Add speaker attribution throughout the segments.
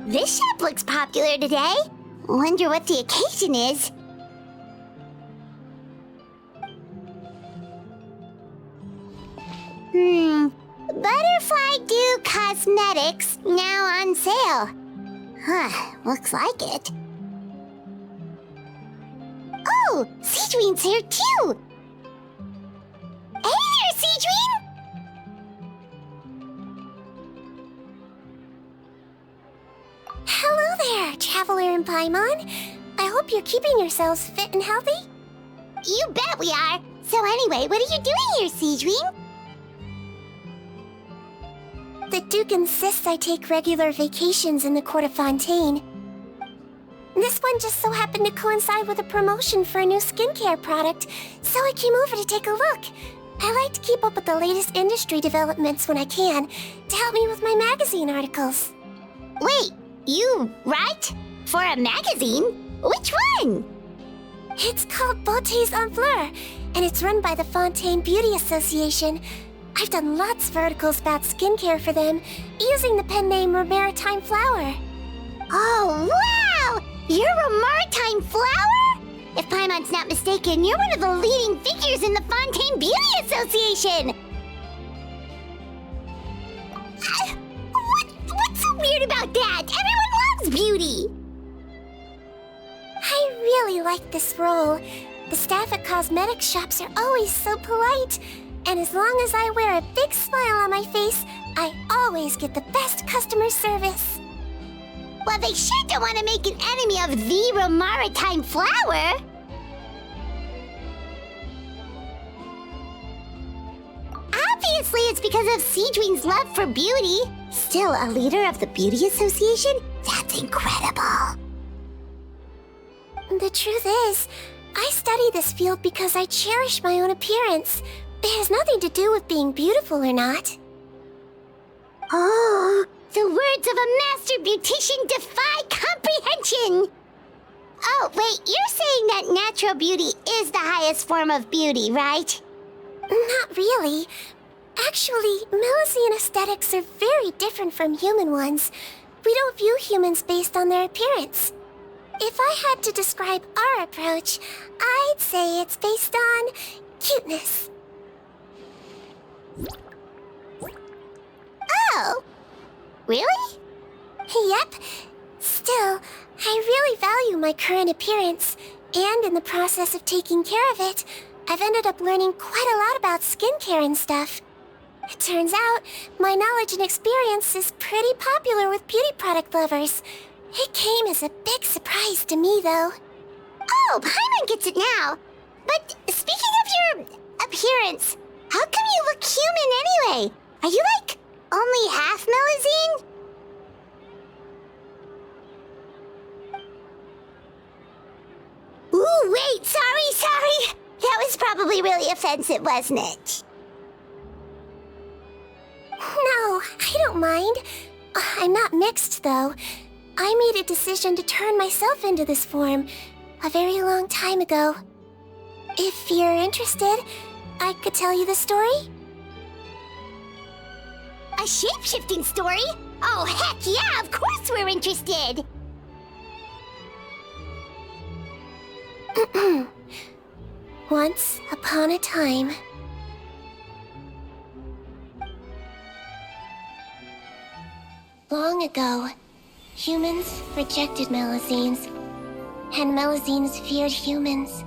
Speaker 1: This shop looks popular today. Wonder what the occasion is. Butterfly Dew Cosmetics now on sale. Huh, looks like it. Oh, Sigewinne's here too! Hey there, Sigewinne!
Speaker 2: Hello there, Traveler and Paimon. I hope you're keeping yourselves fit and healthy.
Speaker 1: You bet we are! So anyway, what are you doing here, Sigewinne?
Speaker 2: The Duke insists I take regular vacations in the Court of Fontaine. This one just so happened to coincide with a promotion for a new skincare product, so I came over to take a look. I like to keep up with the latest industry developments when I can, to help me with my magazine articles.
Speaker 1: Wait, you write? For a magazine? Which one?
Speaker 2: It's called Beautés en Fleur, and it's run by the Fontaine Beauty Association. I've done lots of articles about skincare for them, using the pen name Maritime Flower.
Speaker 1: Oh, wow! You're a Maritime Flower? If Paimon's not mistaken, you're one of the leading figures in the Fontaine Beauty Association! What's so weird about that? Everyone loves beauty!
Speaker 2: I really like this role. The staff at cosmetics shops are always so polite. And as long as I wear a big smile on my face, I always get the best customer service.
Speaker 1: Well, they sure don't want to make an enemy of the Maritime Flower. Obviously, it's because of Sigewinne's love for beauty. Still a leader of the Beauty Association? That's incredible.
Speaker 2: The truth is, I study this field because I cherish my own appearance. It has nothing to do with being beautiful or not.
Speaker 1: Oh, the words of a master beautician defy comprehension! Oh, wait, you're saying that natural beauty is the highest form of beauty, right?
Speaker 2: Not really. Actually, Melusine aesthetics are very different from human ones. We don't view humans based on their appearance. If I had to describe our approach, I'd say it's based on cuteness.
Speaker 1: Oh, really?
Speaker 2: Yep. Still, I really value my current appearance, and in the process of taking care of it, I've ended up learning quite a lot about skincare and stuff. It turns out, my knowledge and experience is pretty popular with beauty product lovers. It came as a big surprise to me, though.
Speaker 1: Oh, Paimon gets it now. But speaking of your appearance, how come you look human anyway? Are you like only half Melusine? Ooh, wait, sorry. That was probably really offensive, wasn't it?
Speaker 2: No, I don't mind. I'm not mixed, though. I made a decision to turn myself into this form a very long time ago. If you're interested, I could tell you the story.
Speaker 1: A shape-shifting story? Oh, heck yeah, of course we're interested!
Speaker 2: Once upon a time. Long ago, humans rejected Melusines, and Melusines feared humans.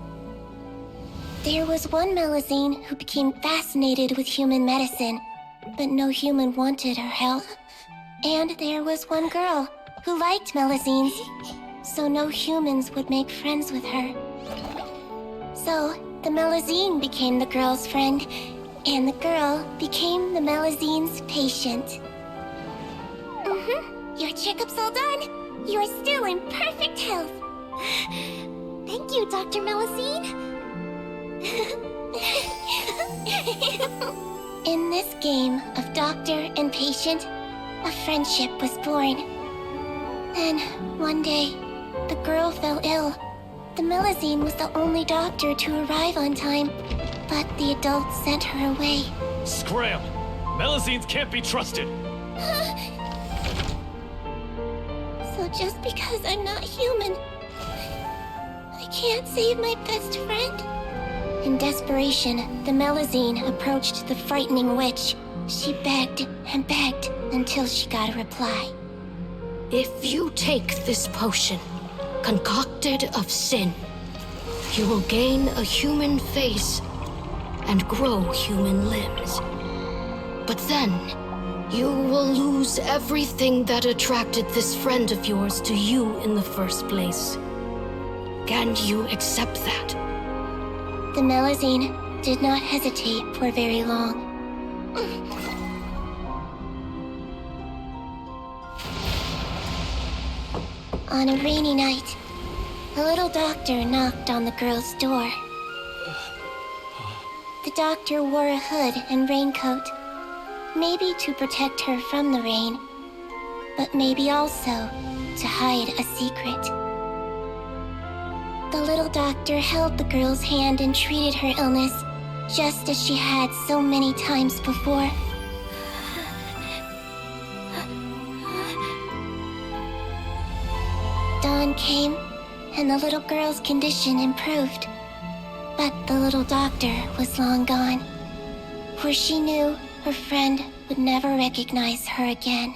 Speaker 2: There was one Melusine who became fascinated with human medicine, but no human wanted her help. And there was one girl who liked Melusines, so no humans would make friends with her. So, the Melusine became the girl's friend, and the girl became the Melusine's patient. Your checkup's all done. You're still in perfect health. Thank you, Dr. Melusine. In this game of doctor and patient, a friendship was born. Then, one day, the girl fell ill. The Melusine was the only doctor to arrive on time, but the adults sent her away.
Speaker 3: Scram! Melusines can't be trusted!
Speaker 2: So just because I'm not human, I can't save my best friend? In desperation, the Melazine approached the frightening witch. She begged and begged until she got a reply.
Speaker 3: If you take this potion, concocted of sin, you will gain a human face and grow human limbs. But then, you will lose everything that attracted this friend of yours to you in the first place. Can you accept that?
Speaker 2: The Melazine did not hesitate for very long. On a rainy night, a little doctor knocked on the girl's door. The doctor wore a hood and raincoat, maybe to protect her from the rain, but maybe also to hide a secret. The little doctor held the girl's hand and treated her illness, just as she had so many times before. Dawn came, and the little girl's condition improved. But the little doctor was long gone, for she knew her friend would never recognize her again.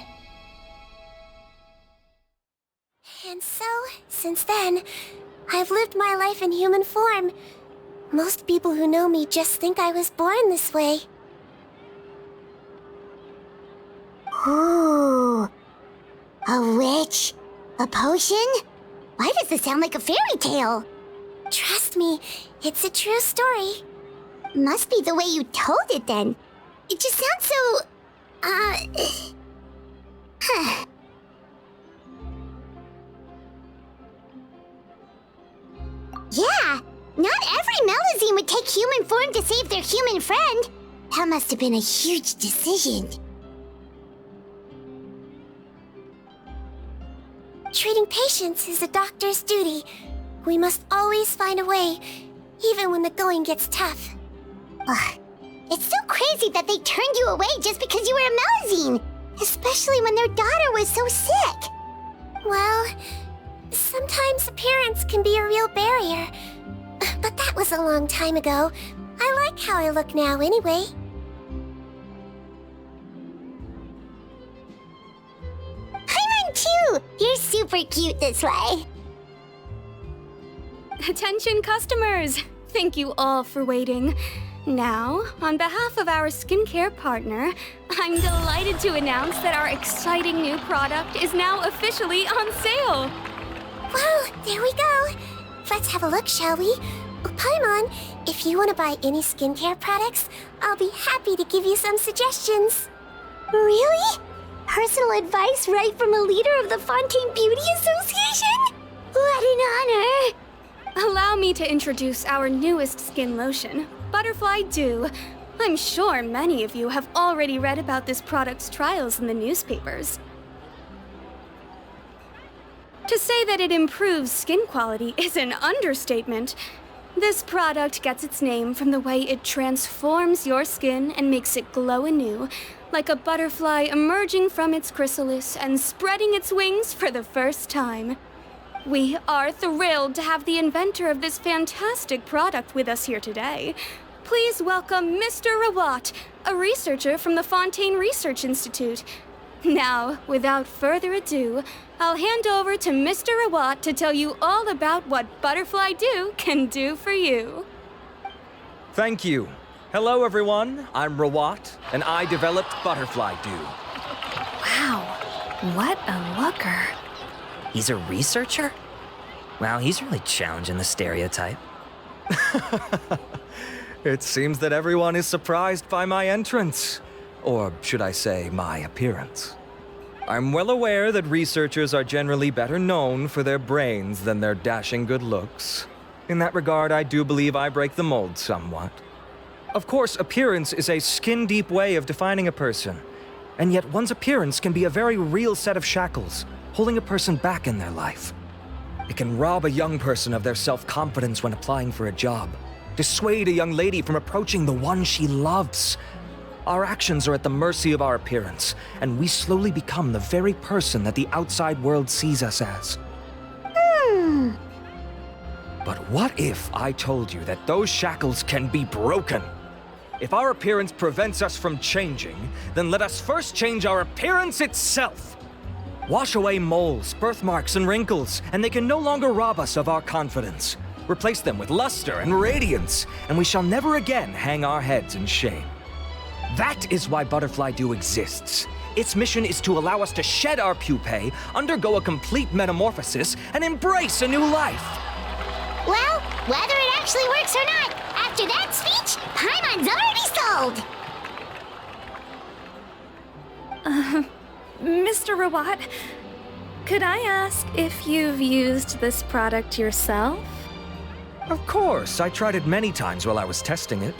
Speaker 1: And so, since then, I've lived my life in human form. Most people who know me just think I was born this way. Ooh. A witch? A potion? Why does this sound like a fairy tale? Trust me, it's a true story. Must be the way you told it then. It just sounds so... Yeah, not every Melazine would take human form to save their human friend. That must have been a huge decision. Treating patients is a doctor's duty. We must always find a way, even when the going gets tough. Ugh. It's so crazy that they turned you away just because you were a Melazine, especially when their daughter was so sick. Well, sometimes appearance can be a real barrier, but that was a long time ago. I like how I look now anyway. Paimon too! You're super cute this way.
Speaker 4: Attention customers! Thank you all for waiting. Now, on behalf of our skincare partner, I'm delighted to announce that our exciting new product is now officially on sale.
Speaker 1: Well, there we go. Let's have a look, shall we? Paimon, if you want to buy any skincare products, I'll be happy to give you some suggestions. Really? Personal advice right from a leader of the Fontaine Beauty Association? What an honor!
Speaker 4: Allow me to introduce our newest skin lotion, Butterfly Dew. I'm sure many of you have already read about this product's trials in the newspapers. To say that it improves skin quality is an understatement. This product gets its name from the way it transforms your skin and makes it glow anew, like a butterfly emerging from its chrysalis and spreading its wings for the first time. We are thrilled to have the inventor of this fantastic product with us here today. Please welcome Mr. Rawat, a researcher from the Fontaine Research Institute. Now, without further ado, I'll hand over to Mr. Rawat to tell you all about what Butterfly Dew can do for you.
Speaker 5: Thank you. Hello, everyone. I'm Rawat, and I developed Butterfly Dew.
Speaker 6: Wow, what a looker. He's a researcher? Wow, he's really challenging the stereotype.
Speaker 5: It seems that everyone is surprised by my entrance. Or should I say, my appearance. I'm well aware that researchers are generally better known for their brains than their dashing good looks. In that regard, I do believe I break the mold somewhat. Of course, appearance is a skin-deep way of defining a person. And yet one's appearance can be a very real set of shackles, holding a person back in their life. It can rob a young person of their self-confidence when applying for a job, dissuade a young lady from approaching the one she loves, Our actions are at the mercy of our appearance, and we slowly become the very person that the outside world sees us as. But what if I told you that those shackles can be broken? If our appearance prevents us from changing, then let us first change our appearance itself. Wash away moles, birthmarks, and wrinkles, and they can no longer rob us of our confidence. Replace them with luster and radiance, and we shall never again hang our heads in shame. That is why Butterfly Dew exists. Its mission is to allow us to shed our pupae, undergo a complete metamorphosis, and embrace a new life.
Speaker 1: Well, whether it actually works or not, after that speech, Paimon's already sold!
Speaker 4: Mr. Robot, could I ask if you've used this product yourself?
Speaker 5: Of course, I tried it many times while I was testing it.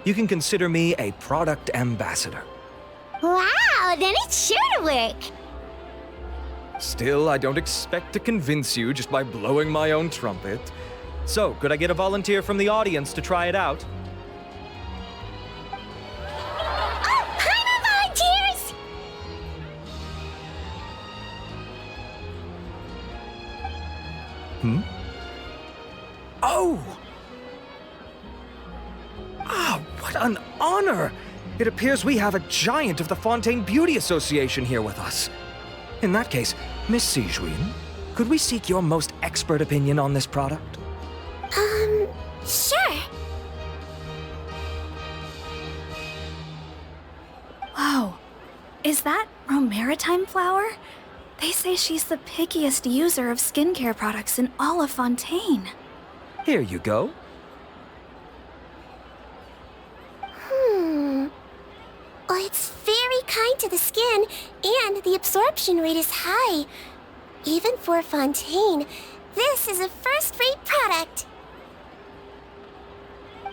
Speaker 5: You can consider me a product ambassador.
Speaker 1: Wow, then it's sure to work!
Speaker 5: Still, I don't expect to convince you just by blowing my own trumpet. So, could I get a volunteer from the audience to try it out?
Speaker 1: Oh, Paimon volunteers!
Speaker 5: Oh! Ah, what an honor! It appears we have a giant of the Fontaine Beauty Association here with us. In that case, Miss Sigewinne, could we seek your most expert opinion on this product?
Speaker 1: Sure.
Speaker 4: Whoa, is that Romaritime flower? They say she's the pickiest user of skincare products in all of Fontaine.
Speaker 5: Here you go.
Speaker 1: Well, it's very kind to the skin, and the absorption rate is high. Even for Fontaine, this is a first-rate product.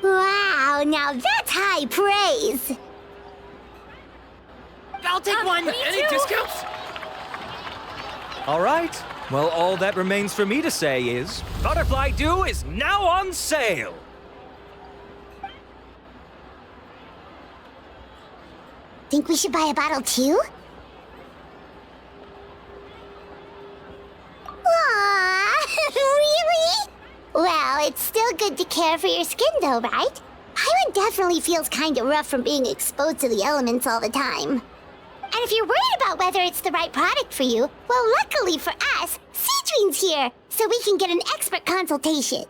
Speaker 1: Wow, now that's high praise!
Speaker 6: I'll take one. Any discounts?
Speaker 5: All right. Well, all that remains for me to say is, Butterfly Dew is now on sale!
Speaker 1: Think we should buy a bottle too? Aww, really? Well, it's still good to care for your skin though, right? Paimon definitely feels kinda rough from being exposed to the elements all the time. And if you're worried about whether it's the right product for you, well, luckily for us, Sigewinne's here, so we can get an expert consultation.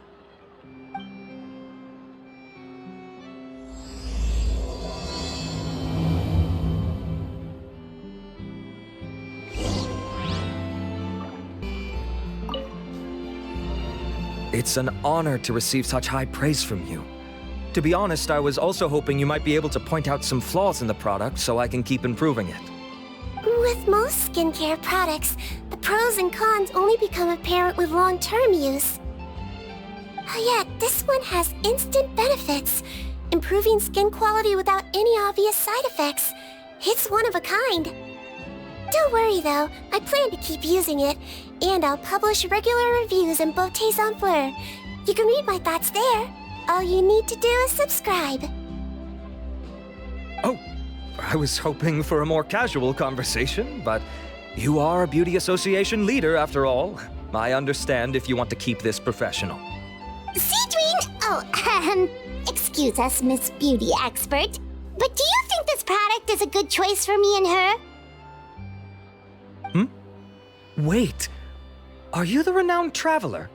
Speaker 5: It's an honor to receive such high praise from you. To be honest, I was also hoping you might be able to point out some flaws in the product so I can keep improving it.
Speaker 1: With most skincare products, the pros and cons only become apparent with long-term use. Yet, this one has instant benefits, improving skin quality without any obvious side effects. It's one of a kind. Don't worry though, I plan to keep using it, and I'll publish regular reviews in Beautés en Fleur. You can read my thoughts there. All you need to do is subscribe.
Speaker 5: Oh, I was hoping for a more casual conversation, but you are a beauty association leader after all. I understand if you want to keep this professional.
Speaker 1: Sigewinne! Oh, excuse us, Miss Beauty Expert, but do you think this product is a good choice for me and her?
Speaker 5: Wait, are you the renowned traveler?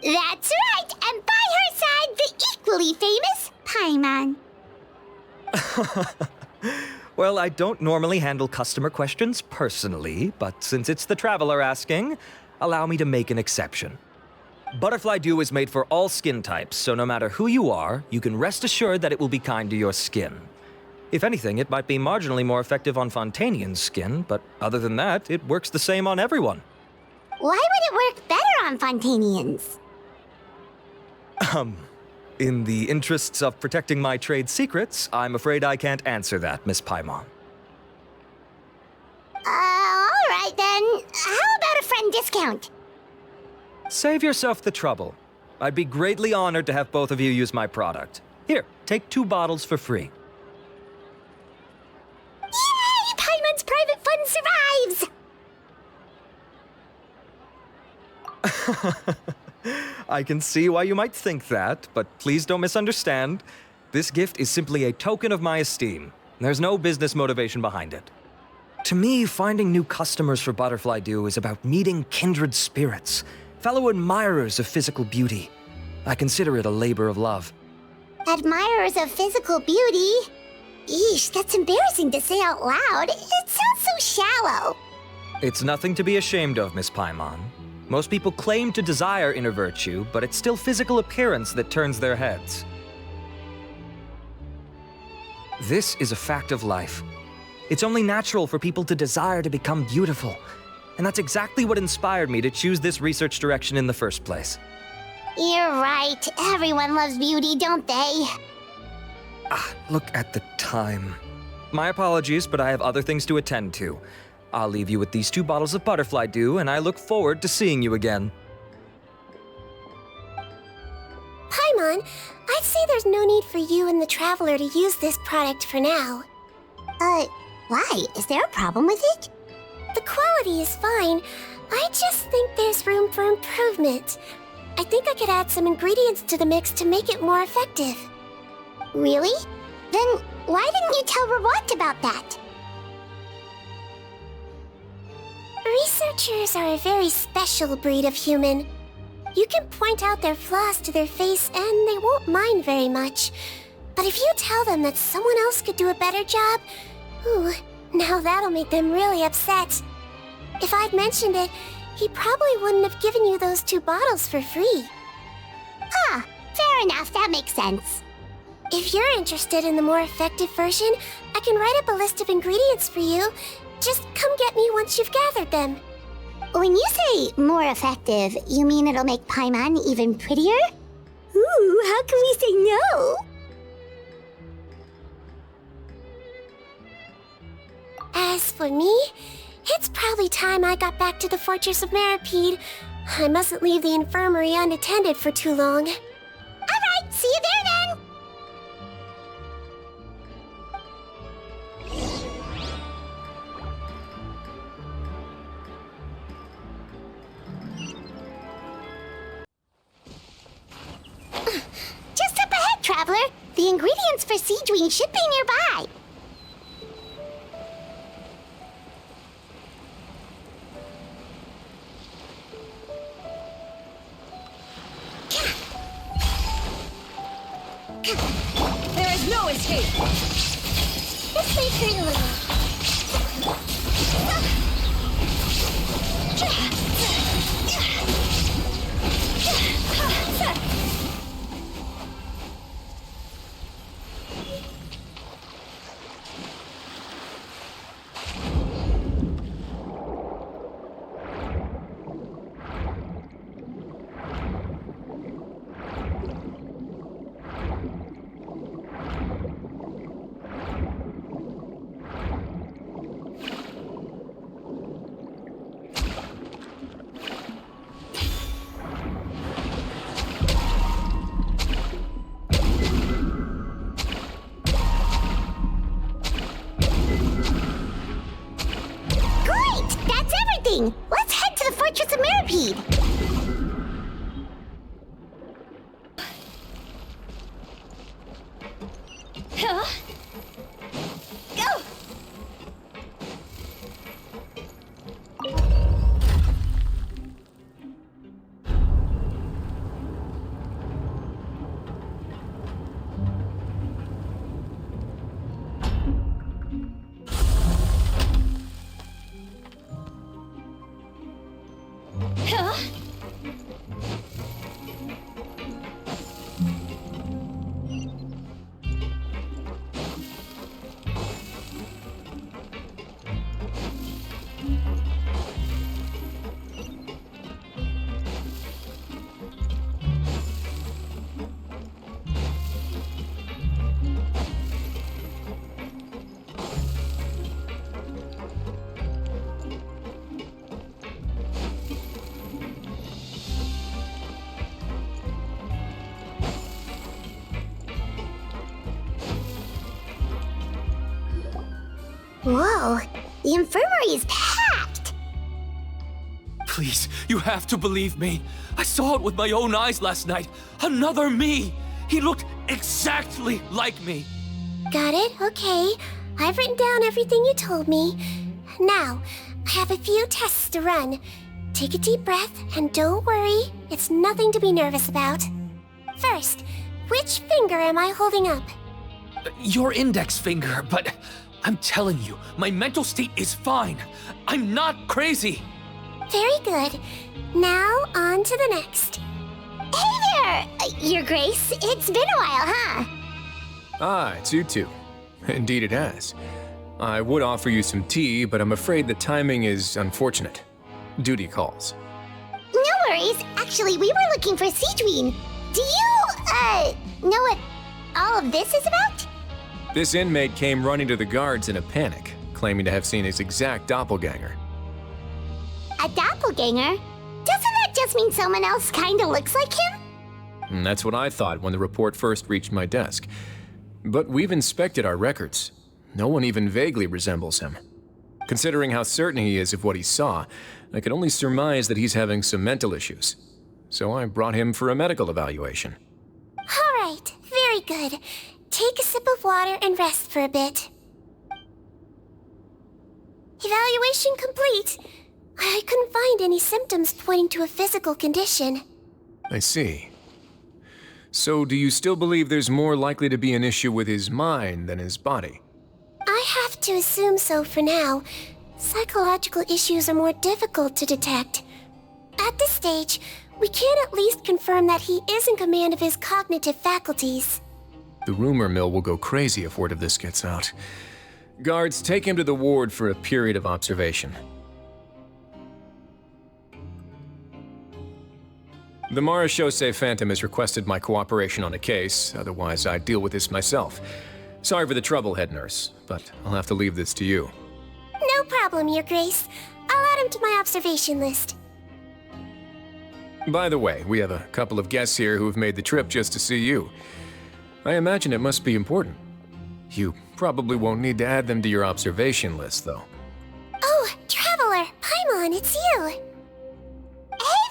Speaker 1: That's right, and by her side, the equally famous Paimon.
Speaker 5: Well, I don't normally handle customer questions personally, but since it's the traveler asking, allow me to make an exception. Butterfly Dew is made for all skin types, so no matter who you are, you can rest assured that it will be kind to your skin. If anything, it might be marginally more effective on Fontainian's skin, but other than that, it works the same on everyone.
Speaker 1: Why would it work better on Fontainians?
Speaker 5: In the interests of protecting my trade secrets, I'm afraid I can't answer that, Miss Paimon.
Speaker 1: Alright then. How about a friend discount?
Speaker 5: Save yourself the trouble. I'd be greatly honored to have both of you use my product. Here, take 2 bottles for free. I can see why you might think that, but please don't misunderstand. This gift is simply a token of my esteem. There's no business motivation behind it. To me, finding new customers for Butterfly Dew is about meeting kindred spirits, fellow admirers of physical beauty. I consider it a labor of love.
Speaker 1: Admirers of physical beauty? Eesh, that's embarrassing to say out loud. It sounds so shallow.
Speaker 5: It's nothing to be ashamed of, Miss Paimon. Most people claim to desire inner virtue, but it's still physical appearance that turns their heads. This is a fact of life. It's only natural for people to desire to become beautiful. And that's exactly what inspired me to choose this research direction in the first place.
Speaker 1: You're right. Everyone loves beauty, don't they?
Speaker 5: Look at the time. My apologies, but I have other things to attend to. I'll leave you with these 2 bottles of Butterfly Dew, and I look forward to seeing you again.
Speaker 1: Paimon, I'd say there's no need for you and the Traveler to use this product for now. Why? Is there a problem with it? The quality is fine. I just think there's room for improvement. I think I could add some ingredients to the mix to make it more effective. Really? Then why didn't you tell Robot about that? Researchers are a very special breed of human. You can point out their flaws to their face and they won't mind very much. But if you tell them that someone else could do a better job, ooh, now that'll make them really upset. If I'd mentioned it, he probably wouldn't have given you those 2 bottles for free. Fair enough, that makes sense. If you're interested in the more effective version, I can write up a list of ingredients for you. Just come get me once you've gathered them. When you say more effective, you mean it'll make Paimon even prettier? Ooh, how can we say no? As for me, it's probably time I got back to the Fortress of Maripede. I mustn't leave the infirmary unattended for too long. Alright, see you there then! Just up ahead, Traveler. The ingredients for Sigewinne should be nearby.
Speaker 3: There is no escape!
Speaker 1: This may hurt a little. Let's head to the Fortress of Maripede!
Speaker 3: Huh? Go! Huh?
Speaker 1: Whoa, the infirmary is packed!
Speaker 7: Please, you have to believe me. I saw it with my own eyes last night. Another me. He looked exactly like me.
Speaker 1: Got it, okay. I've written down everything you told me. Now, I have a few tests to run. Take a deep breath, and don't worry, it's nothing to be nervous about. First, which finger am I holding up?
Speaker 7: Your index finger, but I'm telling you, my mental state is fine. I'm not crazy.
Speaker 1: Very good. Now, on to the next.
Speaker 2: Hey there, Your Grace. It's been a while, huh?
Speaker 8: Ah, it's you two. Indeed it has. I would offer you some tea, but I'm afraid the timing is unfortunate. Duty calls.
Speaker 2: No worries. Actually, we were looking for Sigewinne. Do you, know what all of this is about?
Speaker 8: This inmate came running to the guards in a panic, claiming to have seen his exact doppelganger.
Speaker 2: A doppelganger? Doesn't that just mean someone else kinda looks like him?
Speaker 8: And that's what I thought when the report first reached my desk. But we've inspected our records. No one even vaguely resembles him. Considering how certain he is of what he saw, I can only surmise that he's having some mental issues. So I brought him for a medical evaluation.
Speaker 1: All right, very good. Take a sip of water and rest for a bit. Evaluation complete. I couldn't find any symptoms pointing to a physical condition.
Speaker 8: I see. So do you still believe there's more likely to be an issue with his mind than his body?
Speaker 1: I have to assume so for now. Psychological issues are more difficult to detect. At this stage, we can at least confirm that he is in command of his cognitive faculties.
Speaker 8: The rumor mill will go crazy if word of this gets out. Guards, take him to the ward for a period of observation. The Marechaussee Phantom has requested my cooperation on a case, otherwise I'd deal with this myself. Sorry for the trouble, head nurse, but I'll have to leave this to you.
Speaker 1: No problem, Your Grace. I'll add him to my observation list.
Speaker 8: By the way, we have a couple of guests here who have made the trip just to see you. I imagine it must be important. You probably won't need to add them to your observation list, though.
Speaker 1: Oh, Traveler! Paimon, it's you!
Speaker 2: Hey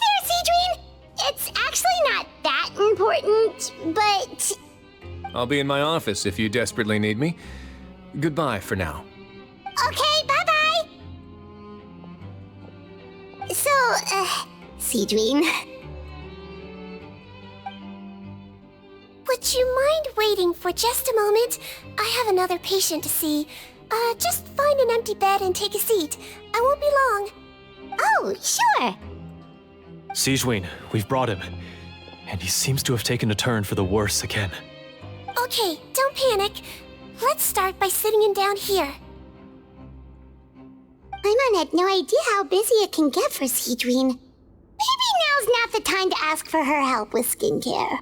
Speaker 2: there, Sigewinne! It's actually not that important, but...
Speaker 8: I'll be in my office if you desperately need me. Goodbye for now.
Speaker 2: Okay, bye-bye! So, Sigewinne...
Speaker 1: Would you mind waiting for just a moment? I have another patient to see. Just find an empty bed and take a seat. I won't be long.
Speaker 2: Oh, sure!
Speaker 9: Sigewinne, we've brought him. And he seems to have taken a turn for the worse again.
Speaker 1: Okay, don't panic. Let's start by sitting him down here.
Speaker 2: Paimon had no idea how busy it can get for Sigewinne. Maybe now's not the time to ask for her help with skincare.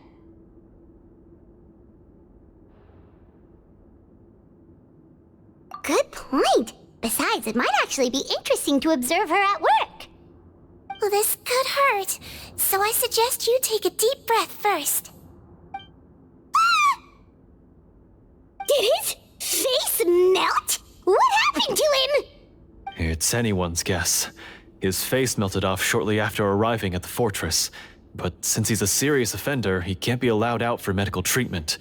Speaker 2: Good point. Besides, it might actually be interesting to observe her at work.
Speaker 1: Well, this could hurt, so I suggest you take a deep breath first.
Speaker 2: Ah! Did his face melt? What happened to him?
Speaker 9: It's anyone's guess. His face melted off shortly after arriving at the fortress. But since he's a serious offender, he can't be allowed out for medical treatment.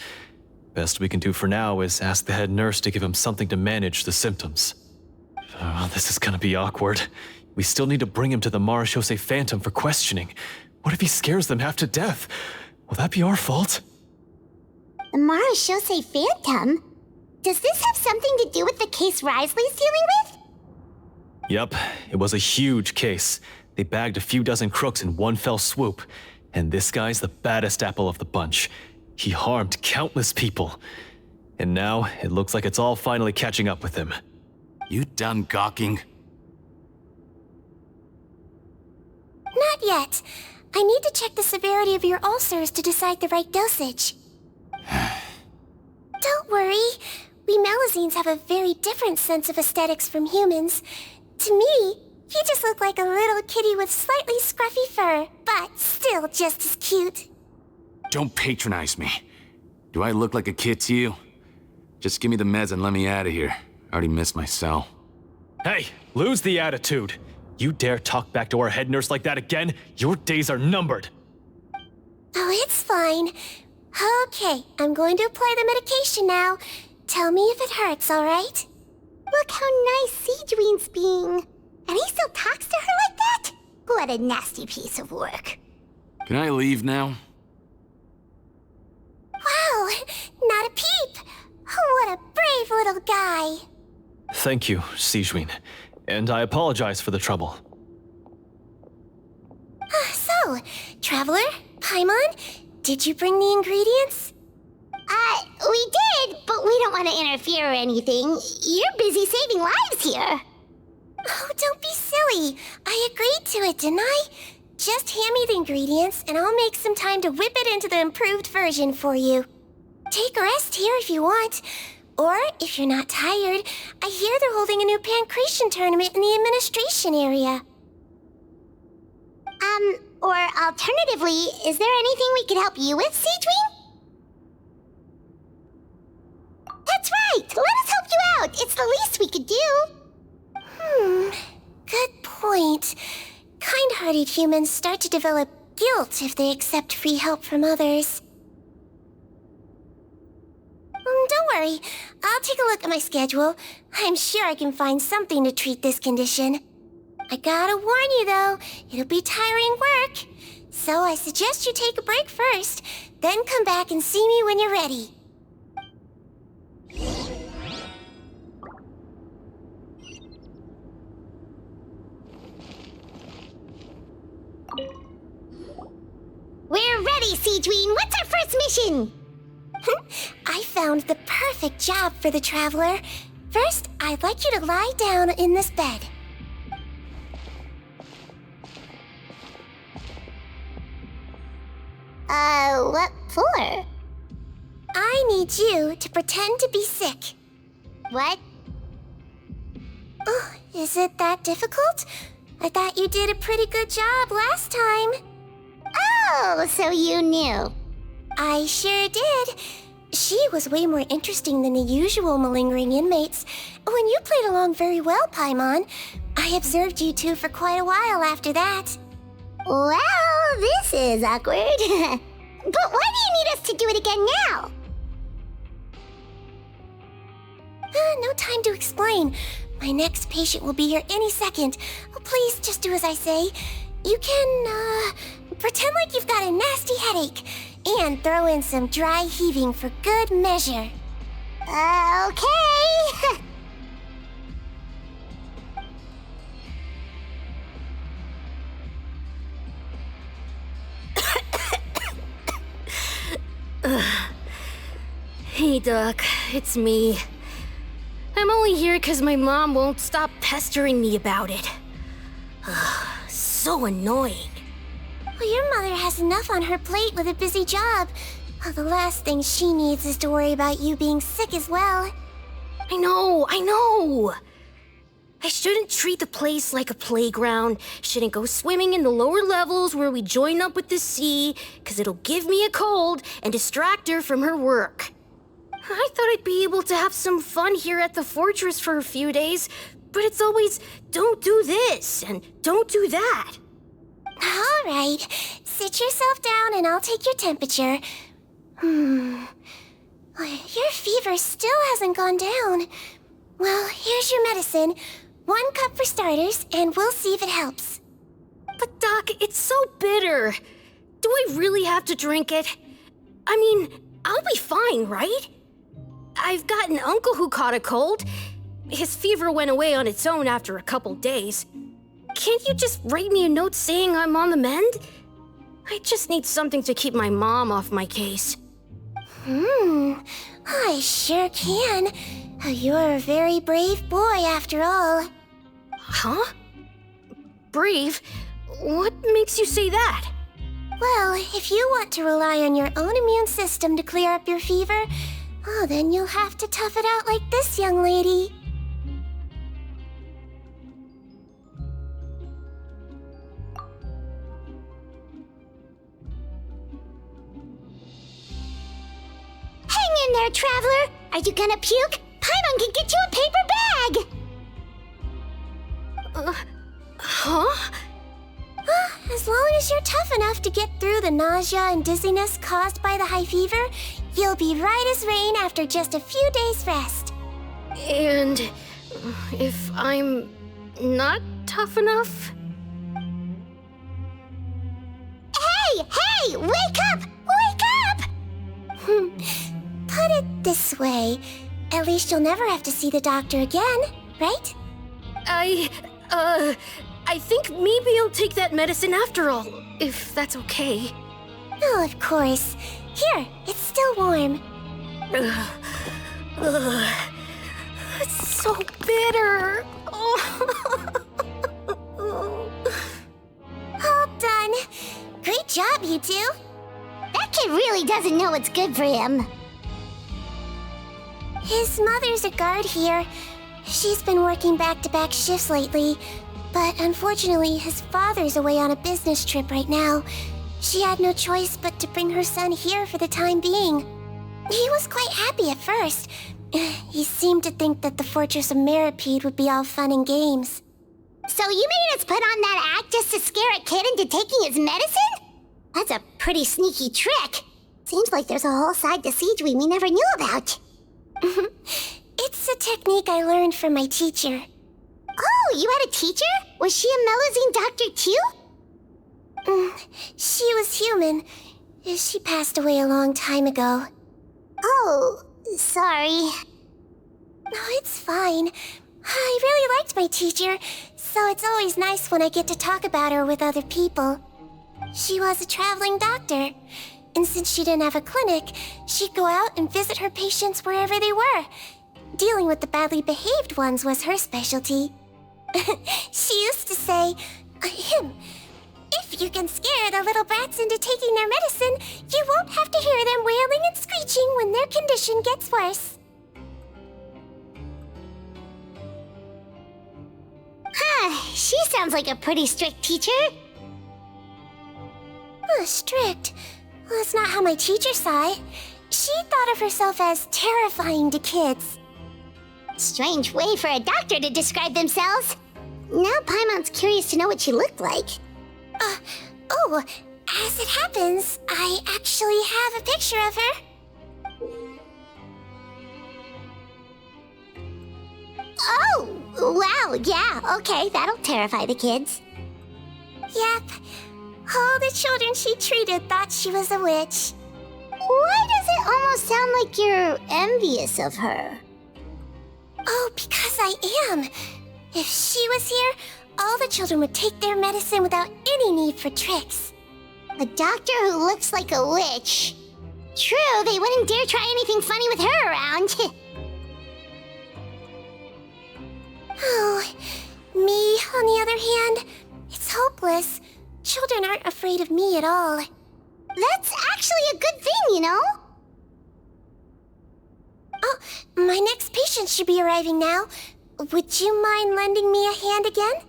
Speaker 9: Best we can do for now is ask the head nurse to give him something to manage the symptoms. This is gonna be awkward. We still need to bring him to the Marechaussee Phantom for questioning. What if he scares them half to death? Will that be our fault?
Speaker 2: The Marechaussee Phantom? Does this have something to do with the case Risley's dealing with?
Speaker 9: Yup, it was a huge case. They bagged a few dozen crooks in one fell swoop. And this guy's the baddest apple of the bunch. He harmed countless people. And now, it looks like it's all finally catching up with him.
Speaker 10: You done gawking?
Speaker 1: Not yet. I need to check the severity of your ulcers to decide the right dosage. Don't worry. We Melazines have a very different sense of aesthetics from humans. To me, you just look like a little kitty with slightly scruffy fur, but still just as cute.
Speaker 10: Don't patronize me. Do I look like a kid to you? Just give me the meds and let me out of here. I already missed my cell.
Speaker 9: Hey, lose the attitude. You dare talk back to our head nurse like that again? Your days are numbered.
Speaker 1: Oh, it's fine. Okay, I'm going to apply the medication now. Tell me if it hurts, alright?
Speaker 2: Look how nice Sigewinne's being. And he still talks to her like that? What a nasty piece of work.
Speaker 10: Can I leave now?
Speaker 1: Wow, not a peep. What a brave little guy.
Speaker 9: Thank you, Sigewinne. And I apologize for the trouble.
Speaker 1: So, Traveler, Paimon, did you bring the ingredients?
Speaker 2: We did, but we don't want to interfere or anything. You're busy saving lives here.
Speaker 1: Oh, don't be silly. I agreed to it, didn't I? Just hand me the ingredients, and I'll make some time to whip it into the improved version for you. Take a rest here if you want. Or, if you're not tired, I hear they're holding a new pancreation tournament in the administration area.
Speaker 2: Or alternatively, is there anything we could help you with, Sigewinne? That's right! Let us help you out! It's the least we could do!
Speaker 1: Good point. Kind-hearted humans start to develop guilt if they accept free help from others. Don't worry. I'll take a look at my schedule. I'm sure I can find something to treat this condition. I gotta warn you, though, it'll be tiring work. So I suggest you take a break first, then come back and see me when you're ready.
Speaker 2: We're ready, Sigewinne! What's our first mission?
Speaker 1: I found the perfect job for the Traveler. First, I'd like you to lie down in this bed.
Speaker 2: What for?
Speaker 1: I need you to pretend to be sick.
Speaker 2: What?
Speaker 1: Oh, is it that difficult? I thought you did a pretty good job last time.
Speaker 2: Oh, so you knew.
Speaker 1: I sure did. She was way more interesting than the usual malingering inmates. When you played along very well, Paimon, I observed you two for quite a while after that.
Speaker 2: Well, this is awkward. But why do you need us to do it again now?
Speaker 1: No time to explain. My next patient will be here any second. Oh, please, just do as I say. You can, pretend like you've got a nasty headache. And throw in some dry heaving for good measure.
Speaker 2: Okay.
Speaker 3: Hey, Doc, it's me. I'm only here because my mom won't stop pestering me about it. So annoying.
Speaker 1: Well, your mother has enough on her plate with a busy job. Well, the last thing she needs is to worry about you being sick as well.
Speaker 3: I know! I shouldn't treat the place like a playground, shouldn't go swimming in the lower levels where we join up with the sea, because it'll give me a cold and distract her from her work. I thought I'd be able to have some fun here at the fortress for a few days, but it's always, don't do this and don't do that.
Speaker 1: All right, sit yourself down and I'll take your temperature. Your fever still hasn't gone down. Well, here's your medicine. 1 cup for starters, and we'll see if it helps.
Speaker 3: But Doc, it's so bitter. Do I really have to drink it? I mean, I'll be fine, right? I've got an uncle who caught a cold. His fever went away on its own after a couple days. Can't you just write me a note saying I'm on the mend? I just need something to keep my mom off my case.
Speaker 1: I sure can. You're a very brave boy after all.
Speaker 3: Huh? Brave? What makes you say that?
Speaker 1: Well, if you want to rely on your own immune system to clear up your fever, then you'll have to tough it out like this young lady.
Speaker 2: Hang in there, Traveler! Are you gonna puke? Paimon can get you a paper bag!
Speaker 4: Huh?
Speaker 1: As long as you're tough enough to get through the nausea and dizziness caused by the high fever, you'll be right as rain after just a few days' rest.
Speaker 3: And if I'm not tough enough?
Speaker 1: Hey! Wake up! Wake up! Put it this way. At least you'll never have to see the doctor again, right?
Speaker 3: I think maybe I'll take that medicine after all, if that's okay.
Speaker 1: Oh, of course. Here, it's still warm.
Speaker 3: It's so bitter.
Speaker 1: All done. Great job, you two. That kid really doesn't know what's good for him. His mother's a guard here. She's been working back-to-back shifts lately, but unfortunately, his father's away on a business trip right now. She had no choice but to bring her son here for the time being. He was quite happy at first. He seemed to think that the Fortress of Meropide would be all fun and games. So you made us put on that act just to scare a kid into taking his medicine? That's a pretty sneaky trick. Seems like there's a whole side to Sigewinne we never knew about. It's a technique I learned from my teacher. Oh, you had a teacher? Was she a Melazine doctor too? She was human. She passed away a long time ago. Oh, sorry. No, it's fine. I really liked my teacher, so it's always nice when I get to talk about her with other people. She was a traveling doctor, and since she didn't have a clinic, she'd go out and visit her patients wherever they were. Dealing with the badly behaved ones was her specialty. She used to say, if you can scare the little brats into taking their medicine, you won't have to hear them wailing and screeching when their condition gets worse. She sounds like a pretty strict teacher. Strict? Well, that's not how my teacher saw it. She thought of herself as terrifying to kids. Strange way for a doctor to describe themselves. Now Paimon's curious to know what she looked like. As it happens, I actually have a picture of her. Oh, wow, yeah, okay, that'll terrify the kids. Yep, all the children she treated thought she was a witch. Why does it almost sound like you're envious of her? Oh, because I am. If she was here, all the children would take their medicine without any need for tricks. A doctor who looks like a witch. True, they wouldn't dare try anything funny with her around. Oh, me, on the other hand, it's hopeless. Children aren't afraid of me at all. That's actually a good thing, you know? Oh, my next patient should be arriving now. Would you mind lending me a hand again?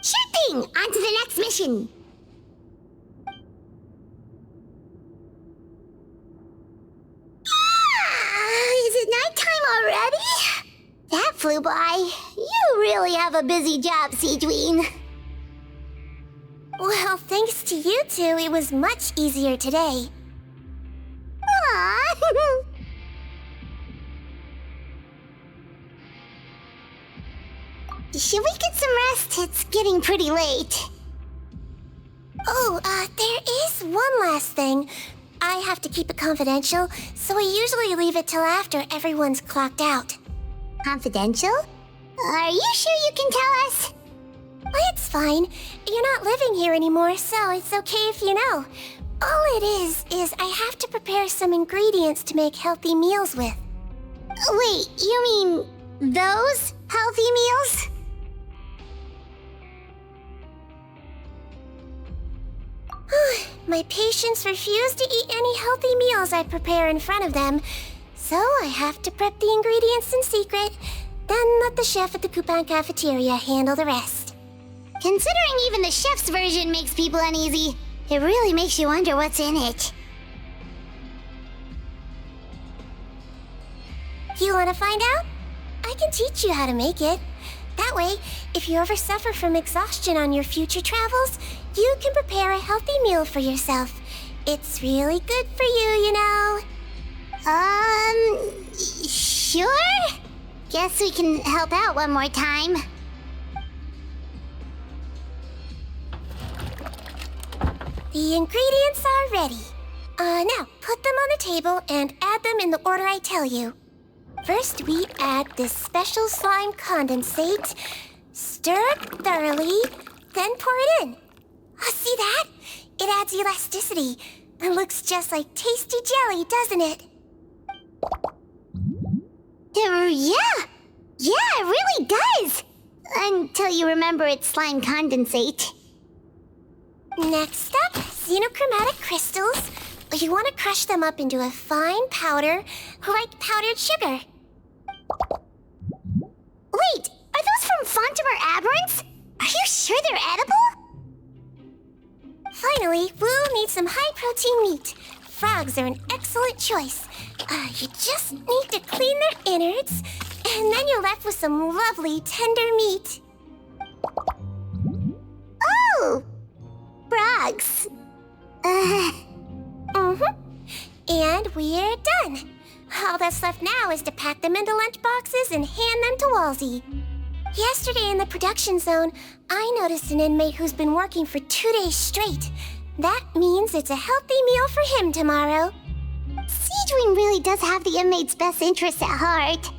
Speaker 1: Sure thing! On to the next mission! Is it nighttime already? That flew by. You really have a busy job, Sigewinne. Well, thanks to you two, it was much easier today. Aww. Should we get some rest? It's getting pretty late. Oh, there is one last thing. I have to keep it confidential, so I usually leave it till after everyone's clocked out. Confidential? Are you sure you can tell us? Well, it's fine. You're not living here anymore, so it's okay if you know. All it is I have to prepare some ingredients to make healthy meals with. Wait, you mean those healthy meals? My patients refuse to eat any healthy meals I prepare in front of them, so I have to prep the ingredients in secret, then let the chef at the Coupon cafeteria handle the rest. Considering even the chef's version makes people uneasy, it really makes you wonder what's in it. You want to find out? I can teach you how to make it. That way, if you ever suffer from exhaustion on your future travels, you can prepare a healthy meal for yourself. It's really good for you, you know.
Speaker 2: Sure? Guess we can help out one more time.
Speaker 1: The ingredients are ready. Now, put them on the table and add them in the order I tell you. First, we add this special slime condensate, stir it thoroughly, then pour it in. See that? It adds elasticity and looks just like tasty jelly, doesn't it?
Speaker 2: Yeah, it really does. Until you remember it's slime condensate.
Speaker 1: Next up, xenochromatic crystals. You want to crush them up into a fine powder, like powdered sugar.
Speaker 2: Wait, are those from Fontimer aberrants? Are you sure they're edible?
Speaker 1: Finally, we'll need some high-protein meat. Frogs are an excellent choice. You just need to clean their innards, and then you're left with some lovely, tender meat.
Speaker 2: Oh! Frogs.
Speaker 1: And we're done. All that's left now is to pack them into lunch boxes and hand them to Walsey. Yesterday in the production zone, I noticed an inmate who's been working for 2 days straight. That means it's a healthy meal for him tomorrow.
Speaker 2: Sigewinne really does have the inmate's best interests at heart.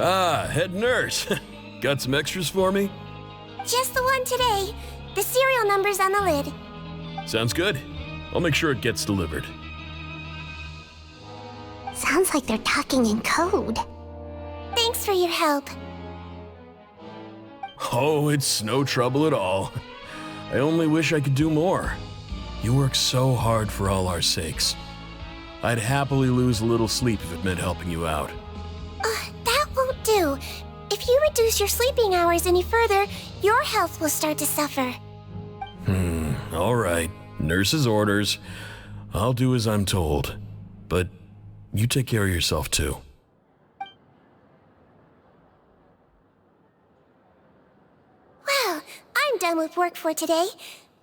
Speaker 11: Ah, head nurse. Got some extras for me?
Speaker 1: Just the one today. The serial number's on the lid.
Speaker 11: Sounds good. I'll make sure it gets delivered.
Speaker 2: Sounds like they're talking in code.
Speaker 1: Thanks for your help.
Speaker 11: Oh, it's no trouble at all. I only wish I could do more. You work so hard for all our sakes. I'd happily lose a little sleep if it meant helping you out.
Speaker 1: That won't do. If you reduce your sleeping hours any further, your health will start to suffer.
Speaker 11: All right. Nurse's orders. I'll do as I'm told. But you take care of yourself too.
Speaker 1: Well, I'm done with work for today.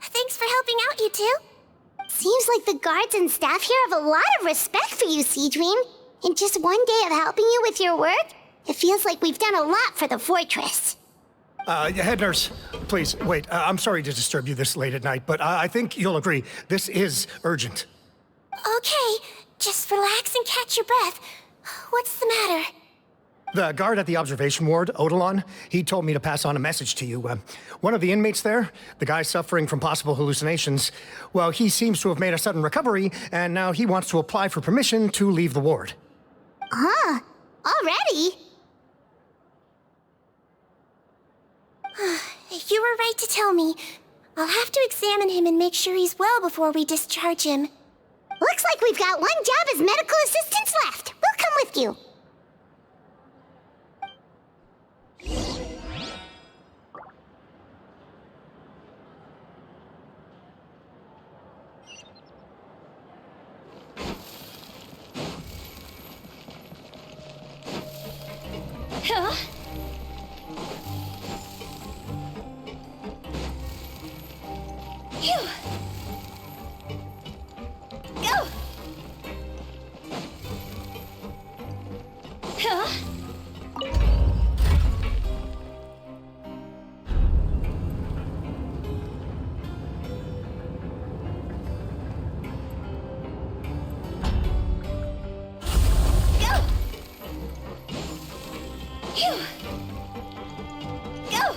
Speaker 1: Thanks for helping out, you two.
Speaker 2: Seems like the guards and staff here have a lot of respect for you, Sigewinne. In just one day of helping you with your work, it feels like we've done a lot for the fortress.
Speaker 12: Head nurse, please, wait. I'm sorry to disturb you this late at night, but I think you'll agree, this is urgent.
Speaker 1: Okay, just relax and catch your breath. What's the matter?
Speaker 12: The guard at the observation ward, Odilon, he told me to pass on a message to you. One of the inmates there, the guy suffering from possible hallucinations, well, he seems to have made a sudden recovery, and now he wants to apply for permission to leave the ward.
Speaker 2: Huh? Already?
Speaker 1: You were right to tell me. I'll have to examine him and make sure he's well before we discharge him.
Speaker 2: Looks like we've got one job as medical assistants left. We'll come with you.
Speaker 3: Huh? Phew. Go! Huh? Go! Phew. Go!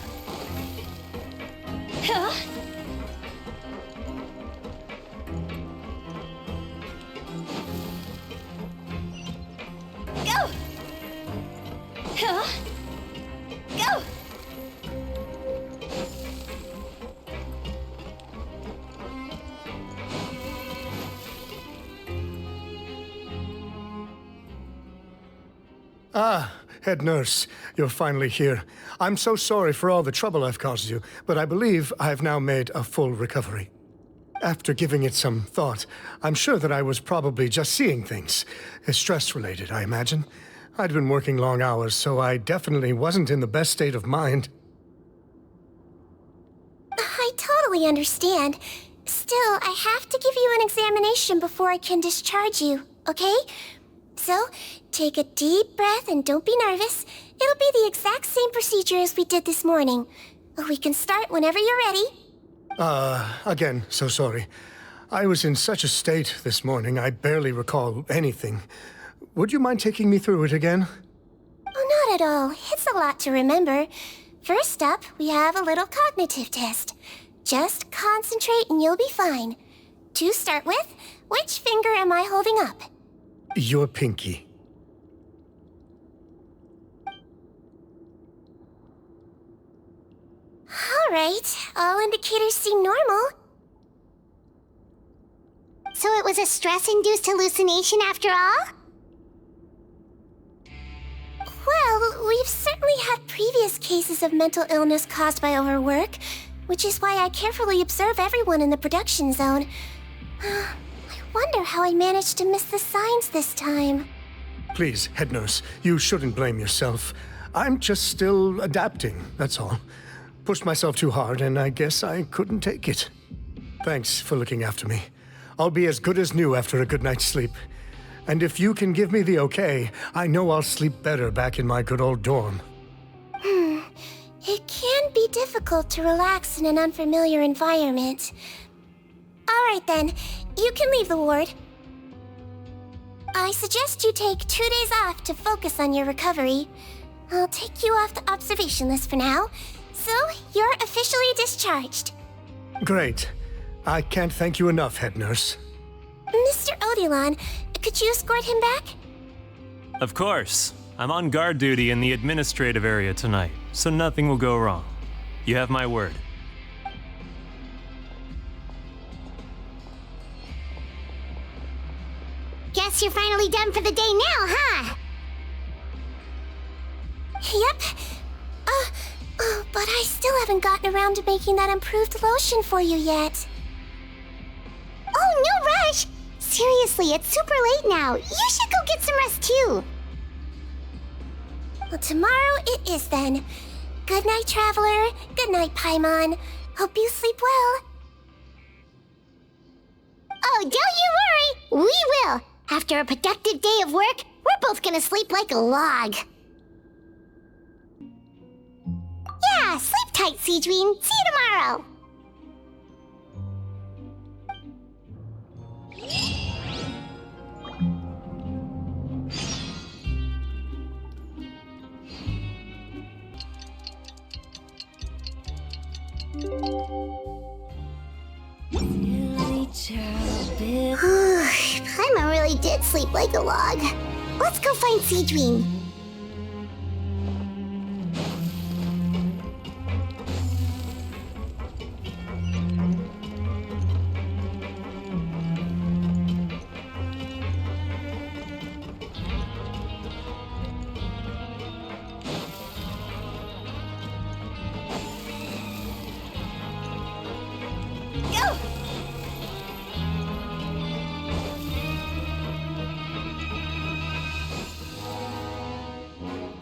Speaker 12: Ah, head nurse, you're finally here. I'm so sorry for all the trouble I've caused you, but I believe I've now made a full recovery. After giving it some thought, I'm sure that I was probably just seeing things. Stress-related, I imagine. I'd been working long hours, so I definitely wasn't in the best state of mind.
Speaker 1: I totally understand. Still, I have to give you an examination before I can discharge you, okay? So, take a deep breath and don't be nervous. It'll be the exact same procedure as we did this morning. We can start whenever you're ready.
Speaker 12: Again, so sorry. I was in such a state this morning, I barely recall anything. Would you mind taking me through it again?
Speaker 1: Oh, not at all. It's a lot to remember. First up, we have a little cognitive test. Just concentrate and you'll be fine. To start with, which finger am I holding up?
Speaker 12: Your pinky.
Speaker 1: Alright, all indicators seem normal.
Speaker 2: So it was a stress-induced hallucination after all?
Speaker 1: Well, we've certainly had previous cases of mental illness caused by overwork, which is why I carefully observe everyone in the production zone. I wonder how I managed to miss the signs this time.
Speaker 12: Please, head nurse, you shouldn't blame yourself. I'm just still adapting, that's all. Pushed myself too hard, and I guess I couldn't take it. Thanks for looking after me. I'll be as good as new after a good night's sleep. And if you can give me the okay, I know I'll sleep better back in my good old dorm.
Speaker 1: It can be difficult to relax in an unfamiliar environment. Alright then, you can leave the ward. I suggest you take 2 days off to focus on your recovery. I'll take you off the observation list for now, so you're officially discharged.
Speaker 12: Great. I can't thank you enough, head nurse.
Speaker 1: Mr. Odilon, could you escort him back?
Speaker 13: Of course. I'm on guard duty in the administrative area tonight, so nothing will go wrong. You have my word.
Speaker 2: Guess you're finally done for the day now, huh?
Speaker 1: Yep. But I still haven't gotten around to making that improved lotion for you yet.
Speaker 2: Oh, no rush! Seriously, it's super late now. You should go get some rest too.
Speaker 1: Well, tomorrow it is then. Good night, Traveler. Good night, Paimon. Hope you sleep well.
Speaker 2: Oh, don't you worry. We will. After a productive day of work, we're both gonna sleep like a log. Yeah, sleep tight, Sigewinne. See you tomorrow. Paimon really did sleep like a log. Let's go find Sigewinne.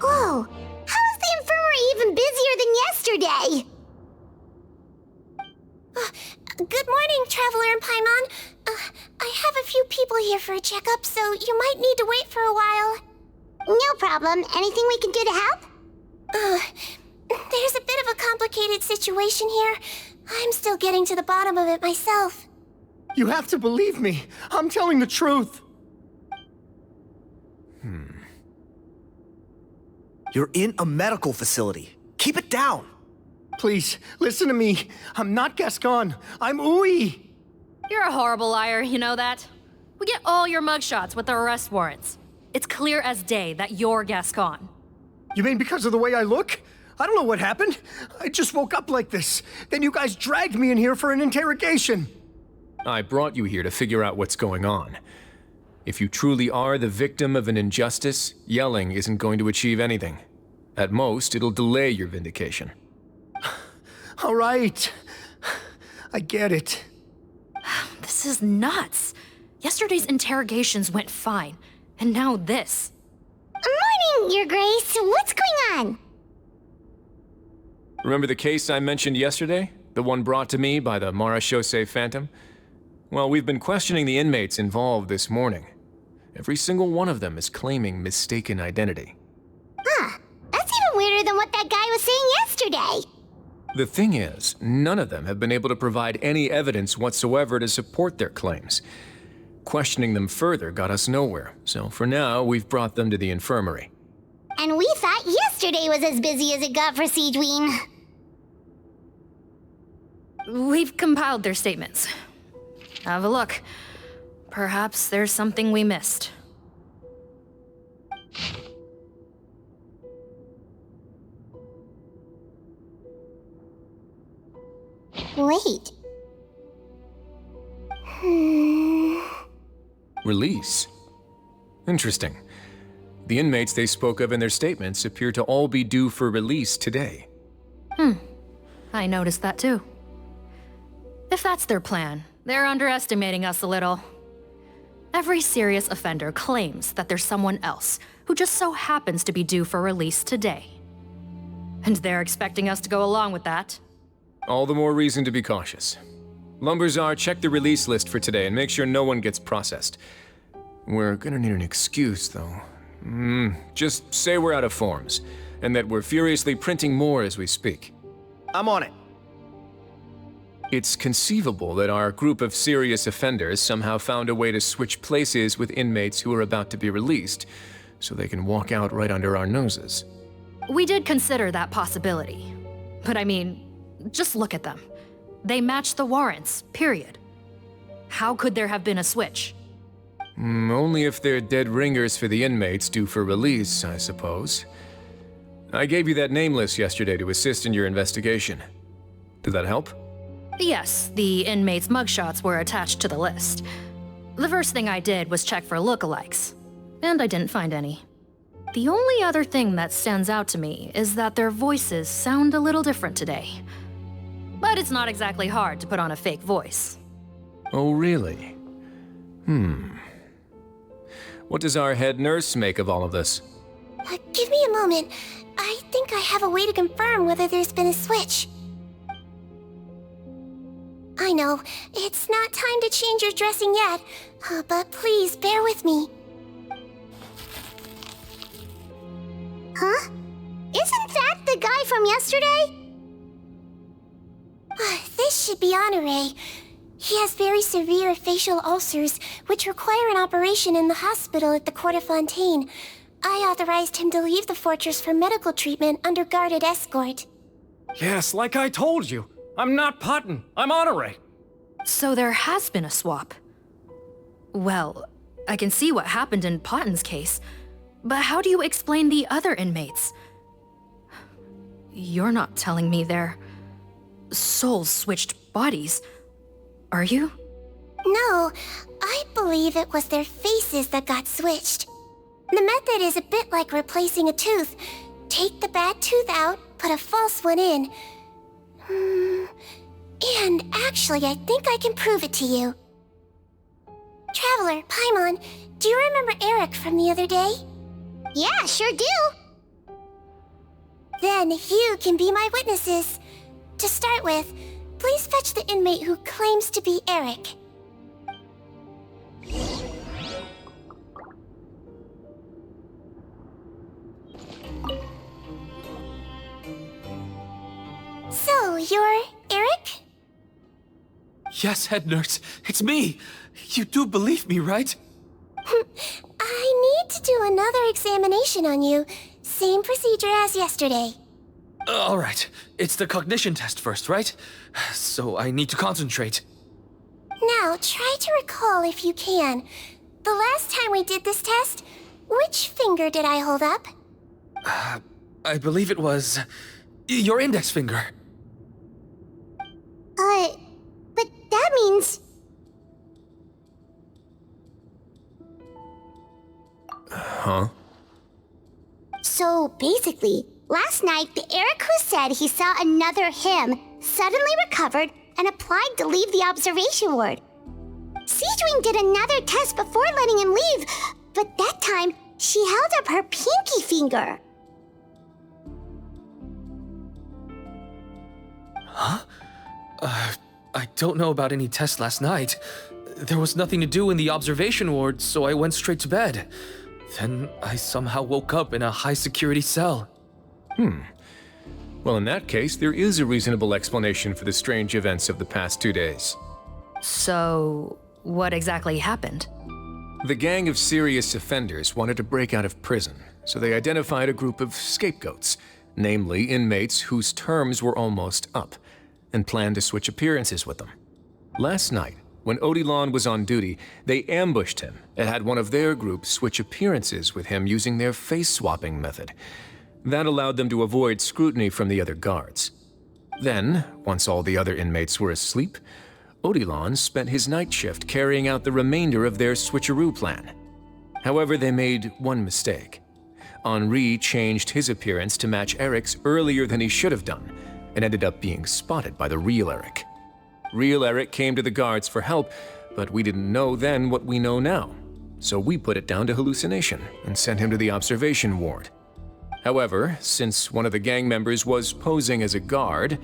Speaker 2: Whoa! How is the infirmary even busier than yesterday?
Speaker 1: Good morning, Traveler and Paimon. I have a few people here for a checkup, so you might need to wait for a while.
Speaker 2: No problem. Anything we can do to help?
Speaker 1: There's a bit of a complicated situation here. I'm still getting to the bottom of it myself.
Speaker 12: You have to believe me. I'm telling the truth.
Speaker 14: You're in a medical facility. Keep it down.
Speaker 12: Please, listen to me. I'm not Gascon. I'm Uwe.
Speaker 15: You're a horrible liar, you know that? We get all your mugshots with the arrest warrants. It's clear as day that you're Gascon.
Speaker 12: You mean because of the way I look? I don't know what happened. I just woke up like this. Then you guys dragged me in here for an interrogation.
Speaker 8: I brought you here to figure out what's going on. If you truly are the victim of an injustice, yelling isn't going to achieve anything. At most, it'll delay your vindication.
Speaker 12: All right. I get it.
Speaker 15: This is nuts. Yesterday's interrogations went fine, and now this.
Speaker 1: Morning, Your Grace. What's going on?
Speaker 8: Remember the case I mentioned yesterday? The one brought to me by the Marechaussee Phantom? Well, we've been questioning the inmates involved this morning. Every single one of them is claiming mistaken identity.
Speaker 1: Huh. That's even weirder than what that guy was saying yesterday.
Speaker 8: The thing is, none of them have been able to provide any evidence whatsoever to support their claims. Questioning them further got us nowhere, so for now, we've brought them to the infirmary.
Speaker 1: And we thought yesterday was as busy as it got for Sigewinne.
Speaker 15: We've compiled their statements. Have a look. Perhaps there's something we missed.
Speaker 1: Wait.
Speaker 8: Release? Interesting. The inmates they spoke of in their statements appear to all be due for release today.
Speaker 15: I noticed that too. If that's their plan, they're underestimating us a little. Every serious offender claims that there's someone else who just so happens to be due for release today. And they're expecting us to go along with that.
Speaker 8: All the more reason to be cautious. Lumberzar, check the release list for today and make sure no one gets processed. We're gonna need an excuse, though. Just say we're out of forms, and that we're furiously printing more as we speak.
Speaker 14: I'm on it.
Speaker 8: It's conceivable that our group of serious offenders somehow found a way to switch places with inmates who are about to be released, so they can walk out right under our noses.
Speaker 15: We did consider that possibility. But I mean, just look at them. They match the warrants, period. How could there have been a switch?
Speaker 8: Only if they're dead ringers for the inmates due for release, I suppose. I gave you that name list yesterday to assist in your investigation. Did that help?
Speaker 15: Yes, the inmates' mugshots were attached to the list. The first thing I did was check for lookalikes, and I didn't find any. The only other thing that stands out to me is that their voices sound a little different today. But it's not exactly hard to put on a fake voice.
Speaker 8: Oh, really? What does our head nurse make of all of this?
Speaker 1: Give me a moment. I think I have a way to confirm whether there's been a switch. I know, it's not time to change your dressing yet, but please bear with me. Huh? Isn't that the guy from yesterday? This should be Honore. He has very severe facial ulcers, which require an operation in the hospital at the Court of Fontaine. I authorized him to leave the fortress for medical treatment under guarded escort.
Speaker 5: Yes, like I told you. I'm not Putton. I'm Honore.
Speaker 15: So there has been a swap. Well, I can see what happened in Potton's case, but how do you explain the other inmates? You're not telling me their souls switched bodies, are you?
Speaker 1: No, I believe it was their faces that got switched. The method is a bit like replacing a tooth. Take the bad tooth out, put a false one in. And actually, I think I can prove it to you. Traveler, Paimon, do you remember Eric from the other day? Yeah, sure do. Then you can be my witnesses. To start with, please fetch the inmate who claims to be Eric. So, you're Eric?
Speaker 7: Yes, head nurse, it's me. You do believe me, right?
Speaker 1: I need to do another examination on you. Same procedure as yesterday.
Speaker 7: All right, it's the cognition test first, right? So I need to concentrate.
Speaker 1: Now, try to recall if you can. The last time we did this test, which finger did I hold up?
Speaker 7: I believe it was your index finger.
Speaker 1: But that means...
Speaker 8: Huh?
Speaker 1: So basically, last night the Eric who said he saw another him suddenly recovered and applied to leave the observation ward. Sigewinne did another test before letting him leave, but that time she held up her pinky finger.
Speaker 7: Huh? I don't know about any tests last night. There was nothing to do in the observation ward, so I went straight to bed. Then I somehow woke up in a high-security cell.
Speaker 8: Well, in that case, there is a reasonable explanation for the strange events of the past 2 days.
Speaker 15: So, what exactly happened?
Speaker 8: The gang of serious offenders wanted to break out of prison, so they identified a group of scapegoats, namely inmates whose terms were almost up, and planned to switch appearances with them. Last night, when Odilon was on duty, they ambushed him and had one of their group switch appearances with him using their face-swapping method. That allowed them to avoid scrutiny from the other guards. Then, once all the other inmates were asleep, Odilon spent his night shift carrying out the remainder of their switcheroo plan. However, they made one mistake. Henri changed his appearance to match Eric's earlier than he should have done, and ended up being spotted by the real Eric. Real Eric came to the guards for help, but we didn't know then what we know now. So we put it down to hallucination and sent him to the observation ward. However, since one of the gang members was posing as a guard,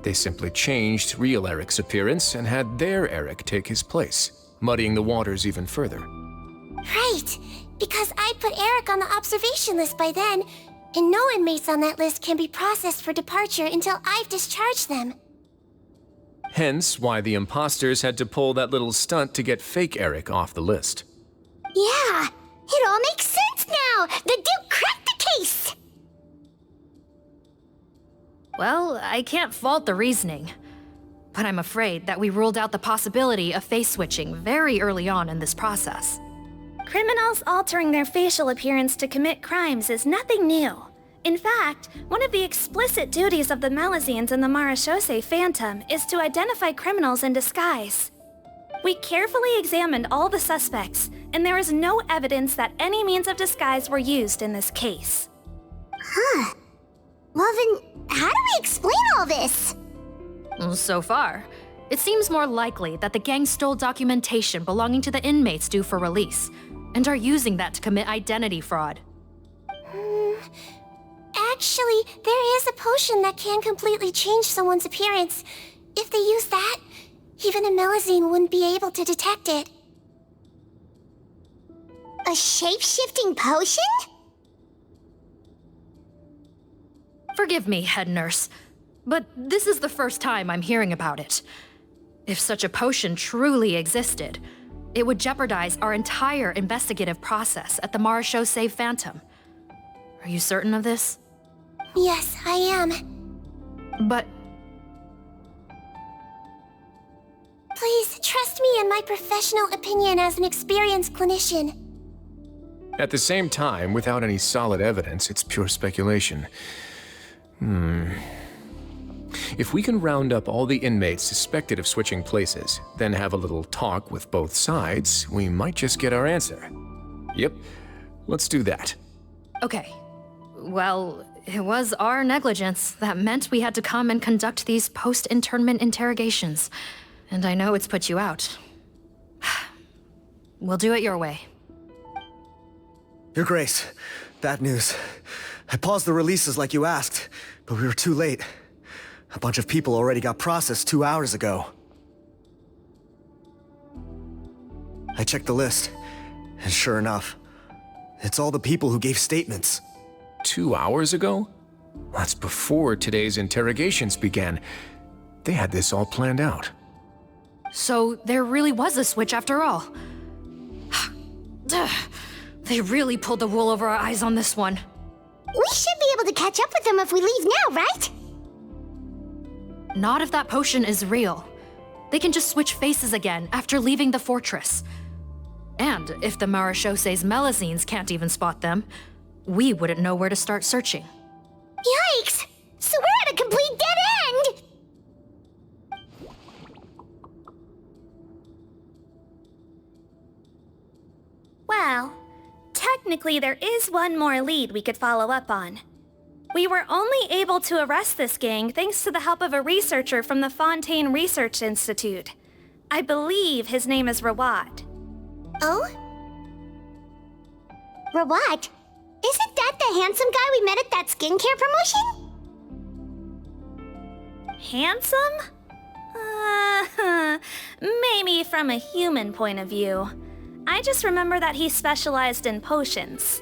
Speaker 8: they simply changed real Eric's appearance and had their Eric take his place, muddying the waters even further.
Speaker 1: Right, because I put Eric on the observation list by then, and no inmates on that list can be processed for departure until I've discharged them.
Speaker 8: Hence why the imposters had to pull that little stunt to get fake Eric off the list.
Speaker 1: Yeah, it all makes sense now! The Duke cracked the case!
Speaker 15: Well, I can't fault the reasoning. But I'm afraid that we ruled out the possibility of face switching very early on in this process.
Speaker 4: Criminals altering their facial appearance to commit crimes is nothing new. In fact, one of the explicit duties of the Malazines in the Marechaussee Phantom is to identify criminals in disguise. We carefully examined all the suspects, and there is no evidence that any means of disguise were used in this case.
Speaker 1: Huh. Well then, how do we explain all this?
Speaker 15: So far, it seems more likely that the gang stole documentation belonging to the inmates due for release, and are using that to commit identity fraud.
Speaker 1: Actually, there is a potion that can completely change someone's appearance. If they use that, even a Melazine wouldn't be able to detect it. A shape-shifting potion?
Speaker 15: Forgive me, head nurse, but this is the first time I'm hearing about it. If such a potion truly existed, it would jeopardize our entire investigative process at the Marechaussee Phantom. Are you certain of this?
Speaker 1: Yes, I am.
Speaker 15: But...
Speaker 1: Please, trust me in my professional opinion as an experienced clinician.
Speaker 8: At the same time, without any solid evidence, it's pure speculation. If we can round up all the inmates suspected of switching places, then have a little talk with both sides, we might just get our answer. Yep, let's do that.
Speaker 15: Okay. Well, it was our negligence that meant we had to come and conduct these post-internment interrogations. And I know it's put you out. We'll do it your way.
Speaker 14: Your Grace, bad news. I paused the releases like you asked, but we were too late. A bunch of people already got processed 2 hours ago. I checked the list, and sure enough, it's all the people who gave statements.
Speaker 8: 2 hours ago? That's before today's interrogations began. They had this all planned out.
Speaker 15: So there really was a switch after all. They really pulled the wool over our eyes on this one.
Speaker 1: We should be able to catch up with them if we leave now, right?
Speaker 15: Not if that potion is real. They can just switch faces again after leaving the fortress. And if the Marechaussee's Melazines can't even spot them, we wouldn't know where to start searching.
Speaker 1: Yikes! So we're at a complete dead end!
Speaker 4: Well,
Speaker 16: technically, there is one more lead we could follow up on. We were only able to arrest this gang thanks to the help of a researcher from the Fontaine Research Institute. I believe his name is Rawat.
Speaker 1: Oh? Rawat? Isn't that the handsome guy we met at that skincare promotion?
Speaker 16: Handsome? Maybe from a human point of view. I just remember that he specialized in potions.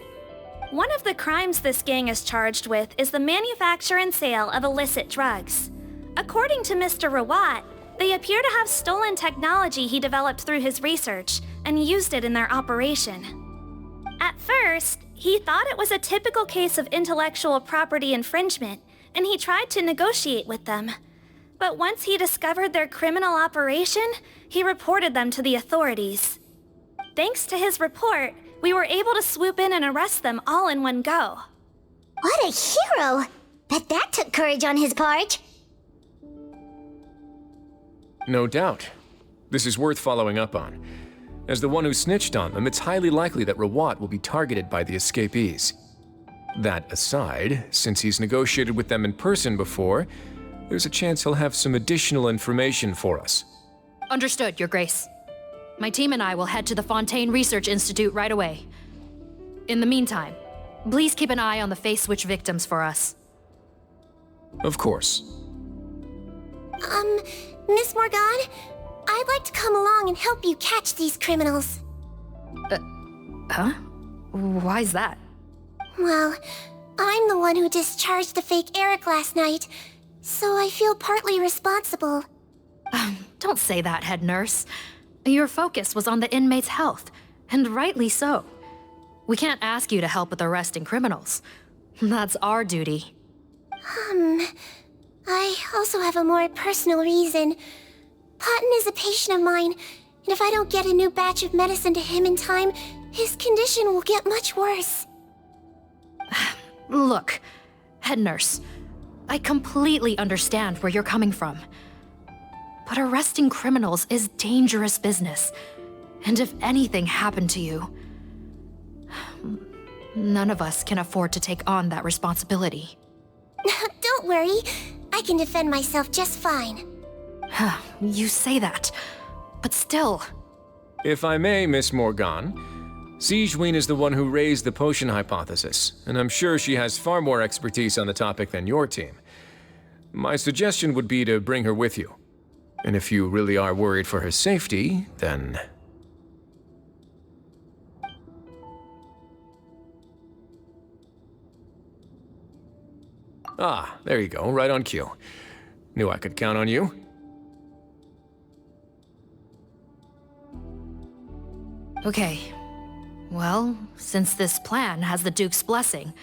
Speaker 16: One of the crimes this gang is charged with is the manufacture and sale of illicit drugs. According to Mr. Rawat, they appear to have stolen technology he developed through his research and used it in their operation. At first, he thought it was a typical case of intellectual property infringement, and he tried to negotiate with them. But once he discovered their criminal operation, he reported them to the authorities. Thanks to his report, we were able to swoop in and arrest them all in one go.
Speaker 1: What a hero! Bet that took courage on his part.
Speaker 8: No doubt. This is worth following up on. As the one who snitched on them, it's highly likely that Rawat will be targeted by the escapees. That aside, since he's negotiated with them in person before, there's a chance he'll have some additional information for us.
Speaker 15: Understood, Your Grace. My team and I will head to the Fontaine Research Institute right away. In the meantime, please keep an eye on the face switch victims for us.
Speaker 8: Of course.
Speaker 1: Miss Morgan, I'd like to come along and help you catch these criminals.
Speaker 15: Huh? Why's that?
Speaker 1: Well, I'm the one who discharged the fake Eric last night, so I feel partly responsible.
Speaker 15: Don't say that, head nurse. Your focus was on the inmate's health, and rightly so. We can't ask you to help with arresting criminals. That's our duty.
Speaker 1: I also have a more personal reason. Cotton is a patient of mine, and if I don't get a new batch of medicine to him in time, his condition will get much worse.
Speaker 15: Look, head nurse, I completely understand where you're coming from. But arresting criminals is dangerous business. And if anything happened to you, none of us can afford to take on that responsibility.
Speaker 1: Don't worry, I can defend myself just fine.
Speaker 15: You say that, but still.
Speaker 8: If I may, Miss Morgan, Sigewinne is the one who raised the potion hypothesis, and I'm sure she has far more expertise on the topic than your team. My suggestion would be to bring her with you. And if you really are worried for her safety, then... Ah, there you go, right on cue. Knew I could count on you.
Speaker 15: Okay. Well, since this plan has the Duke's blessing,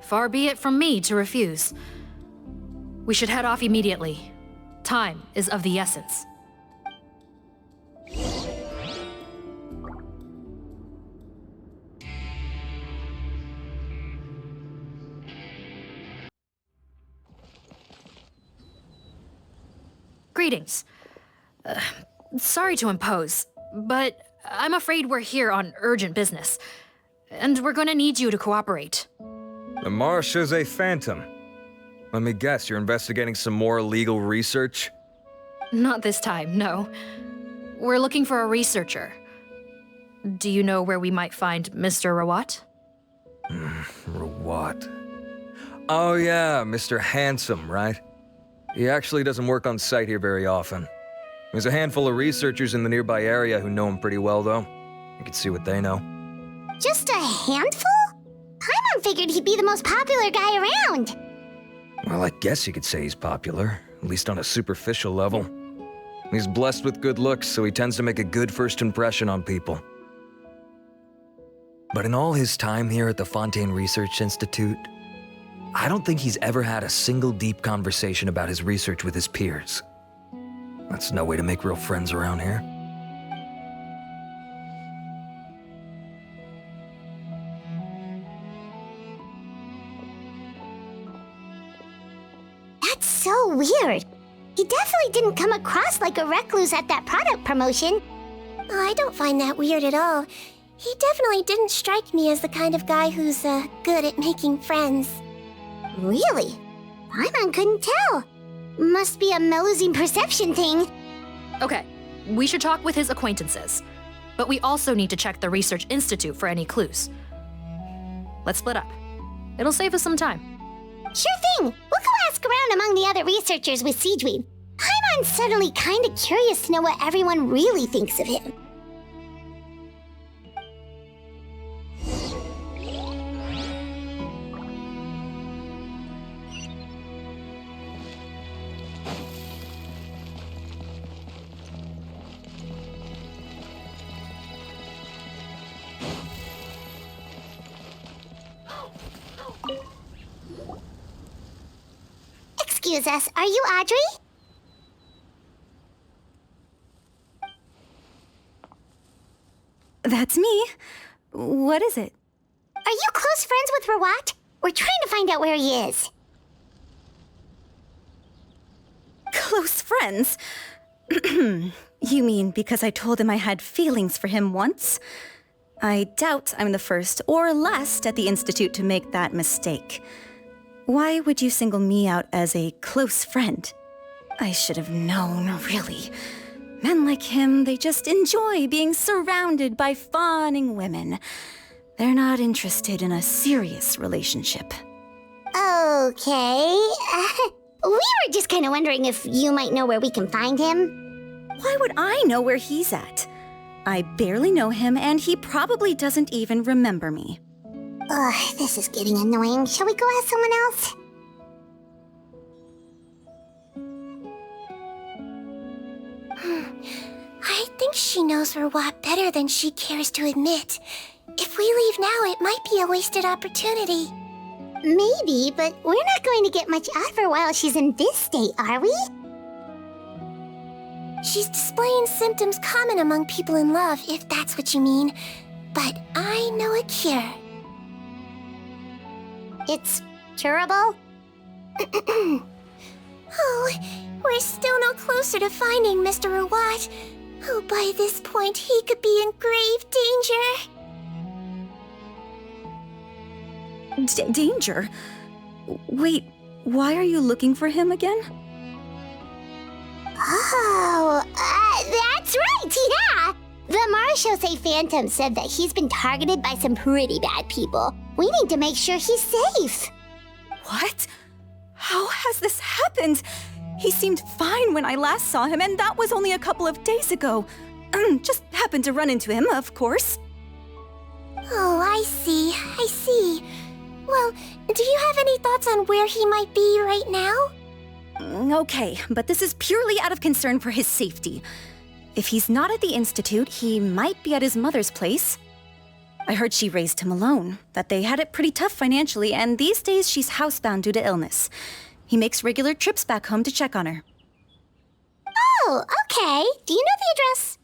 Speaker 15: far be it from me to refuse. We should head off immediately. Time is of the essence. Greetings. Sorry to impose, but I'm afraid we're here on urgent business, and we're gonna need you to cooperate.
Speaker 5: The Marsh is a phantom. Let me guess, you're investigating some more illegal research?
Speaker 15: Not this time, no. We're looking for a researcher. Do you know where we might find Mr. Rawat?
Speaker 5: Rawat. Oh yeah, Mr. Handsome, right? He actually doesn't work on site here very often. There's a handful of researchers in the nearby area who know him pretty well, though. You can see what they know.
Speaker 1: Just a handful? Paimon figured he'd be the most popular guy around.
Speaker 5: Well, I guess you could say he's popular, at least on a superficial level. He's blessed with good looks, so he tends to make a good first impression on people. But in all his time here at the Fontaine Research Institute, I don't think he's ever had a single deep conversation about his research with his peers. That's no way to make real friends around here.
Speaker 1: That's so weird. He definitely didn't come across like a recluse at that product promotion. I don't find that weird at all. He definitely didn't strike me as the kind of guy who's, good at making friends. Really? Paimon couldn't tell. Must be a Melusine perception thing.
Speaker 15: Okay, we should talk with his acquaintances. But we also need to check the Research Institute for any clues. Let's split up. It'll save us some time.
Speaker 1: Sure thing. We'll go ask around among the other researchers with Sigewinne. Paimon's suddenly kinda curious to know what everyone really thinks of him. Excuse us, are you Audrey?
Speaker 17: That's me. What is it?
Speaker 1: Are you close friends with Rawat? We're trying to find out where he is.
Speaker 17: Close friends? You mean because I told him I had feelings for him once? I doubt I'm the first or last at the Institute to make that mistake. Why would you single me out as a close friend? I should have known, really. Men like him, they just enjoy being surrounded by fawning women. They're not interested in a serious relationship.
Speaker 1: Okay. We were just kind of wondering if you might know where we can find him.
Speaker 17: Why would I know where he's at? I barely know him, and he probably doesn't even remember me.
Speaker 1: Ugh, this is getting annoying. Shall we go ask someone else? I think she knows Rawat better than she cares to admit. If we leave now, it might be a wasted opportunity. Maybe, but we're not going to get much out of her while she's in this state, are we? She's displaying symptoms common among people in love, if that's what you mean. But I know a cure. It's curable? Oh, we're still no closer to finding Mr. Rawat. Oh, by this point, he could be in grave danger.
Speaker 17: Danger? Wait, why are you looking for him again?
Speaker 1: Oh, that's right, yeah! The Marshosei Phantom said that he's been targeted by some pretty bad people. We need to make sure he's safe.
Speaker 17: What? How has this happened? He seemed fine when I last saw him, and that was only a couple of days ago. Just happened to run into him, of course.
Speaker 1: Oh, I see. Well, do you have any thoughts on where he might be right now?
Speaker 17: Okay, but this is purely out of concern for his safety. If he's not at the Institute, he might be at his mother's place. I heard she raised him alone, that they had it pretty tough financially, and these days she's housebound due to illness. He makes regular trips back home to check on her.
Speaker 1: Oh, okay. Do you know the address?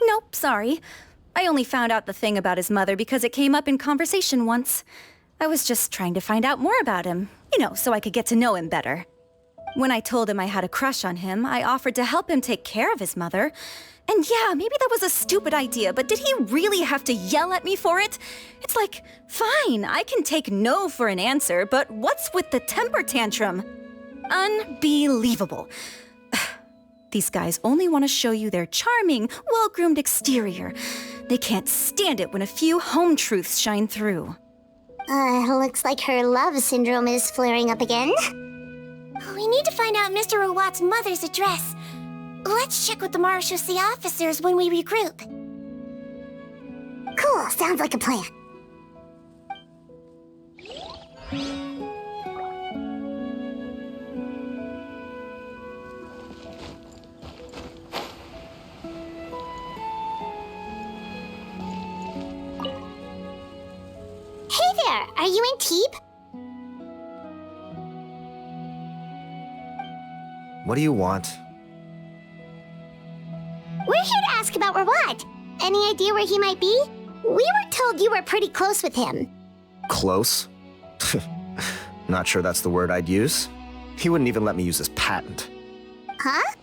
Speaker 17: Nope, sorry. I only found out the thing about his mother because it came up in conversation once. I was just trying to find out more about him, so I could get to know him better. When I told him I had a crush on him, I offered to help him take care of his mother. And yeah, maybe that was a stupid idea, but did he really have to yell at me for it? It's like, fine, I can take no for an answer, but what's with the temper tantrum? Unbelievable. These guys only want to show you their charming, well-groomed exterior. They can't stand it when a few home truths shine through.
Speaker 1: Looks like her love syndrome is flaring up again. We need to find out Mr. Rawat's mother's address. Let's check with the Marshosei officers when we regroup. Cool, sounds like a plan. Hey there, are you in TB?
Speaker 14: What do you want?
Speaker 1: We're here to ask about Rawat. Any idea where he might be? We were told you were pretty close with him.
Speaker 14: Close? Not sure that's the word I'd use. He wouldn't even let me use his patent.
Speaker 1: Huh?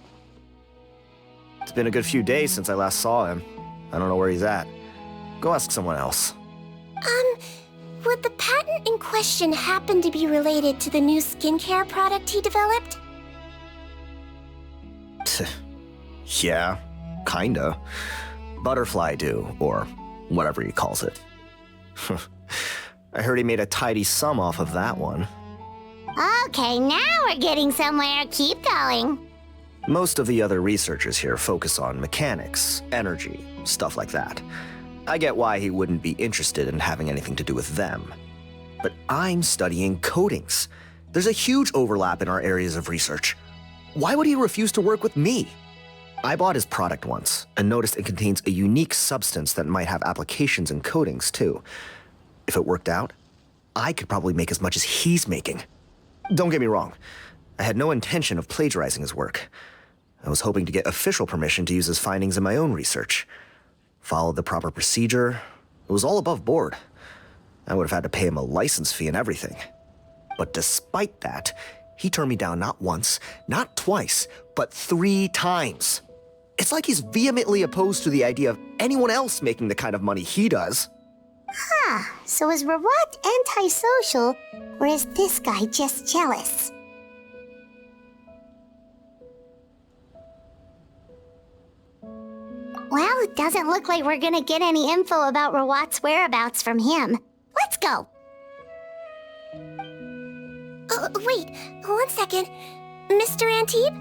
Speaker 14: It's been a good few days since I last saw him. I don't know where he's at. Go ask someone else.
Speaker 1: Would the patent in question happen to be related to the new skincare product he developed?
Speaker 14: Yeah, kinda. Butterfly Dew, or whatever he calls it. I heard he made a tidy sum off of that one.
Speaker 1: Okay, now we're getting somewhere. Keep going.
Speaker 14: Most of the other researchers here focus on mechanics, energy, stuff like that. I get why he wouldn't be interested in having anything to do with them. But I'm studying coatings. There's a huge overlap in our areas of research. Why would he refuse to work with me? I bought his product once and noticed it contains a unique substance that might have applications in coatings too. If it worked out, I could probably make as much as he's making. Don't get me wrong, I had no intention of plagiarizing his work. I was hoping to get official permission to use his findings in my own research. Followed the proper procedure. It was all above board. I would have had to pay him a license fee and everything. But despite that, he turned me down not once, not twice, but 3 times. It's like he's vehemently opposed to the idea of anyone else making the kind of money he does.
Speaker 1: Huh, so is Rawat antisocial, or is this guy just jealous? Well, it doesn't look like we're gonna get any info about Rawat's whereabouts from him. Let's go! Wait, 1 second. Mr. Antibes,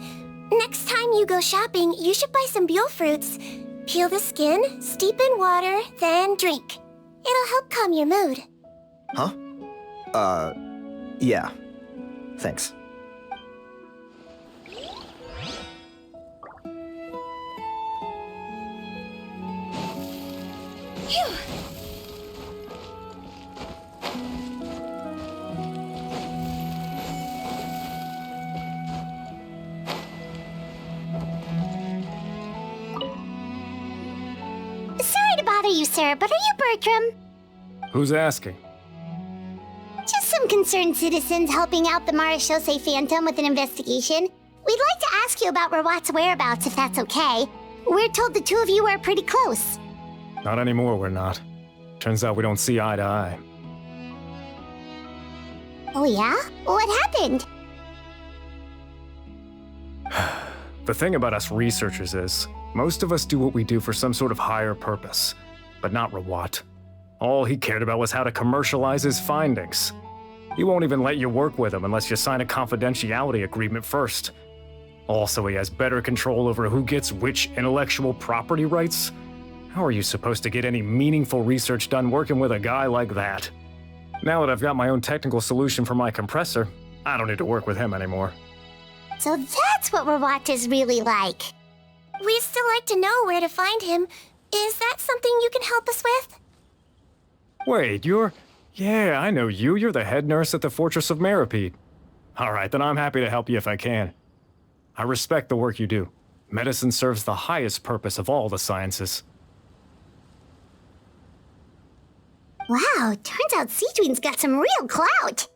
Speaker 1: next time you go shopping, you should buy some Buell fruits. Peel the skin, steep in water, then drink. It'll help calm your mood.
Speaker 14: Huh? Yeah. Thanks.
Speaker 1: Phew. Sorry to bother you, sir, but are you Bertram?
Speaker 13: Who's asking?
Speaker 1: Just some concerned citizens helping out the Marechaussee Phantom with an investigation. We'd like to ask you about Rawat's whereabouts, if that's okay. We're told the two of you are pretty close.
Speaker 13: Not anymore, we're not. Turns out we don't see eye to eye.
Speaker 1: Oh yeah? What happened?
Speaker 13: The thing about us researchers is, most of us do what we do for some sort of higher purpose, but not Rawat. All he cared about was how to commercialize his findings. He won't even let you work with him unless you sign a confidentiality agreement first. Also, he has better control over who gets which intellectual property rights. How are you supposed to get any meaningful research done working with a guy like that? Now that I've got my own technical solution for my compressor, I don't need to work with him anymore.
Speaker 1: So that's what Rawat is really like. We'd still like to know where to find him. Is that something you can help us with?
Speaker 13: Wait, Yeah, I know you. You're the head nurse at the Fortress of Meripede. Alright, then I'm happy to help you if I can. I respect the work you do. Medicine serves the highest purpose of all the sciences.
Speaker 1: Wow, turns out Sigewinne's got some real clout.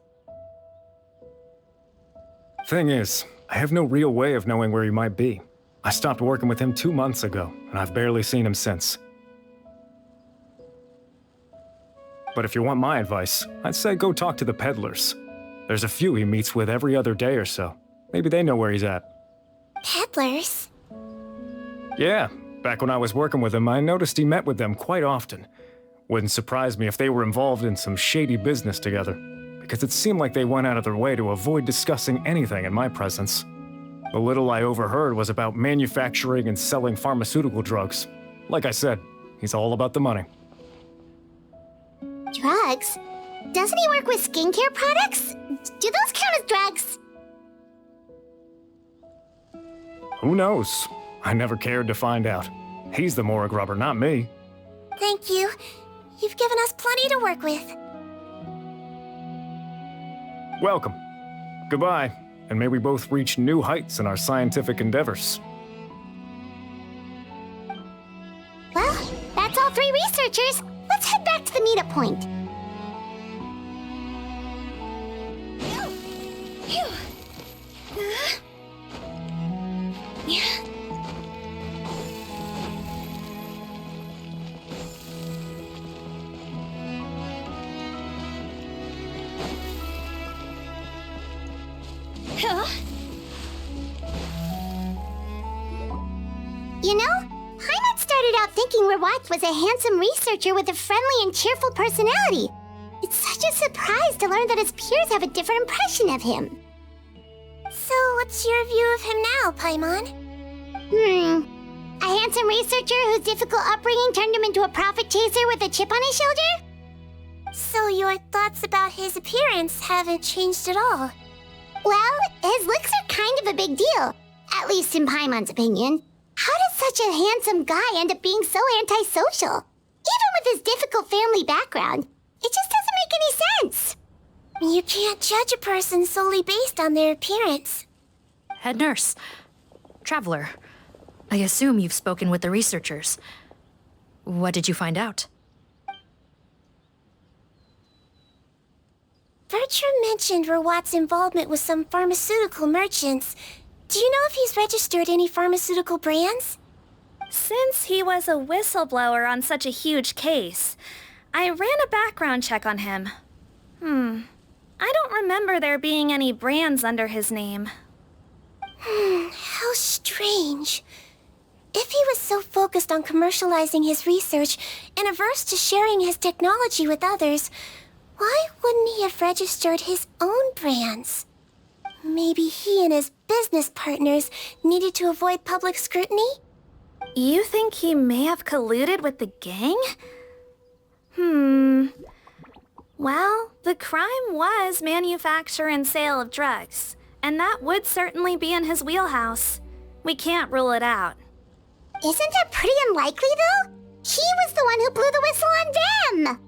Speaker 13: Thing is, I have no real way of knowing where he might be. I stopped working with him 2 months ago, and I've barely seen him since. But if you want my advice, I'd say go talk to the peddlers. There's a few he meets with every other day or so. Maybe they know where he's at.
Speaker 1: Peddlers?
Speaker 13: Yeah, back when I was working with him, I noticed he met with them quite often. Wouldn't surprise me if they were involved in some shady business together, because it seemed like they went out of their way to avoid discussing anything in my presence. The little I overheard was about manufacturing and selling pharmaceutical drugs. Like I said, he's all about the money.
Speaker 1: Drugs? Doesn't he work with skincare products? Do those count as drugs?
Speaker 13: Who knows? I never cared to find out. He's the morgue rubber, not me.
Speaker 1: Thank you. You've given us plenty to work with.
Speaker 13: Welcome. Goodbye, and may we both reach new heights in our scientific endeavors.
Speaker 1: Well, that's all 3 researchers. Let's head back to the meetup point. You know, Paimon started out thinking Rawat was a handsome researcher with a friendly and cheerful personality. It's such a surprise to learn that his peers have a different impression of him.
Speaker 2: So, what's your view of him now, Paimon?
Speaker 1: A handsome researcher whose difficult upbringing turned him into a profit chaser with a chip on his shoulder?
Speaker 2: So your thoughts about his appearance haven't changed at all?
Speaker 1: Well, his looks are kind of a big deal. At least in Paimon's opinion. How does such a handsome guy end up being so antisocial? Even with his difficult family background, it just doesn't make any sense.
Speaker 2: You can't judge a person solely based on their appearance.
Speaker 15: Head nurse. Traveler. I assume you've spoken with the researchers. What did you find out?
Speaker 2: Bertram mentioned Rawat's involvement with some pharmaceutical merchants. Do you know if he's registered any pharmaceutical brands?
Speaker 16: Since he was a whistleblower on such a huge case, I ran a background check on him. I don't remember there being any brands under his name.
Speaker 2: How strange. If he was so focused on commercializing his research and averse to sharing his technology with others, why wouldn't he have registered his own brands? Maybe he and his business partners needed to avoid public scrutiny?
Speaker 16: You think he may have colluded with the gang? Well, the crime was manufacture and sale of drugs, and that would certainly be in his wheelhouse. We can't rule it out.
Speaker 1: Isn't that pretty unlikely, though? He was the one who blew the whistle on them!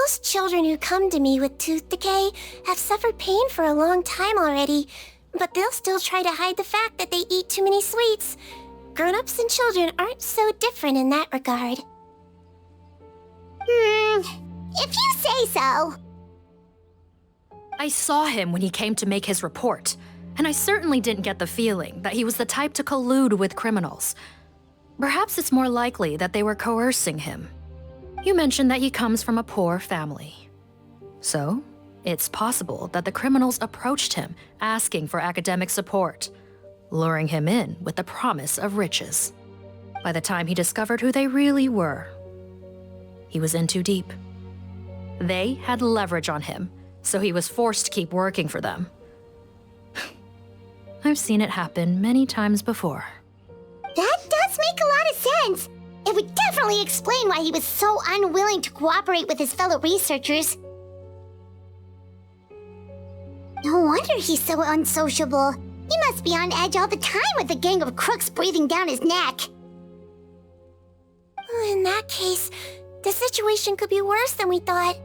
Speaker 2: Most children who come to me with tooth decay have suffered pain for a long time already, but they'll still try to hide the fact that they eat too many sweets. Grown-ups and children aren't so different in that regard.
Speaker 1: If you say so.
Speaker 15: I saw him when he came to make his report, and I certainly didn't get the feeling that he was the type to collude with criminals. Perhaps it's more likely that they were coercing him. You mentioned that he comes from a poor family. So, it's possible that the criminals approached him asking for academic support, luring him in with the promise of riches. By the time he discovered who they really were, he was in too deep. They had leverage on him, so he was forced to keep working for them. I've seen it happen many times before.
Speaker 1: That does make a lot of sense. It would definitely explain why he was so unwilling to cooperate with his fellow researchers. No wonder he's so unsociable. He must be on edge all the time with a gang of crooks breathing down his neck.
Speaker 2: In that case, the situation could be worse than we thought.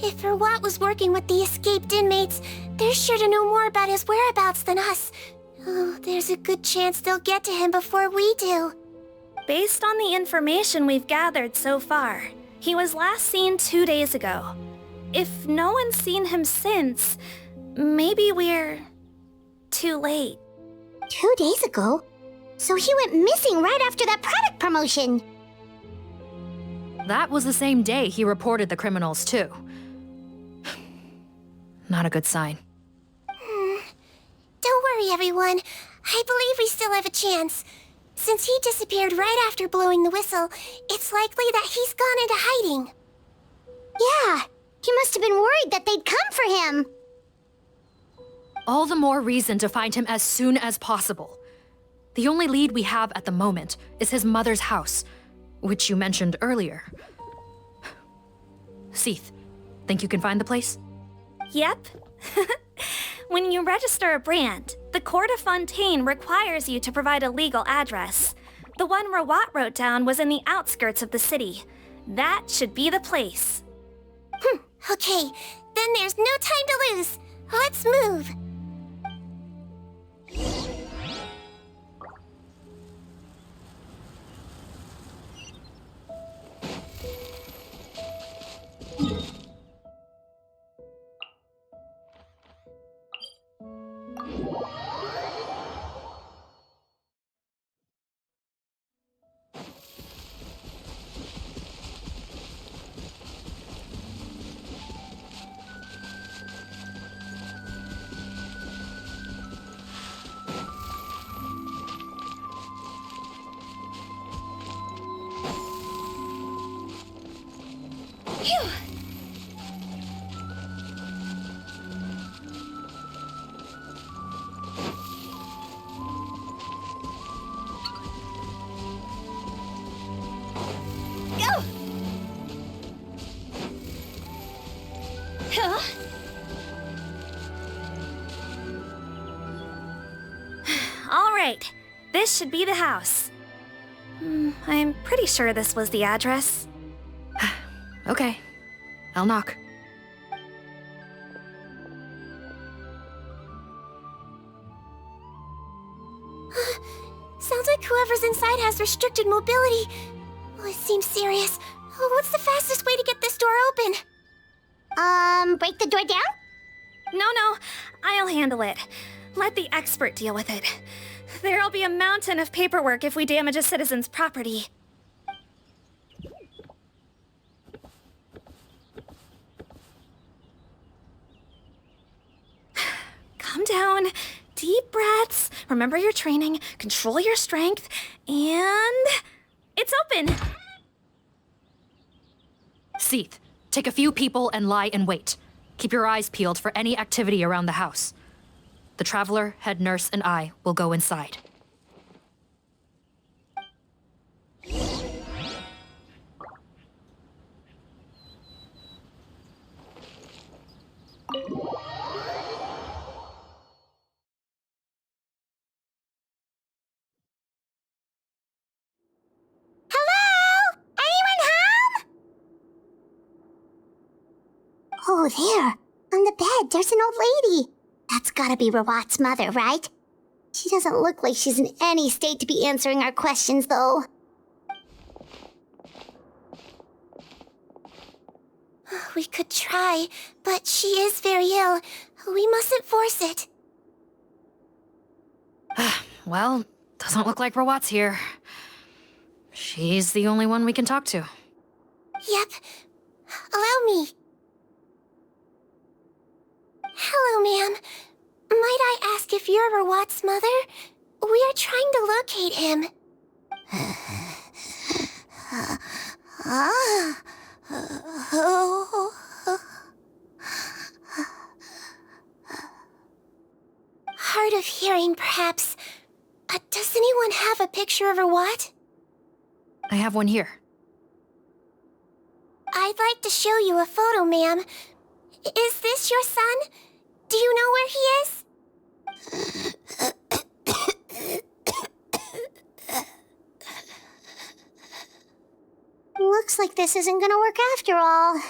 Speaker 2: If Rawat was working with the escaped inmates, they're sure to know more about his whereabouts than us. Oh, there's a good chance they'll get to him before we do.
Speaker 16: Based on the information we've gathered so far, he was last seen 2 days ago. If no one's seen him since, maybe we're too late.
Speaker 1: 2 days ago? So he went missing right after that product promotion.
Speaker 15: That was the same day he reported the criminals, too. Not a good sign.
Speaker 2: Don't worry, everyone. I believe we still have a chance. Since he disappeared right after blowing the whistle, it's likely that he's gone into hiding.
Speaker 1: Yeah, he must have been worried that they'd come for him.
Speaker 15: All the more reason to find him as soon as possible. The only lead we have at the moment is his mother's house, which you mentioned earlier. Seath, think you can find the place?
Speaker 16: Yep. When you register a brand, the Court of Fontaine requires you to provide a legal address. The one Rawat wrote down was in the outskirts of the city. That should be the place.
Speaker 2: Okay, then there's no time to lose. Let's move.
Speaker 1: Phew. Go! Huh?
Speaker 16: All right, this should be the house. I'm pretty sure this was the address.
Speaker 15: Okay, I'll knock.
Speaker 1: Sounds like whoever's inside has restricted mobility. Oh, it seems serious. Oh, what's the fastest way to get this door open? Break the door down?
Speaker 16: No, I'll handle it. Let the expert deal with it. There'll be a mountain of paperwork if we damage a citizen's property. Calm down. Deep breaths. Remember your training. Control your strength. And... it's open!
Speaker 15: Seath, take a few people and lie in wait. Keep your eyes peeled for any activity around the house. The Traveler, head nurse, and I will go inside.
Speaker 1: Hello? Anyone home? Oh, there. On the bed, there's an old lady. That's gotta be Rawat's mother, right? She doesn't look like she's in any state to be answering our questions, though. We could try, but she is very ill. We mustn't force it.
Speaker 15: Well, doesn't look like Rawat's here. She's the only one we can talk to.
Speaker 1: Yep. Allow me. Hello, ma'am. Might I ask if you're Rawat's mother? We are trying to locate him. Hard of hearing, perhaps. Does anyone have a picture of Rawat?
Speaker 15: I have one here.
Speaker 1: I'd like to show you a photo, ma'am. Is this your son? Do you know where he is? Looks like this isn't gonna work after all.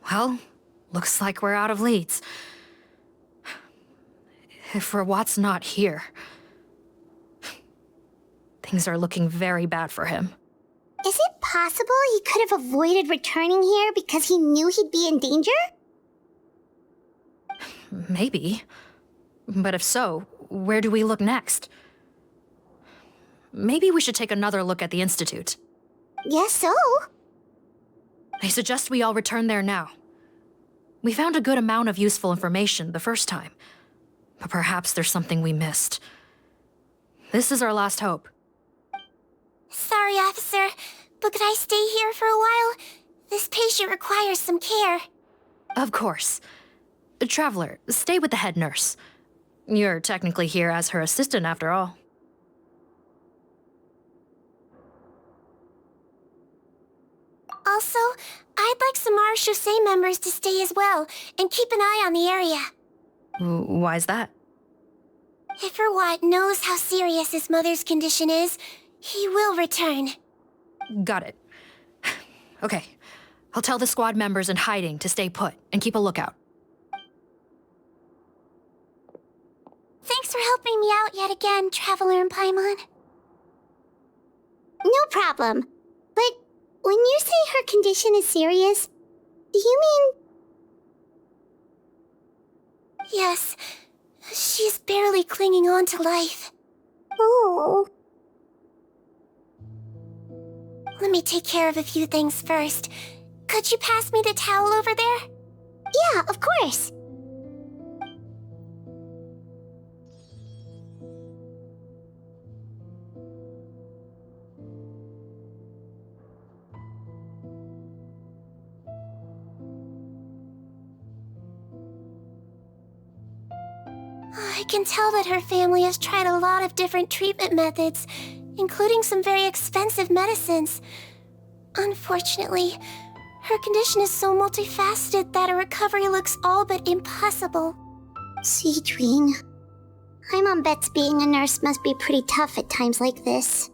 Speaker 15: Well, looks like we're out of leads. If Rawat's not here, things are looking very bad for him.
Speaker 1: Is it possible he could have avoided returning here because he knew he'd be in danger?
Speaker 15: Maybe. But if so, where do we look next? Maybe we should take another look at the Institute.
Speaker 1: Yes, so.
Speaker 15: I suggest we all return there now. We found a good amount of useful information the first time, but perhaps there's something we missed. This is our last hope.
Speaker 1: Sorry, officer, but could I stay here for a while? This patient requires some care.
Speaker 15: Of course. Traveler, stay with the head nurse. You're technically here as her assistant after all.
Speaker 1: Also, I'd like some Marechaussee members to stay as well, and keep an eye on the area.
Speaker 15: Why's that?
Speaker 1: If Rawat knows how serious his mother's condition is, he will return.
Speaker 15: Got it. Okay, I'll tell the squad members in hiding to stay put and keep a lookout.
Speaker 1: Thanks for helping me out yet again, Traveler and Paimon. No problem. But when you say her condition is serious, do you mean... Yes, she's barely clinging on to life. Oh. Let me take care of a few things first. Could you pass me the towel over there? Yeah, of course. can tell that her family has tried a lot of different treatment methods, including some very expensive medicines. Unfortunately, her condition is so multifaceted that a recovery looks all but impossible.
Speaker 2: Sigewinne, my mom bets being a nurse must be pretty tough at times like this.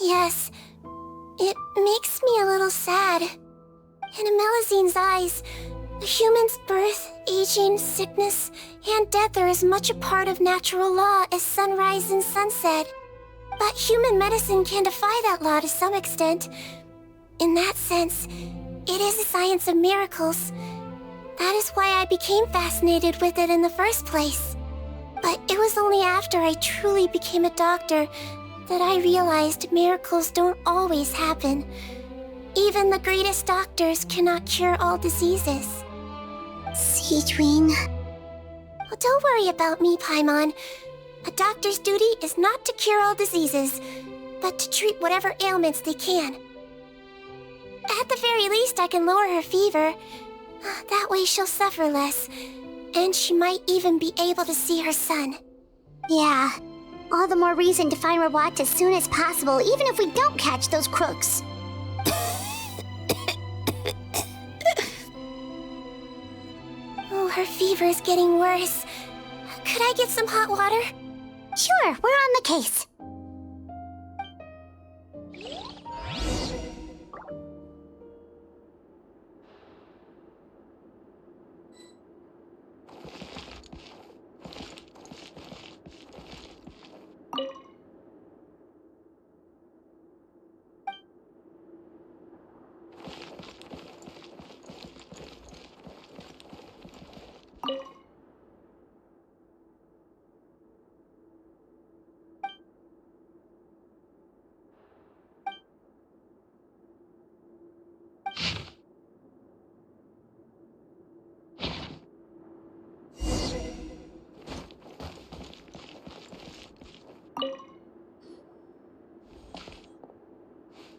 Speaker 1: Yes, it makes me a little sad. In Melazine's eyes, a human's birth, aging, sickness, and death are as much a part of natural law as sunrise and sunset. But human medicine can defy that law to some extent. In that sense, it is a science of miracles. That is why I became fascinated with it in the first place. But it was only after I truly became a doctor that I realized miracles don't always happen. Even the greatest doctors cannot cure all diseases.
Speaker 2: Sigewinne.
Speaker 1: Well, don't worry about me, Paimon. A doctor's duty is not to cure all diseases, but to treat whatever ailments they can. At the very least, I can lower her fever. That way she'll suffer less, and she might even be able to see her son.
Speaker 2: Yeah, all the more reason to find Rawat as soon as possible, even if we don't catch those crooks.
Speaker 1: Oh, her fever is getting worse. Could I get some hot water?
Speaker 2: Sure, we're on the case.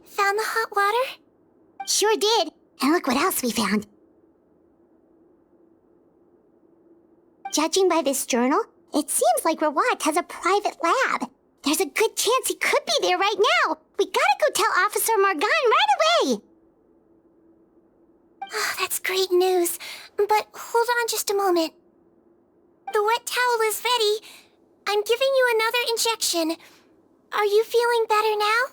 Speaker 1: Found the hot water?
Speaker 2: Sure did. And look what else we found. Judging by this journal, it seems like Rawat has a private lab. There's a good chance he could be there right now. We gotta go tell Officer Morgan right away.
Speaker 1: Oh, that's great news. But hold on just a moment. The wet towel is ready. I'm giving you another injection. Are you feeling better now?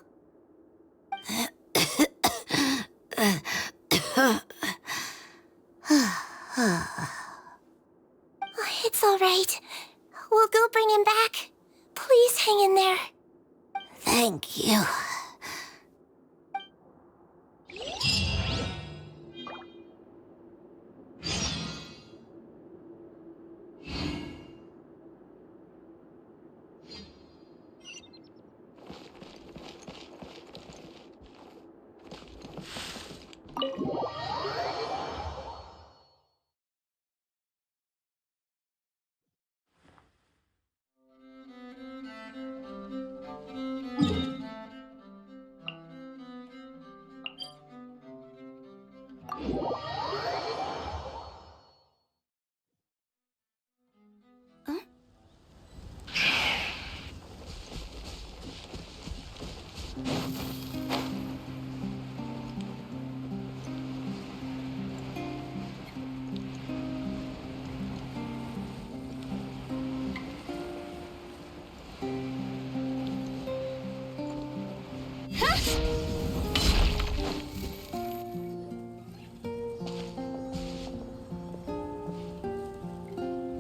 Speaker 1: It's all right. We'll go bring him back. Please hang in there.
Speaker 2: Thank you.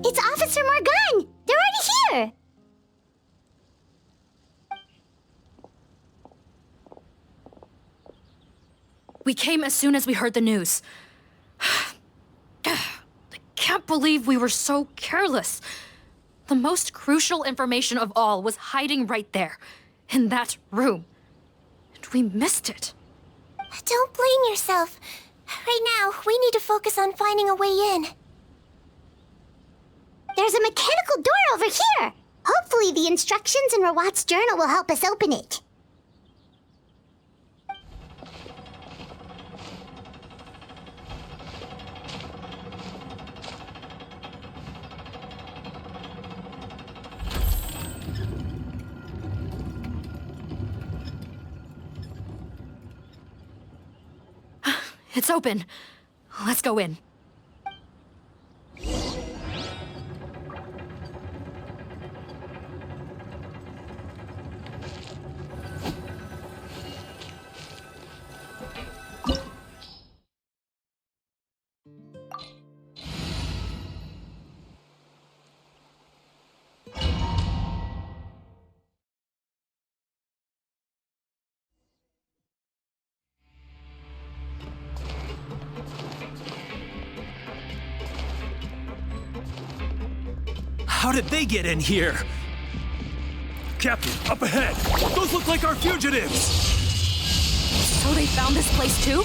Speaker 2: It's Officer Morgan! They're already here!
Speaker 15: We came as soon as we heard the news. I can't believe we were so careless. The most crucial information of all was hiding right there, in that room. And we missed it.
Speaker 1: Don't blame yourself. Right now, we need to focus on finding a way in.
Speaker 2: There's a mechanical door over here! Hopefully the instructions in Rawat's journal will help us open it.
Speaker 15: It's open. Let's go in.
Speaker 18: How did they get in here? Captain, up ahead! Those look like our fugitives!
Speaker 15: So they found this place too?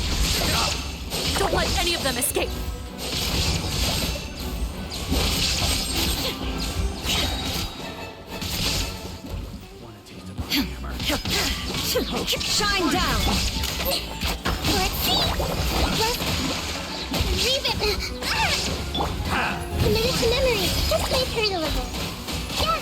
Speaker 15: Don't let any of them escape!
Speaker 1: Shine down! Let's see! Leave it! Committed to memory. Just made her the level. Yeah!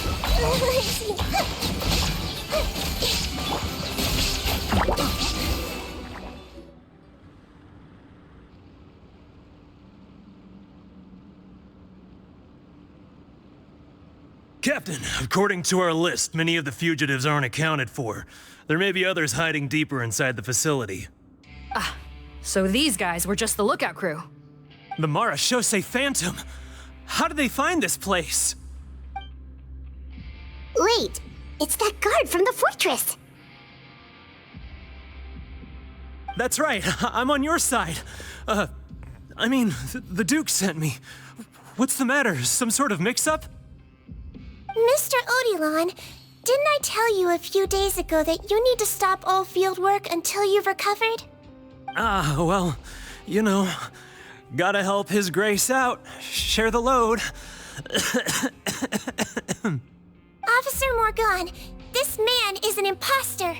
Speaker 18: Captain, according to our list, many of the fugitives aren't accounted for. There may be others hiding deeper inside the facility.
Speaker 15: Ah, so these guys were just the lookout crew.
Speaker 18: The Marashose Phantom! How did they find this place?
Speaker 1: Wait, it's that guard from the fortress!
Speaker 18: That's right, I'm on your side. The Duke sent me. What's the matter? Some sort of mix-up?
Speaker 1: Mr. Odilon, didn't I tell you a few days ago that you need to stop all field work until you've recovered?
Speaker 18: Well, you know, gotta help His Grace out. Share the load.
Speaker 1: Officer Morgan, this man is an imposter.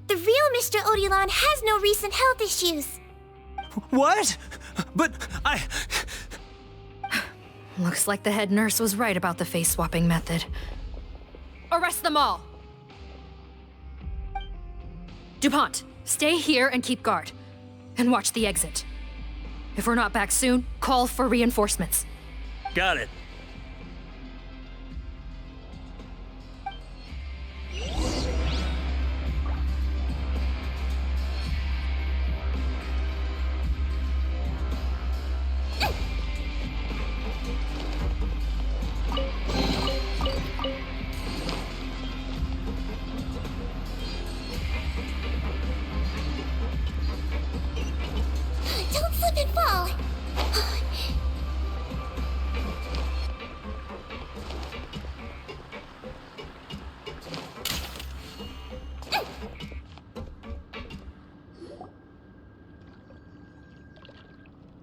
Speaker 1: The real Mr. Odilon has no recent health issues.
Speaker 18: What? But
Speaker 15: Looks like the head nurse was right about the face-swapping method. Arrest them all! DuPont, stay here and keep guard. And watch the exit. If we're not back soon, call for reinforcements.
Speaker 18: Got it.
Speaker 1: Don't slip and fall!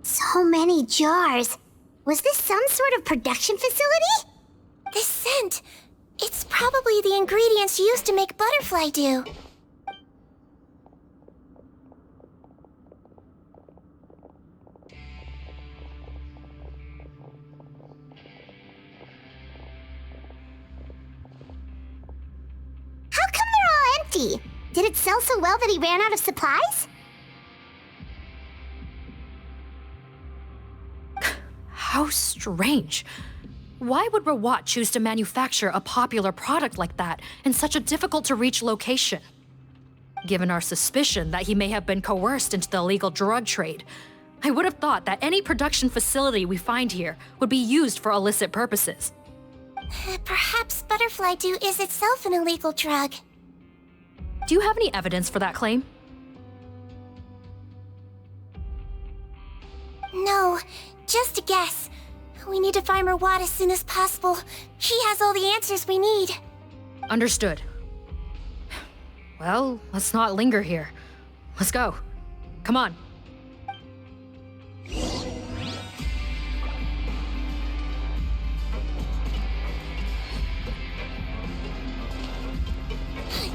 Speaker 1: So many jars. Was this some sort of production facility? This scent. It's probably the ingredients used to make butterfly dew. How come they're all empty? Did it sell so well that he ran out of supplies?
Speaker 15: How strange. Why would Rawat choose to manufacture a popular product like that in such a difficult-to-reach location? Given our suspicion that he may have been coerced into the illegal drug trade, I would have thought that any production facility we find here would be used for illicit purposes.
Speaker 1: Perhaps butterfly dew is itself an illegal drug.
Speaker 15: Do you have any evidence for that claim?
Speaker 1: No, just a guess. We need to find Rawat as soon as possible. He has all the answers we need.
Speaker 15: Understood. Well, let's not linger here. Let's go. Come on.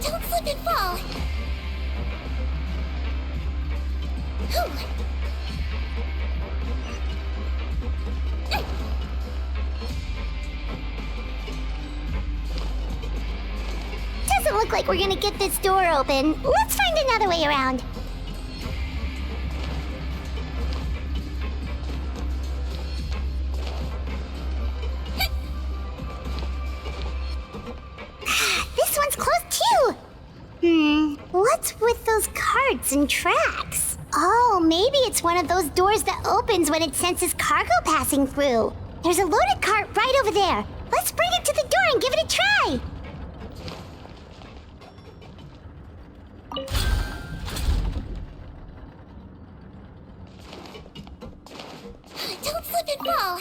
Speaker 1: Don't slip and fall! Doesn't look like we're gonna get this door open. Let's find another way around. What's with those carts and tracks? Oh, maybe it's one of those doors that opens when it senses cargo passing through. There's a loaded cart right over there. Let's bring it to the door and give it a try.
Speaker 2: Don't slip and fall.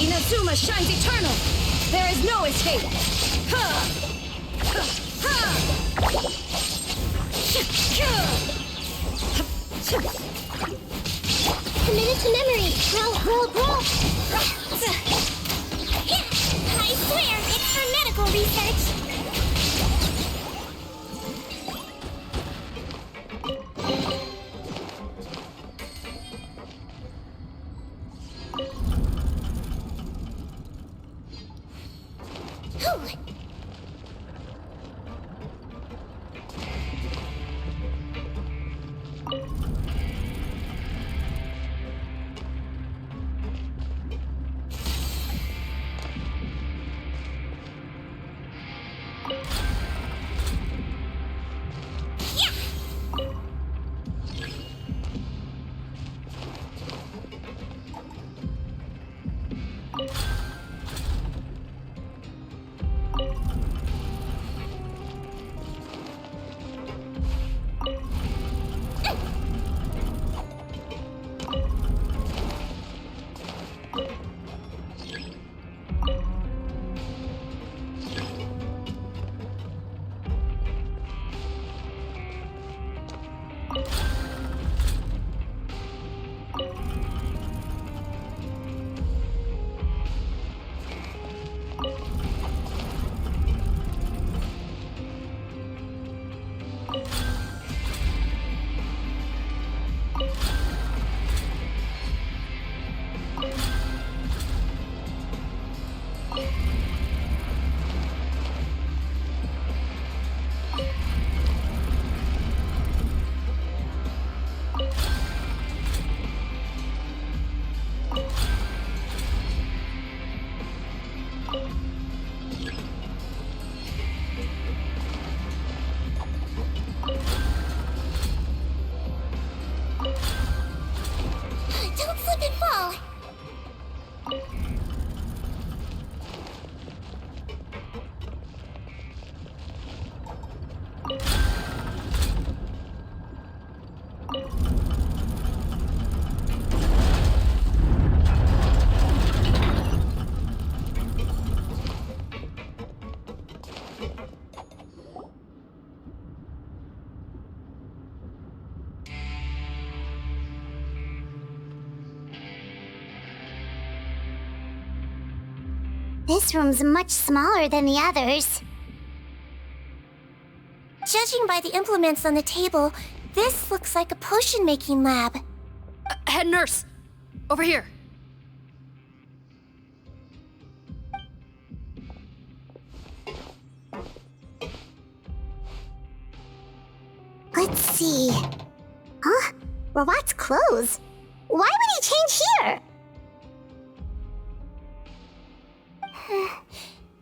Speaker 19: Inazuma shines eternal. There is no escape.
Speaker 2: Committed to memory. Roll. I swear, it's for medical research. Don't slip and fall.
Speaker 1: This room's much smaller than the others.
Speaker 2: Judging by the implements on the table, this looks like a potion-making lab.
Speaker 15: Head nurse! Over here!
Speaker 1: Let's see. Huh? Robot's clothes? Why would he change here?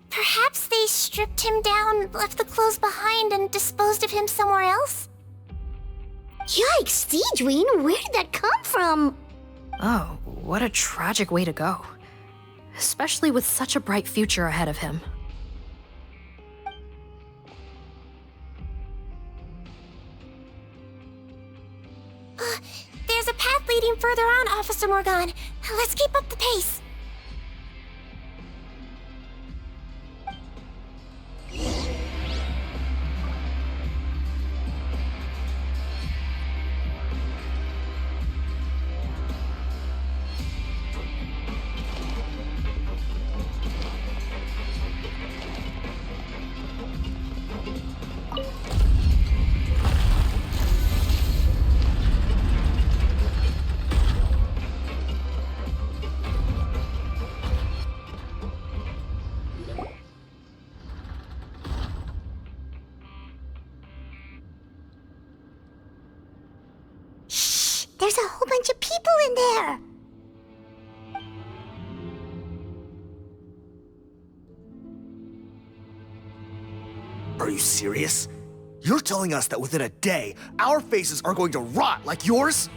Speaker 2: Perhaps they stripped him down, left the clothes behind, and disposed of him somewhere else?
Speaker 1: Yikes, Sigewinne, where did that come from?
Speaker 15: Oh, what a tragic way to go. Especially with such a bright future ahead of him.
Speaker 2: There's a path leading further on, Officer Morgan. Let's keep up the pace.
Speaker 1: There's a whole bunch of people in there!
Speaker 14: Are you serious? You're telling us that within a day, our faces are going to rot like yours?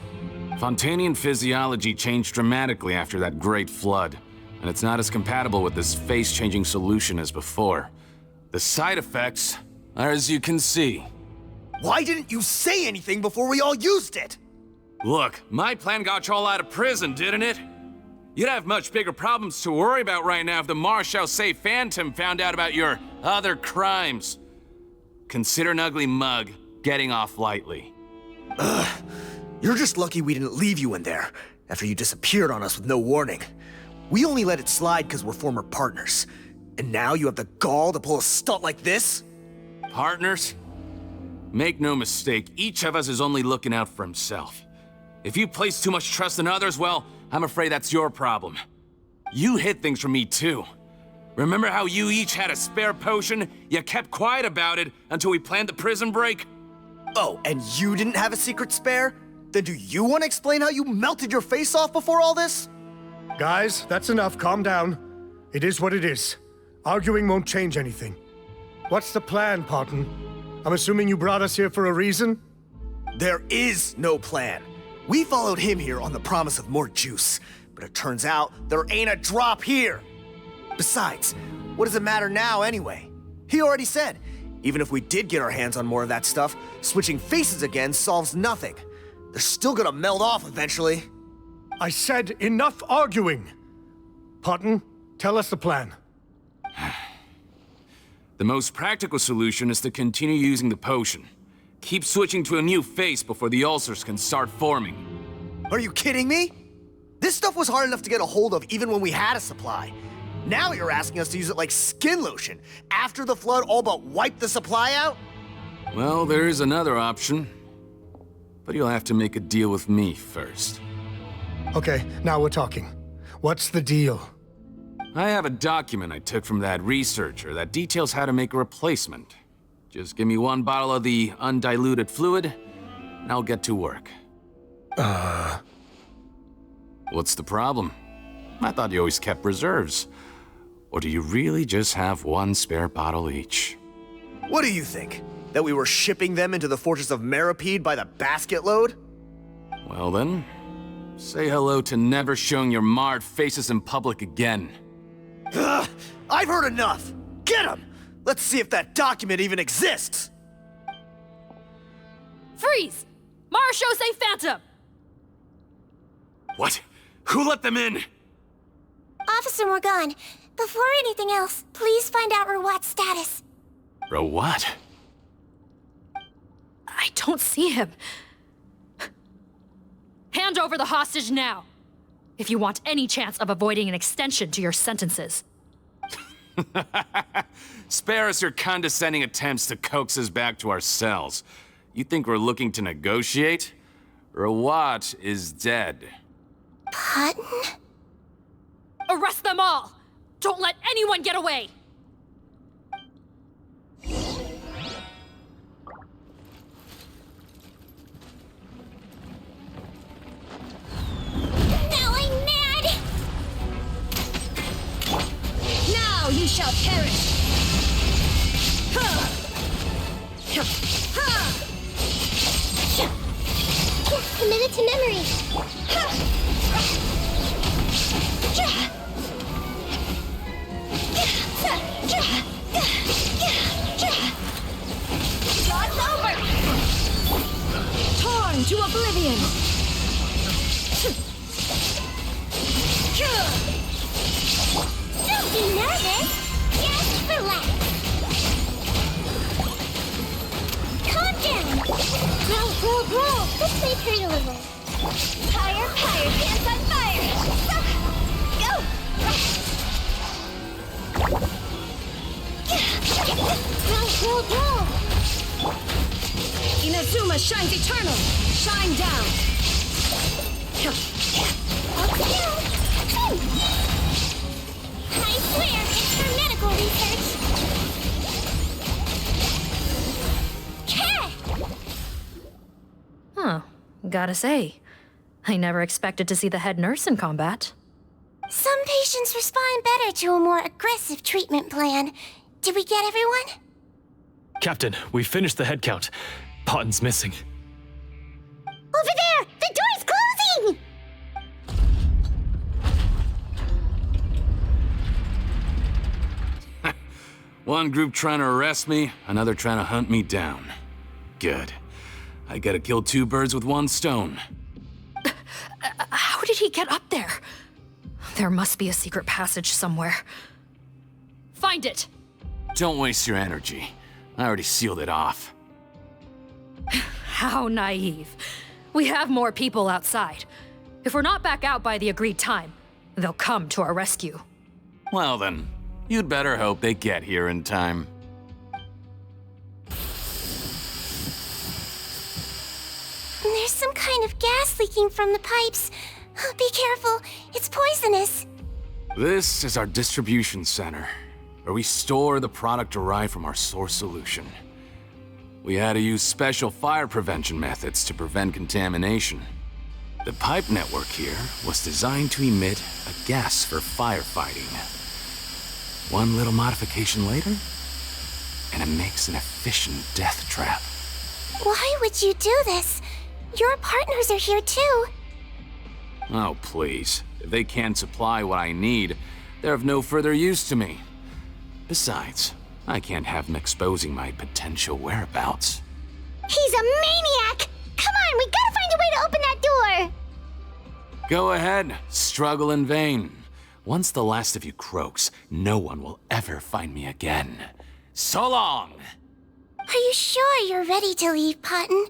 Speaker 10: Fontanian physiology changed dramatically after that great flood, and it's not as compatible with this face-changing solution as before. The side effects are as you can see.
Speaker 14: Why didn't you say anything before we all used it?
Speaker 10: Look, my plan got you all out of prison, didn't it? You'd have much bigger problems to worry about right now if the Marshal Say Phantom found out about your other crimes. Consider an ugly mug getting off lightly.
Speaker 14: Ugh. You're just lucky we didn't leave you in there after you disappeared on us with no warning. We only let it slide because we're former partners. And now you have the gall to pull a stunt like this?
Speaker 10: Partners? Make no mistake, each of us is only looking out for himself. If you place too much trust in others, well, I'm afraid that's your problem. You hid things from me too. Remember how you each had a spare potion? You kept quiet about it until we planned the prison break?
Speaker 14: Oh, and you didn't have a secret spare? Then do you want to explain how you melted your face off before all this?
Speaker 12: Guys, that's enough. Calm down. It is what it is. Arguing won't change anything. What's the plan, Parton? I'm assuming you brought us here for a reason?
Speaker 14: There is no plan. We followed him here on the promise of more juice, but it turns out there ain't a drop here. Besides, what does it matter now anyway? He already said, even if we did get our hands on more of that stuff, switching faces again solves nothing. They're still gonna meld off eventually.
Speaker 12: I said enough arguing. Parton, tell us the plan.
Speaker 10: The most practical solution is to continue using the potion. Keep switching to a new face before the ulcers can start forming.
Speaker 14: Are you kidding me? This stuff was hard enough to get a hold of even when we had a supply. Now you're asking us to use it like skin lotion after the flood all but wiped the supply out?
Speaker 10: Well, there is another option. But you'll have to make a deal with me first.
Speaker 12: Okay, now we're talking. What's the deal?
Speaker 10: I have a document I took from that researcher that details how to make a replacement. Just give me one bottle of the undiluted fluid, and I'll get to work. What's the problem? I thought you always kept reserves. Or do you really just have one spare bottle each?
Speaker 14: What do you think? That we were shipping them into the fortress of Meripede by the basket load?
Speaker 10: Well then, say hello to never showing your marred faces in public again.
Speaker 14: Ugh, I've heard enough! Get him! Let's see if that document even exists!
Speaker 15: Freeze! Marshal Say Phantom!
Speaker 10: What? Who let them in?
Speaker 1: Officer Morgan, before anything else, please find out Rawat's status.
Speaker 10: Rawat?
Speaker 15: I don't see him. Hand over the hostage now, if you want any chance of avoiding an extension to your sentences.
Speaker 10: Spare us your condescending attempts to coax us back to our cells. You think we're looking to negotiate? Rawat is dead.
Speaker 1: Parton?
Speaker 15: Arrest them all! Don't let anyone get away!
Speaker 1: Now I'm mad!
Speaker 19: Now you shall perish!
Speaker 1: Committed to memory!
Speaker 19: God's over! Torn to oblivion!
Speaker 1: Don't be nervous! Just relax! Calm down! Grow! This may hurt a little.
Speaker 19: Higher, pants on fire!
Speaker 1: Go! Grow!
Speaker 19: Inazuma shines eternal! Shine down!
Speaker 1: I swear, it's for medical research!
Speaker 15: Huh. Gotta say, I never expected to see the head nurse in combat.
Speaker 1: Some patients respond better to a more aggressive treatment plan. Did we get everyone?
Speaker 9: Captain, we finished the head count. Potten's missing.
Speaker 1: Over there! The door's closing!
Speaker 10: One group trying to arrest me, another trying to hunt me down. Good. I gotta kill two birds with one stone.
Speaker 15: How did he get up there? There must be a secret passage somewhere. Find it!
Speaker 10: Don't waste your energy. I already sealed it off.
Speaker 15: How naive. We have more people outside. If we're not back out by the agreed time, they'll come to our rescue.
Speaker 10: Well then, you'd better hope they get here in time.
Speaker 1: There's some kind of gas leaking from the pipes. Be careful, it's poisonous.
Speaker 10: This is our distribution center, where we store the product derived from our source solution. We had to use special fire prevention methods to prevent contamination. The pipe network here was designed to emit a gas for firefighting. One little modification later, and it makes an efficient death trap.
Speaker 1: Why would you do this? Your partners are here too.
Speaker 10: Oh, please. If they can't supply what I need, they're of no further use to me. Besides, I can't have them exposing my potential whereabouts.
Speaker 1: He's a maniac! Come on, we gotta find a way to open that door!
Speaker 10: Go ahead, struggle in vain. Once the last of you croaks, no one will ever find me again. So long!
Speaker 1: Are you sure you're ready to leave, Potten?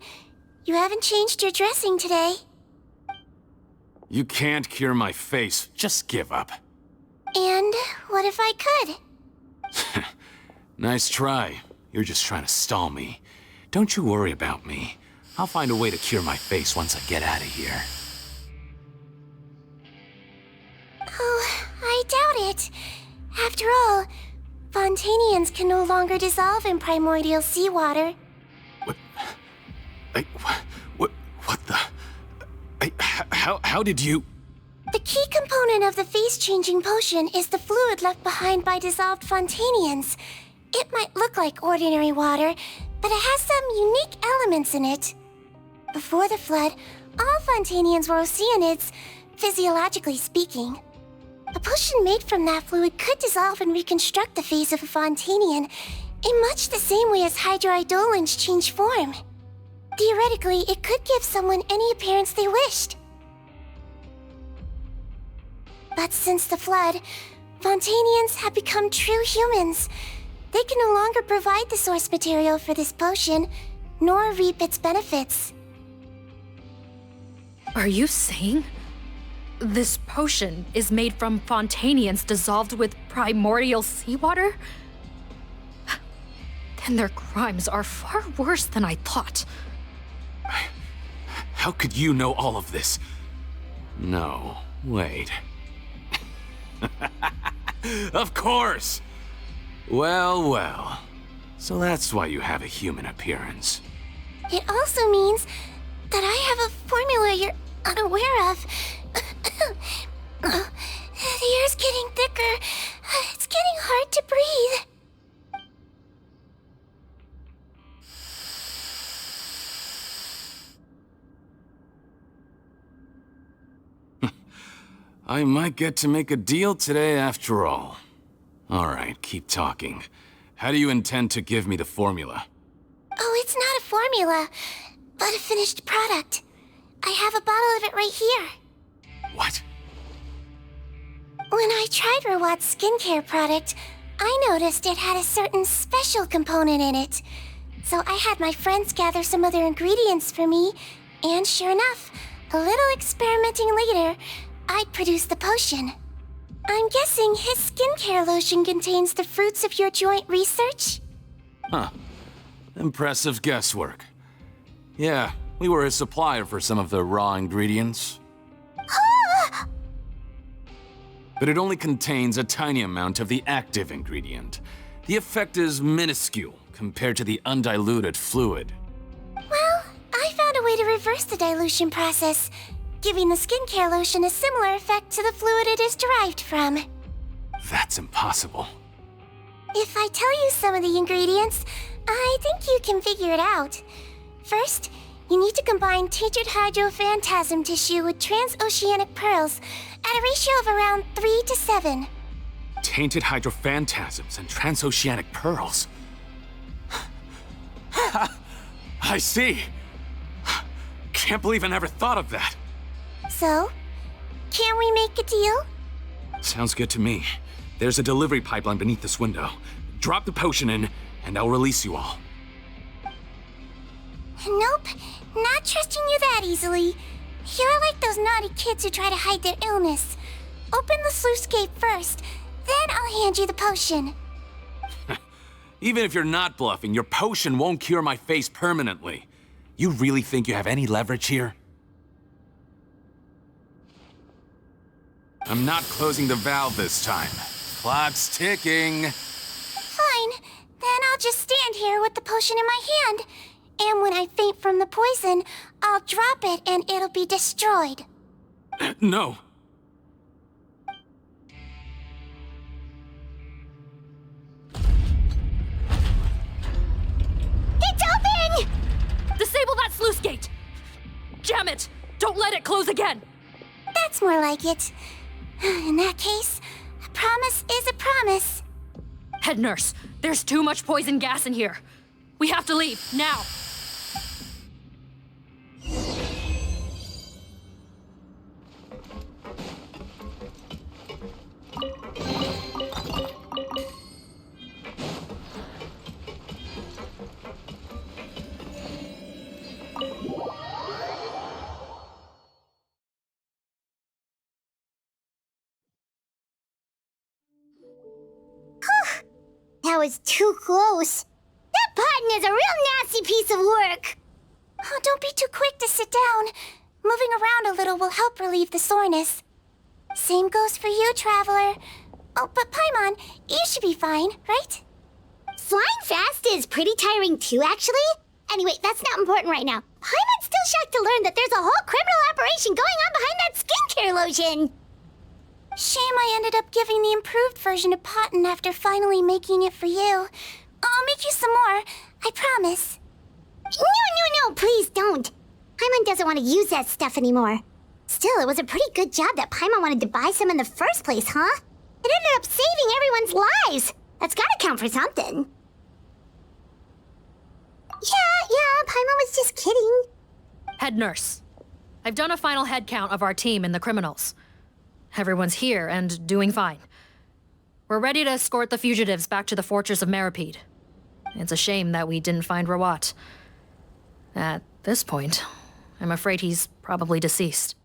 Speaker 1: You haven't changed your dressing today.
Speaker 10: You can't cure my face, just give up.
Speaker 1: And what if I could?
Speaker 10: Nice try. You're just trying to stall me. Don't you worry about me. I'll find a way to cure my face once I get out of here.
Speaker 1: Oh, I doubt it. After all, Fontanians can no longer dissolve in primordial seawater.
Speaker 10: What the? How did you?
Speaker 1: The key component of the face-changing potion is the fluid left behind by dissolved Fontanians. It might look like ordinary water, but it has some unique elements in it. Before the flood, all Fontanians were oceanids, physiologically speaking. A potion made from that fluid could dissolve and reconstruct the face of a Fontanian in much the same way as hydroidolins change form. Theoretically, it could give someone any appearance they wished. But since the flood, Fontanians have become true humans. They can no longer provide the source material for this potion, nor reap its benefits.
Speaker 15: Are you saying this potion is made from Fontanians dissolved with primordial seawater? Then their crimes are far worse than I thought.
Speaker 10: How could you know all of this? No, wait. Of course! Well, well. So that's why you have a human appearance.
Speaker 1: It also means that I have a formula you're unaware of. The air's getting thicker. It's getting hard to breathe.
Speaker 10: I might get to make a deal today after all. All right, keep talking. How do you intend to give me the formula?
Speaker 1: Oh, it's not a formula, but a finished product. I have a bottle of it right here.
Speaker 10: What?
Speaker 1: When I tried Rawat's skincare product, I noticed it had a certain special component in it. So I had my friends gather some other ingredients for me, and sure enough, a little experimenting later, I'd produced the potion. I'm guessing his skincare lotion contains the fruits of your joint research?
Speaker 10: Huh. Impressive guesswork. Yeah, we were a supplier for some of the raw ingredients. But it only contains a tiny amount of the active ingredient. The effect is minuscule compared to the undiluted fluid.
Speaker 1: Well, I found a way to reverse the dilution process. giving the skincare lotion a similar effect to the fluid it is derived from.
Speaker 10: That's impossible.
Speaker 1: If I tell you some of the ingredients, I think you can figure it out. First, you need to combine tainted hydrophantasm tissue with transoceanic pearls at a ratio of around 3 to 7.
Speaker 10: Tainted hydrophantasms and transoceanic pearls. I see. Can't believe I never thought of that.
Speaker 1: So, can we make a deal?
Speaker 10: Sounds good to me. There's a delivery pipeline beneath this window. Drop the potion in, and I'll release you all.
Speaker 1: Nope, not trusting you that easily. You're like those naughty kids who try to hide their illness. Open the sluice gate first, then I'll hand you the potion.
Speaker 10: Even if you're not bluffing, your potion won't cure my face permanently. You really think you have any leverage here? I'm not closing the valve this time. Clock's ticking.
Speaker 1: Fine, then I'll just stand here with the potion in my hand. And when I faint from the poison, I'll drop it and it'll be destroyed.
Speaker 10: No.
Speaker 1: It's open!
Speaker 15: Disable that sluice gate! Jam it! Don't let it close again!
Speaker 1: That's more like it. In that case, a promise is a promise.
Speaker 15: Head nurse, there's too much poison gas in here. We have to leave, now!
Speaker 1: That was too close. That button is a real nasty piece of work. Oh, don't be too quick to sit down. Moving around a little will help relieve the soreness. Same goes for you, Traveler. Oh, but Paimon, you should be fine, right?
Speaker 2: Flying fast is pretty tiring too, actually. Anyway, that's not important right now. Paimon's still shocked to learn that there's a whole criminal operation going on behind that skincare lotion.
Speaker 1: Shame I ended up giving the improved version to Potton after finally making it for you. I'll make you some more, I promise.
Speaker 2: No, please don't. Paimon doesn't want to use that stuff anymore. Still, it was a pretty good job that Paimon wanted to buy some in the first place, huh? It ended up saving everyone's lives. That's gotta count for something. Yeah, Paimon was just kidding.
Speaker 15: Head nurse, I've done a final head count of our team and the criminals. Everyone's here and doing fine. We're ready to escort the fugitives back to the fortress of Meripede. It's a shame that we didn't find Rawat. At this point, I'm afraid he's probably deceased.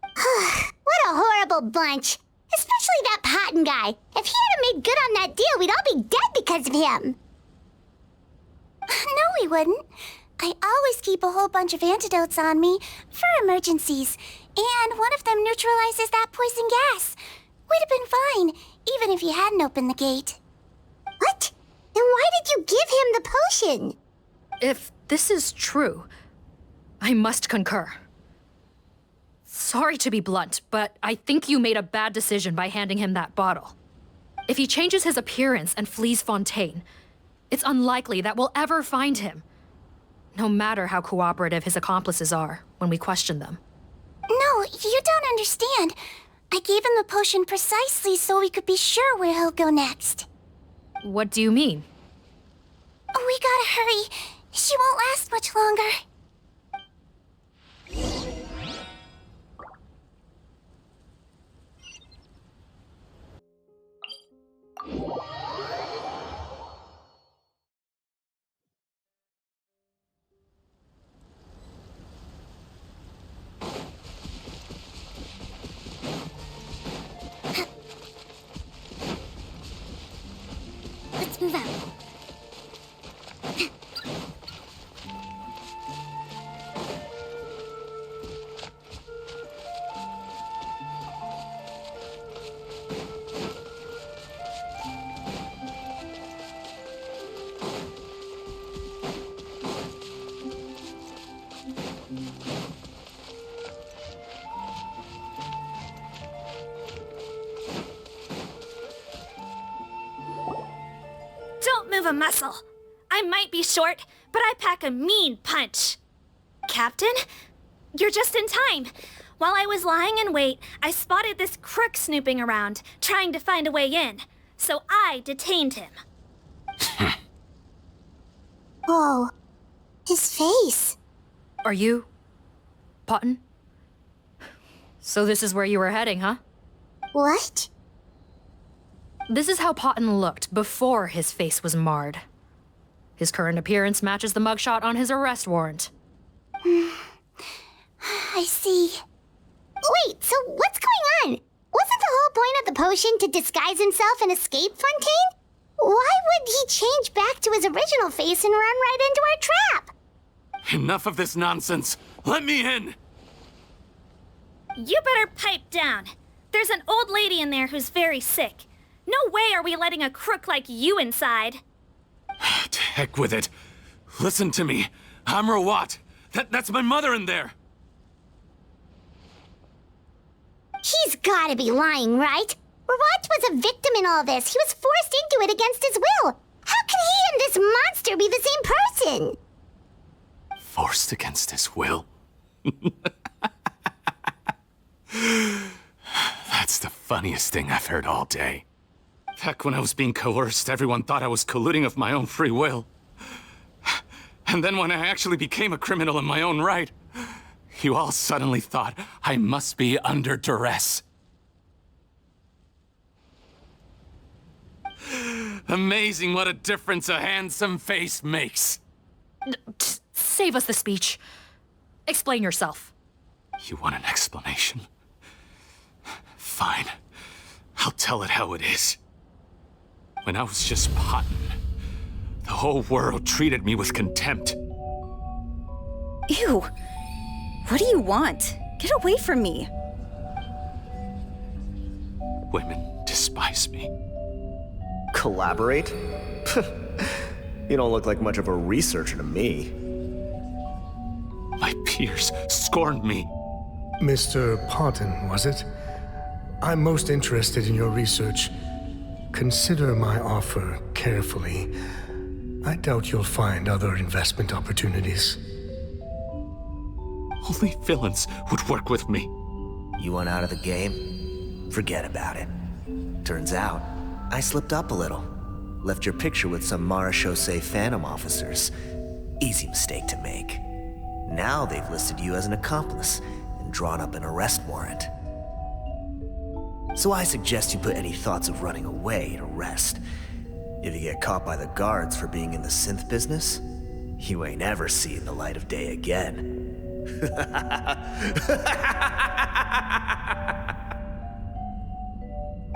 Speaker 2: What a horrible bunch. Especially that Potton guy. If he hadn't made good on that deal, we'd all be dead because of him.
Speaker 1: No, we wouldn't. I always keep a whole bunch of antidotes on me for emergencies, and one of them neutralizes that poison gas. We'd have been fine, even if you hadn't opened the gate.
Speaker 2: What? Then why did you give him the potion?
Speaker 15: If this is true, I must concur. Sorry to be blunt, but I think you made a bad decision by handing him that bottle. If he changes his appearance and flees Fontaine, it's unlikely that we'll ever find him. No matter how cooperative his accomplices are when we question them.
Speaker 1: No, you don't understand. I gave him the potion precisely so we could be sure where he'll go next.
Speaker 15: What do you mean?
Speaker 1: We gotta hurry. She won't last much longer.
Speaker 2: Let's move out.
Speaker 16: move a muscle. I might be short, but I pack a mean punch. Captain? You're just in time. While I was lying in wait, I spotted this crook snooping around, trying to find a way in. So I detained him.
Speaker 1: Whoa. His face.
Speaker 15: Are you... Potton? So this is where you were heading, huh?
Speaker 1: What?
Speaker 15: This is how Potton looked before his face was marred. His current appearance matches the mugshot on his arrest warrant.
Speaker 1: I see. Wait, so what's going on? Wasn't the whole point of the potion to disguise himself and escape Fontaine? Why would he change back to his original face and run right into our trap?
Speaker 10: Enough of this nonsense. Let me in.
Speaker 16: You better pipe down. There's an old lady in there who's very sick. No way are we letting a crook like you inside.
Speaker 10: To heck with it. Listen to me. I'm Rawat. That's my mother in there.
Speaker 1: He's gotta be lying, right? Rawat was a victim in all this. He was forced into it against his will. How can he and this monster be the same person?
Speaker 10: Forced against his will? That's the funniest thing I've heard all day. Back when I was being coerced, everyone thought I was colluding of my own free will. And then when I actually became a criminal in my own right, you all suddenly thought I must be under duress. Amazing what a difference a handsome face makes.
Speaker 15: Save us the speech. Explain yourself.
Speaker 10: You want an explanation? Fine. I'll tell it how it is. When I was just Potton, the whole world treated me with contempt.
Speaker 17: Ew. What do you want? Get away from me.
Speaker 10: Women despise me.
Speaker 14: Collaborate? You don't look like much of a researcher to me.
Speaker 10: My peers scorned me.
Speaker 12: Mr. Potton, was it? I'm most interested in your research. Consider my offer carefully. I doubt you'll find other investment opportunities.
Speaker 10: Only villains would work with me.
Speaker 14: You want out of the game? Forget about it. Turns out, I slipped up a little. Left your picture with some Marechaussee Phantom officers. Easy mistake to make. Now they've listed you as an accomplice and drawn up an arrest warrant. So I suggest you put any thoughts of running away to rest. If you get caught by the guards for being in the synth business, you ain't ever seen the light of day again.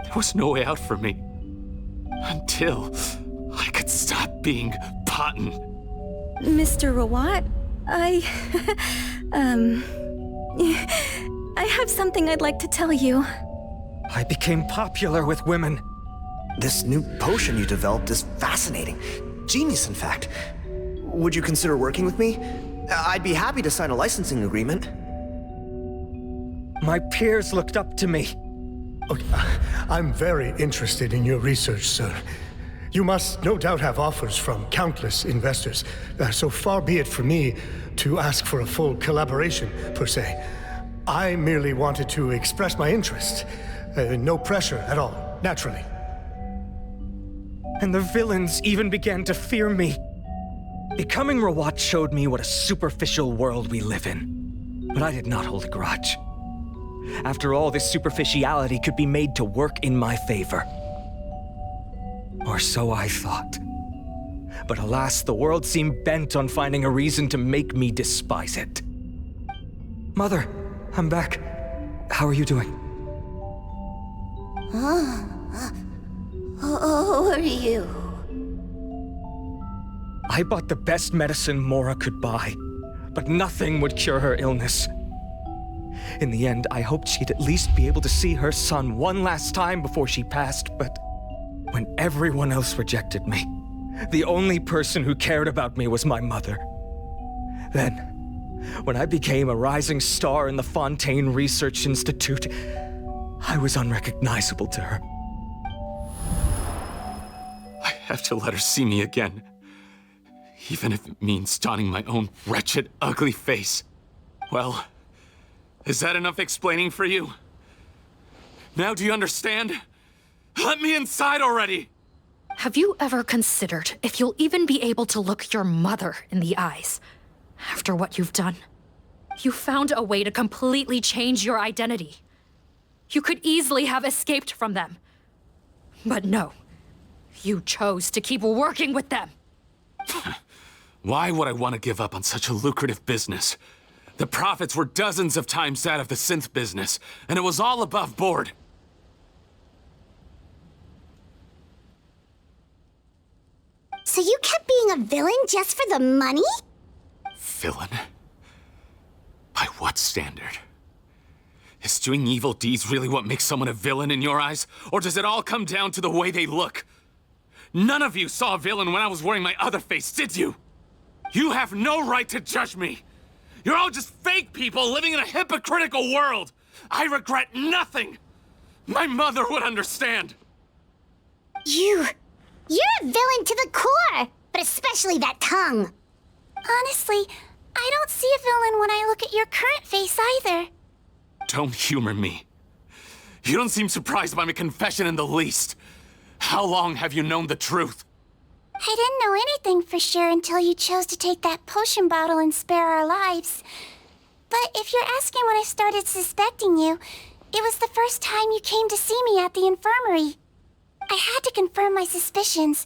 Speaker 10: There was no way out for me. Until I could stop being Potton.
Speaker 17: Mr. Rawat, I have something I'd like to tell you.
Speaker 5: I became popular with women.
Speaker 14: This new potion you developed is fascinating. Genius, in fact. Would you consider working with me? I'd be happy to sign a licensing agreement.
Speaker 5: My peers looked up to me.
Speaker 12: Okay, I'm very interested in your research, sir. You must no doubt have offers from countless investors. So far be it from me to ask for a full collaboration, per se. I merely wanted to express my interest. No pressure at all, naturally.
Speaker 5: And the villains even began to fear me. Becoming Rawat showed me what a superficial world we live in. But I did not hold a grudge. After all, this superficiality could be made to work in my favor. Or so I thought. But alas, the world seemed bent on finding a reason to make me despise it. Mother, I'm back. How are you doing?
Speaker 1: Who are you?
Speaker 5: I bought the best medicine Mora could buy, but nothing would cure her illness. In the end, I hoped she'd at least be able to see her son one last time before she passed, but when everyone else rejected me, the only person who cared about me was my mother. Then, when I became a rising star in the Fontaine Research Institute, I was unrecognizable to her.
Speaker 10: have to let her see me again. Even if it means donning my own wretched, ugly face. Well, is that enough explaining for you? Now do you understand? Let me inside already!
Speaker 15: Have you ever considered if you'll even be able to look your mother in the eyes after what you've done? You found a way to completely change your identity. You could easily have escaped from them. But no, you chose to keep working with them.
Speaker 10: Why would I want to give up on such a lucrative business? The profits were dozens of times that of the synth business, and it was all above board.
Speaker 1: So you kept being a villain just for the money?
Speaker 10: Villain? By what standard? Is doing evil deeds really what makes someone a villain in your eyes? Or does it all come down to the way they look? None of you saw a villain when I was wearing my other face, did you? You have no right to judge me! You're all just fake people living in a hypocritical world! I regret nothing! My mother would understand!
Speaker 1: You're a villain to the core! But especially that tongue!
Speaker 2: Honestly, I don't see a villain when I look at your current face either.
Speaker 10: Don't humor me. You don't seem surprised by my confession in the least. How long have you known the truth?
Speaker 2: I didn't know anything for sure until you chose to take that potion bottle and spare our lives. But if you're asking when I started suspecting you, it was the first time you came to see me at the infirmary. I had to confirm my suspicions.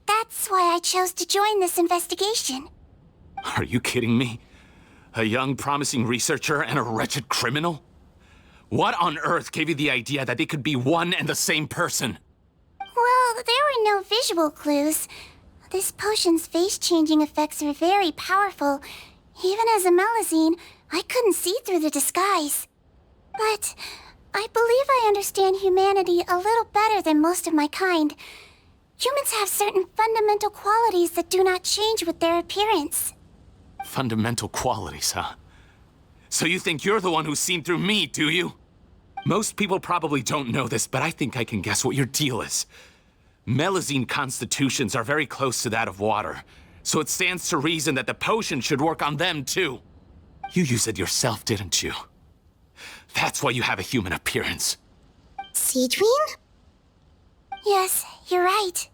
Speaker 2: That's why I chose to join this investigation.
Speaker 10: Are you kidding me? A young, promising researcher and a wretched criminal? What on earth gave you the idea that they could be one and the same person?
Speaker 2: Well, there were no visual clues. This potion's face-changing effects are very powerful. Even as a Melazine, I couldn't see through the disguise. But I believe I understand humanity a little better than most of my kind. Humans have certain fundamental qualities that do not change with their appearance.
Speaker 10: Fundamental qualities, huh? So you think you're the one who's seen through me, do you? Most people probably don't know this, but I think I can guess what your deal is. Melazine constitutions are very close to that of water, so it stands to reason that the potion should work on them too. You used it yourself, didn't you? That's why you have a human appearance.
Speaker 1: Sigewinne?
Speaker 2: Yes, you're right.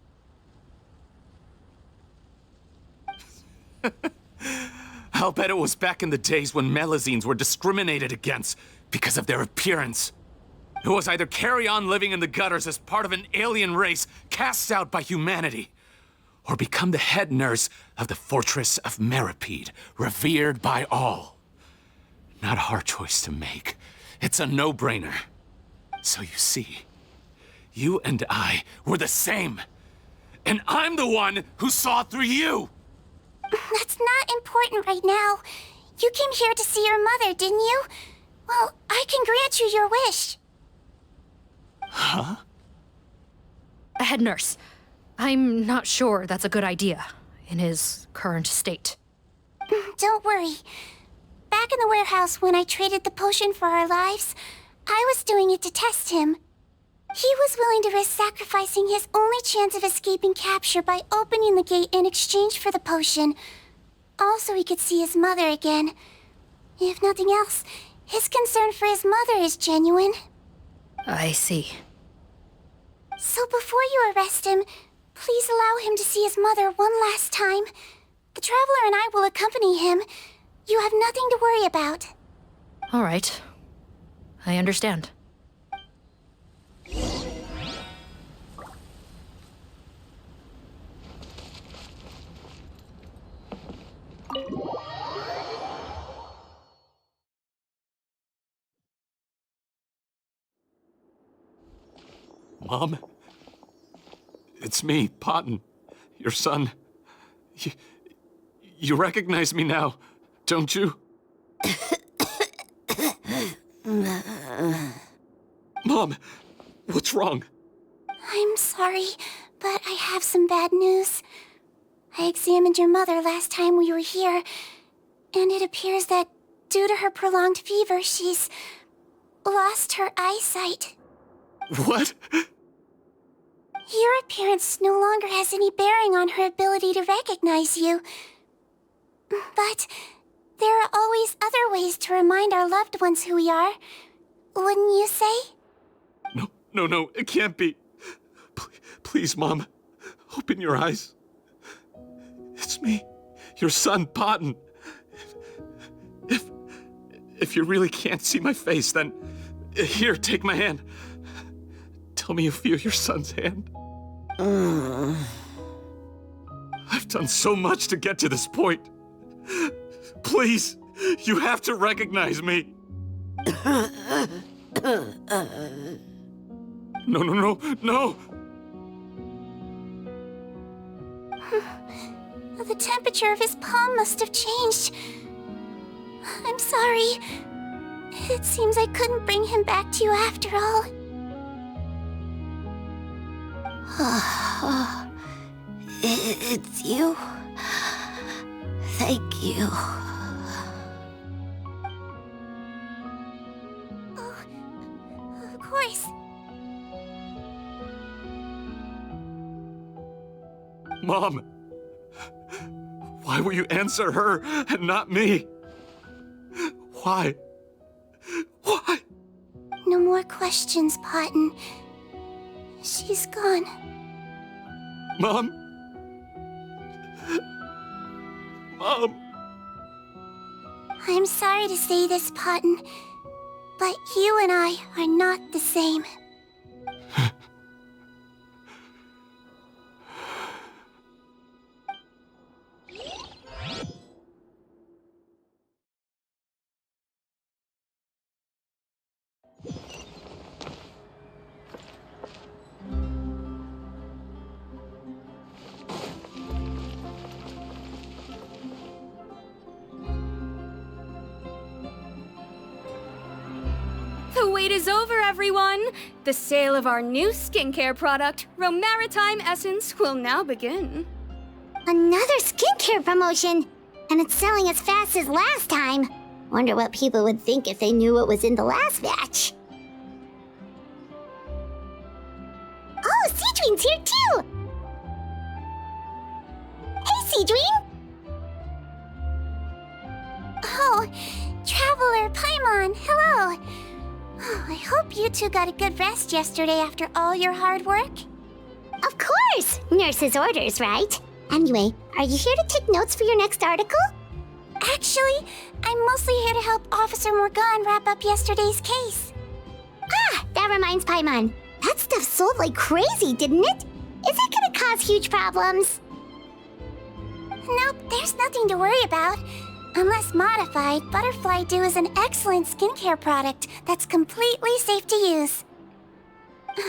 Speaker 10: I'll bet it was back in the days when Melazines were discriminated against because of their appearance. It was either carry on living in the gutters as part of an alien race cast out by humanity, or become the head nurse of the fortress of Meripede, revered by all. Not a hard choice to make. It's a no-brainer. So you see, you and I were the same. And I'm the one who saw through you!
Speaker 2: That's not important right now. You came here to see your mother, didn't you? Well, I can grant you your wish.
Speaker 10: Huh?
Speaker 15: Head nurse, I'm not sure that's a good idea in his current state.
Speaker 2: Don't worry. Back in the warehouse when I traded the potion for our lives, I was doing it to test him. He was willing to risk sacrificing his only chance of escaping capture by opening the gate in exchange for the potion. Also, he could see his mother again. If nothing else, his concern for his mother is genuine.
Speaker 15: I see.
Speaker 2: So before you arrest him, please allow him to see his mother one last time. The Traveler and I will accompany him. You have nothing to worry about.
Speaker 15: All right. I understand.
Speaker 10: Mom? It's me, Potton, your son. You recognize me now, don't you? Mom, what's wrong?
Speaker 2: I'm sorry, but I have some bad news. I examined your mother last time we were here, and it appears that due to her prolonged fever, she's lost her eyesight.
Speaker 10: What?
Speaker 1: Your appearance no longer has any bearing on her ability to recognize you. But there are always other ways to remind our loved ones who we are, wouldn't you say?
Speaker 10: No, it can't be. Please, Mom, open your eyes. It's me, your son, Potton. If you really can't see my face, then here, take my hand. Tell me you feel your son's hand. I've done so much to get to this point. Please, you have to recognize me. No.
Speaker 1: The temperature of his palm must have changed. I'm sorry. It seems I couldn't bring him back to you after all.
Speaker 2: It's you. Thank you.
Speaker 1: Oh, of course.
Speaker 10: Mom, why will you answer her and not me? Why?
Speaker 1: No more questions, Potton. She's gone.
Speaker 10: Mom?
Speaker 1: I'm sorry to say this, Potton, but you and I are not the same.
Speaker 4: The wait is over, everyone! The sale of our new skincare product, Romaritime Essence, will now begin.
Speaker 1: Another skincare promotion! And it's selling as fast as last time. Wonder what people would think if they knew what was in the last batch. Oh, Sigewinne's here too! Hey, Sigewinne! Oh, Traveler Paimon, hello! Oh, I hope you two got a good rest yesterday after all your hard work. Of course! Nurse's orders, right? Anyway, are you here to take notes for your next article? Actually, I'm mostly here to help Officer Morgan wrap up yesterday's case. Ah, that reminds Paimon. That stuff sold like crazy, didn't it? Is it gonna cause huge problems? Nope, there's nothing to worry about. Unless modified, Butterfly Dew is an excellent skincare product that's completely safe to use.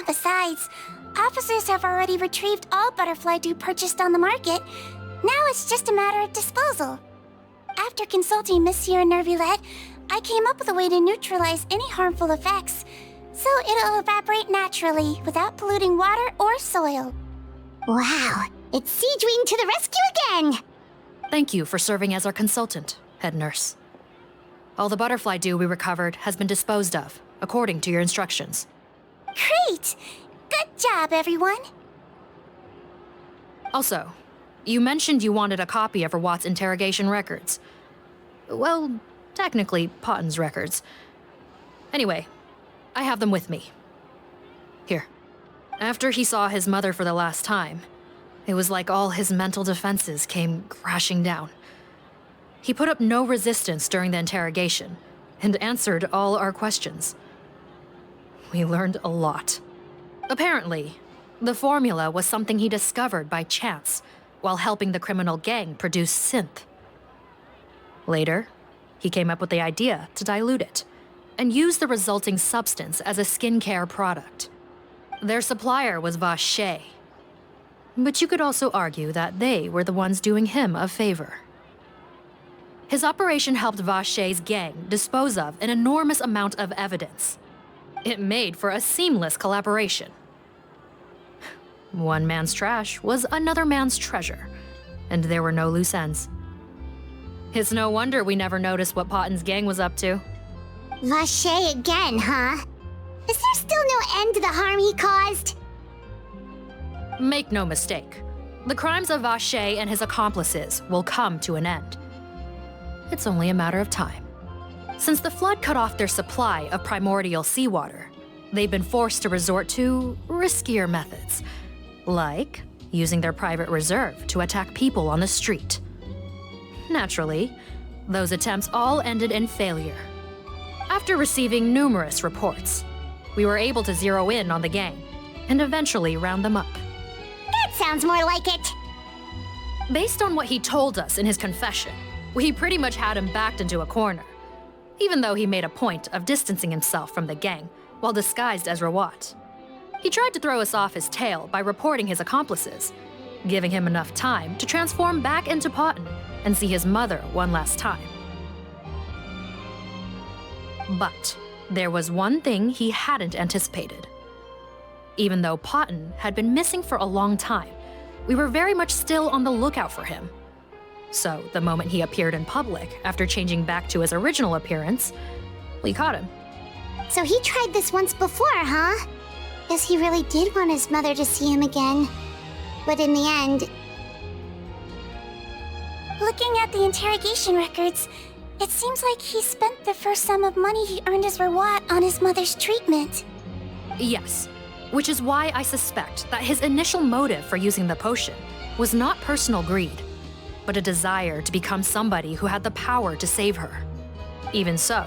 Speaker 1: Besides, officers have already retrieved all Butterfly Dew purchased on the market. Now it's just a matter of disposal. After consulting Monsieur Nervulette, I came up with a way to neutralize any harmful effects, so it'll evaporate naturally without polluting water or soil. Wow, it's Sigewinne to the rescue again!
Speaker 15: Thank you for serving as our consultant, head nurse. All the butterfly dew we recovered has been disposed of, according to your instructions.
Speaker 1: Great! Good job, everyone!
Speaker 15: Also, you mentioned you wanted a copy of Rawat's interrogation records. Well, technically, Potton's records. Anyway, I have them with me. Here. After he saw his mother for the last time, it was like all his mental defenses came crashing down. He put up no resistance during the interrogation and answered all our questions. We learned a lot. Apparently, the formula was something he discovered by chance while helping the criminal gang produce synth. Later, he came up with the idea to dilute it and use the resulting substance as a skincare product. Their supplier was Vache. But you could also argue that they were the ones doing him a favor. His operation helped Vache's gang dispose of an enormous amount of evidence. It made for a seamless collaboration. One man's trash was another man's treasure, and there were no loose ends. It's no wonder we never noticed what Potton's gang was up to.
Speaker 1: Vache again, huh? Is there still no end to the harm he caused?
Speaker 15: Make no mistake, the crimes of Vache and his accomplices will come to an end. It's only a matter of time. Since the flood cut off their supply of primordial seawater, they've been forced to resort to riskier methods, like using their private reserve to attack people on the street. Naturally, those attempts all ended in failure. After receiving numerous reports, we were able to zero in on the gang and eventually round them up.
Speaker 1: That sounds more like it.
Speaker 15: Based on what he told us in his confession, we pretty much had him backed into a corner, even though he made a point of distancing himself from the gang while disguised as Rawat. He tried to throw us off his tail by reporting his accomplices, giving him enough time to transform back into Potton and see his mother one last time. But there was one thing he hadn't anticipated. Even though Potton had been missing for a long time, we were very much still on the lookout for him. So the moment he appeared in public after changing back to his original appearance, we caught him.
Speaker 1: So he tried this once before, huh? Guess he really did want his mother to see him again. But in the end...
Speaker 2: Looking at the interrogation records, it seems like he spent the first sum of money he earned as Rawat on his mother's treatment.
Speaker 15: Yes, which is why I suspect that his initial motive for using the potion was not personal greed, but a desire to become somebody who had the power to save her. Even so,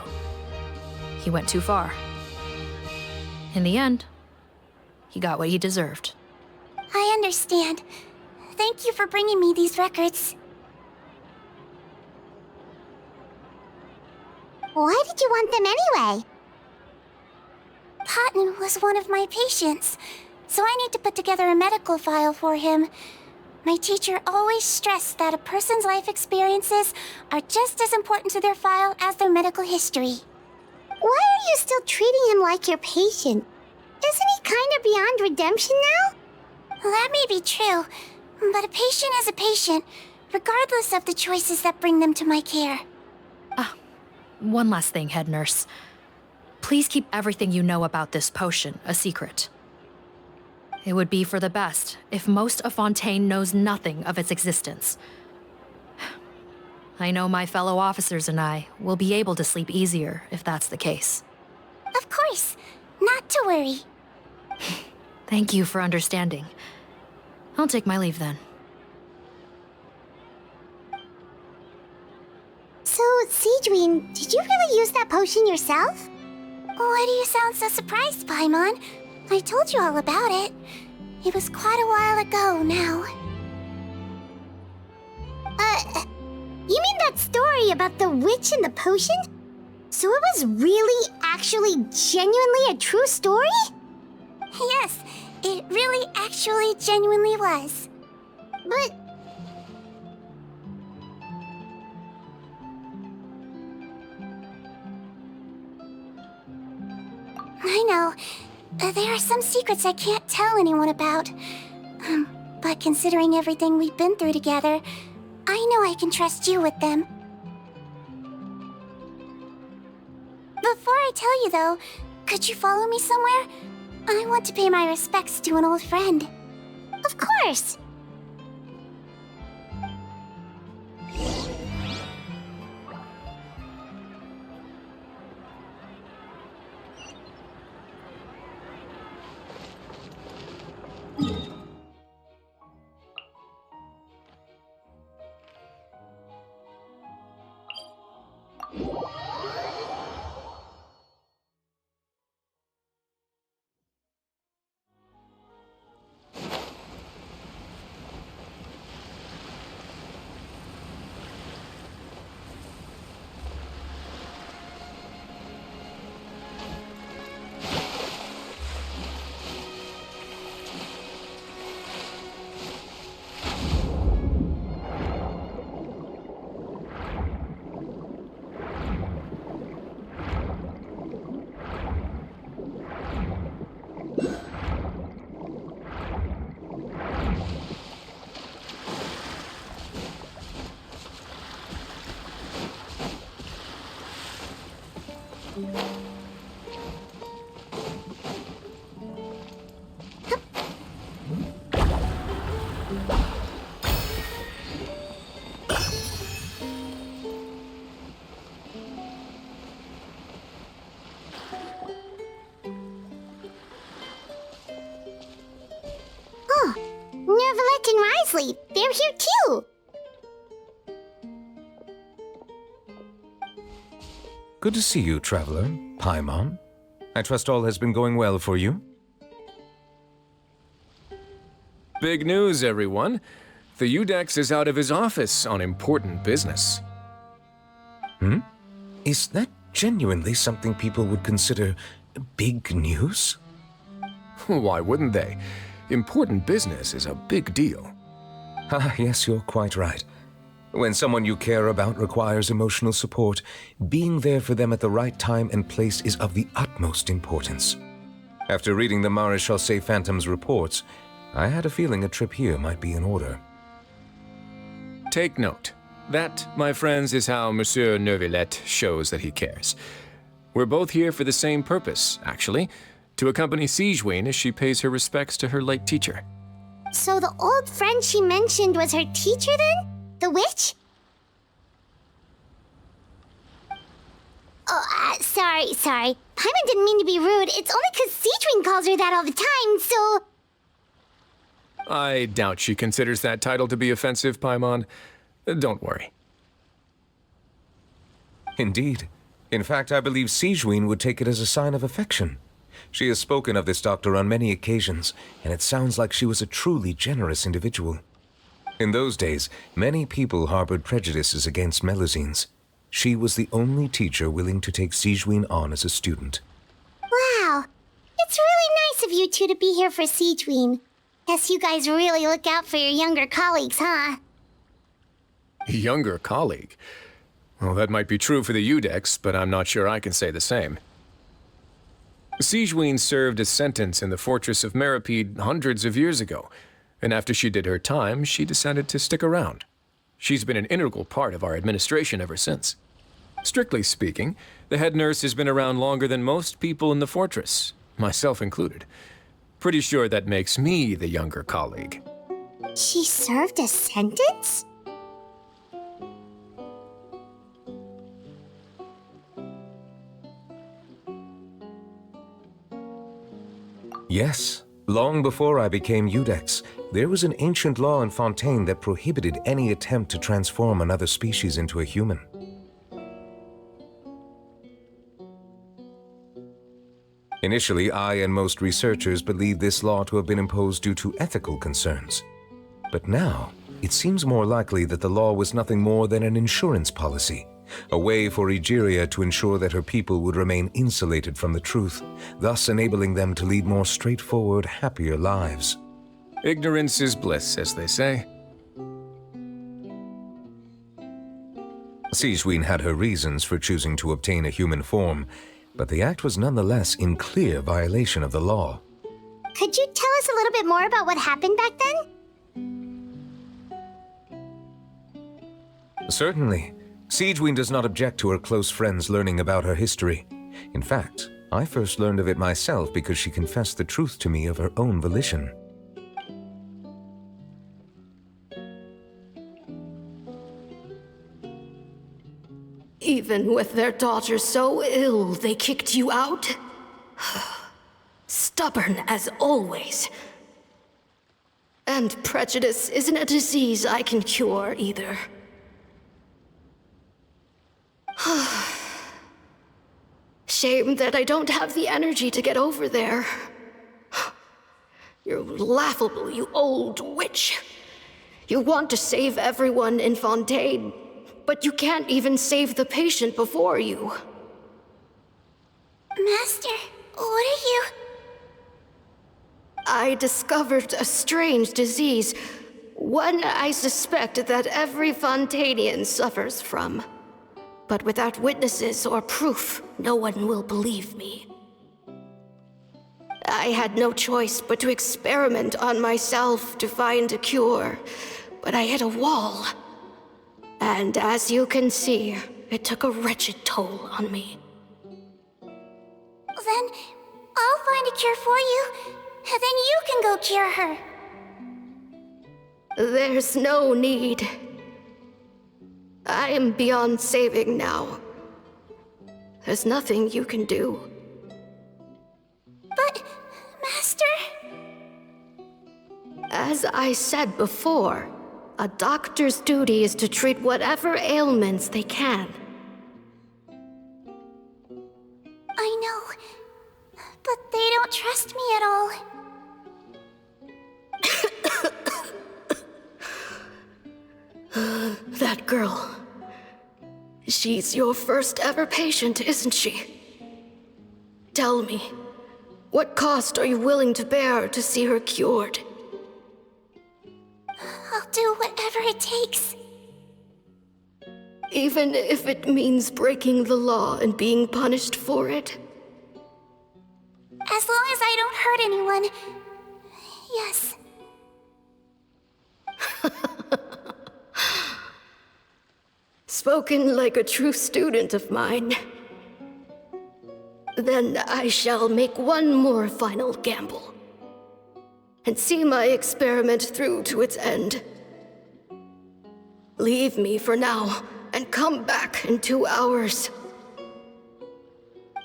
Speaker 15: he went too far. In the end, he got what he deserved.
Speaker 2: I understand. Thank you for bringing me these records.
Speaker 1: Why did you want them anyway?
Speaker 2: Potton was one of my patients, so I need to put together a medical file for him. My teacher always stressed that a person's life experiences are just as important to their file as their medical history.
Speaker 1: Why are you still treating him like your patient? Isn't he kind of beyond redemption now?
Speaker 2: That may be true, but a patient is a patient, regardless of the choices that bring them to my care.
Speaker 15: One last thing, head nurse. Please keep everything you know about this potion a secret. It would be for the best if most of Fontaine knows nothing of its existence. I know my fellow officers and I will be able to sleep easier if that's the case.
Speaker 2: Of course. Not to worry.
Speaker 15: Thank you for understanding. I'll take my leave then.
Speaker 1: So, Sigewinne, did you really use that potion yourself?
Speaker 2: Why do you sound so surprised, Paimon? I told you all about it. It was quite a while ago now.
Speaker 1: You mean that story about the witch and the potion? So it was really, actually, genuinely a true story?
Speaker 2: Yes, it really, actually, genuinely was.
Speaker 1: But...
Speaker 2: I know. There are some secrets I can't tell anyone about. But considering everything we've been through together, I know I can trust you with them. Before I tell you, though, could you follow me somewhere? I want to pay my respects to an old friend.
Speaker 1: Of course! Clint and Risley. They're here too.
Speaker 20: Good to see you, traveler. Paimon. I trust all has been going well for you?
Speaker 8: Big news, everyone. The Udex is out of his office on important business.
Speaker 20: Hmm? Is that genuinely something people would consider big news?
Speaker 8: Why wouldn't they? Important business is a big deal.
Speaker 20: Ah, yes, you're quite right. When someone you care about requires emotional support, being there for them at the right time and place is of the utmost importance. After reading the Maréchal Phantom's reports, I had a feeling a trip here might be in order.
Speaker 8: Take note. That, my friends, is how Monsieur Neuvillette shows that he cares. We're both here for the same purpose, actually, to accompany Sigewinne as she pays her respects to her late teacher.
Speaker 1: So the old friend she mentioned was her teacher then? The witch? Oh, sorry. Paimon didn't mean to be rude. It's only because Sigewinne calls her that all the time, so...
Speaker 8: I doubt she considers that title to be offensive, Paimon. Don't worry.
Speaker 20: Indeed. In fact, I believe Sigewinne would take it as a sign of affection. She has spoken of this doctor on many occasions, and it sounds like she was a truly generous individual. In those days, many people harbored prejudices against Melusines. She was the only teacher willing to take Sigewinne on as a student.
Speaker 1: Wow. It's really nice of you two to be here for Sigewinne. Guess you guys really look out for your younger colleagues, huh?
Speaker 8: Younger colleague? Well, that might be true for the Udex, but I'm not sure I can say the same. Sigewinne served a sentence in the fortress of Meripede hundreds of years ago, and after she did her time, she decided to stick around. She's been an integral part of our administration ever since. Strictly speaking, the head nurse has been around longer than most people in the fortress, myself included. Pretty sure that makes me the younger colleague.
Speaker 1: She served a sentence?
Speaker 20: Yes. Long before I became Udex, there was an ancient law in Fontaine that prohibited any attempt to transform another species into a human. Initially, I and most researchers believed this law to have been imposed due to ethical concerns. But now, it seems more likely that the law was nothing more than an insurance policy, a way for Egeria to ensure that her people would remain insulated from the truth, thus enabling them to lead more straightforward, happier lives.
Speaker 8: Ignorance is bliss, as they say.
Speaker 20: Sigewinne had her reasons for choosing to obtain a human form, but the act was nonetheless in clear violation of the law.
Speaker 1: Could you tell us a little bit more about what happened back then?
Speaker 20: Certainly. Sigewinne does not object to her close friends learning about her history. In fact, I first learned of it myself because she confessed the truth to me of her own volition.
Speaker 3: Even with their daughter so ill, they kicked you out? Stubborn as always. And prejudice isn't a disease I can cure either. Shame that I don't have the energy to get over there. You're laughable, you old witch. You want to save everyone in Fontaine, but you can't even save the patient before you.
Speaker 1: Master, what are you...
Speaker 3: I discovered a strange disease, one I suspect that every Fontainian suffers from. But without witnesses or proof, no one will believe me. I had no choice but to experiment on myself to find a cure, but I hit a wall. And as you can see, it took a wretched toll on me.
Speaker 1: Then I'll find a cure for you, and then you can go cure her.
Speaker 3: There's no need. I am beyond saving now. There's nothing you can do.
Speaker 1: But, Master...
Speaker 3: As I said before, a doctor's duty is to treat whatever ailments they can.
Speaker 1: I know, but they don't trust me at all.
Speaker 3: That girl. She's your first ever patient, isn't she? Tell me, what cost are you willing to bear to see her cured?
Speaker 1: I'll do whatever it takes.
Speaker 3: Even if it means breaking the law and being punished for it?
Speaker 1: As long as I don't hurt anyone. Yes.
Speaker 3: Spoken like a true student of mine. Then I shall make one more final gamble. And see my experiment through to its end. Leave me for now, and come back in 2 hours.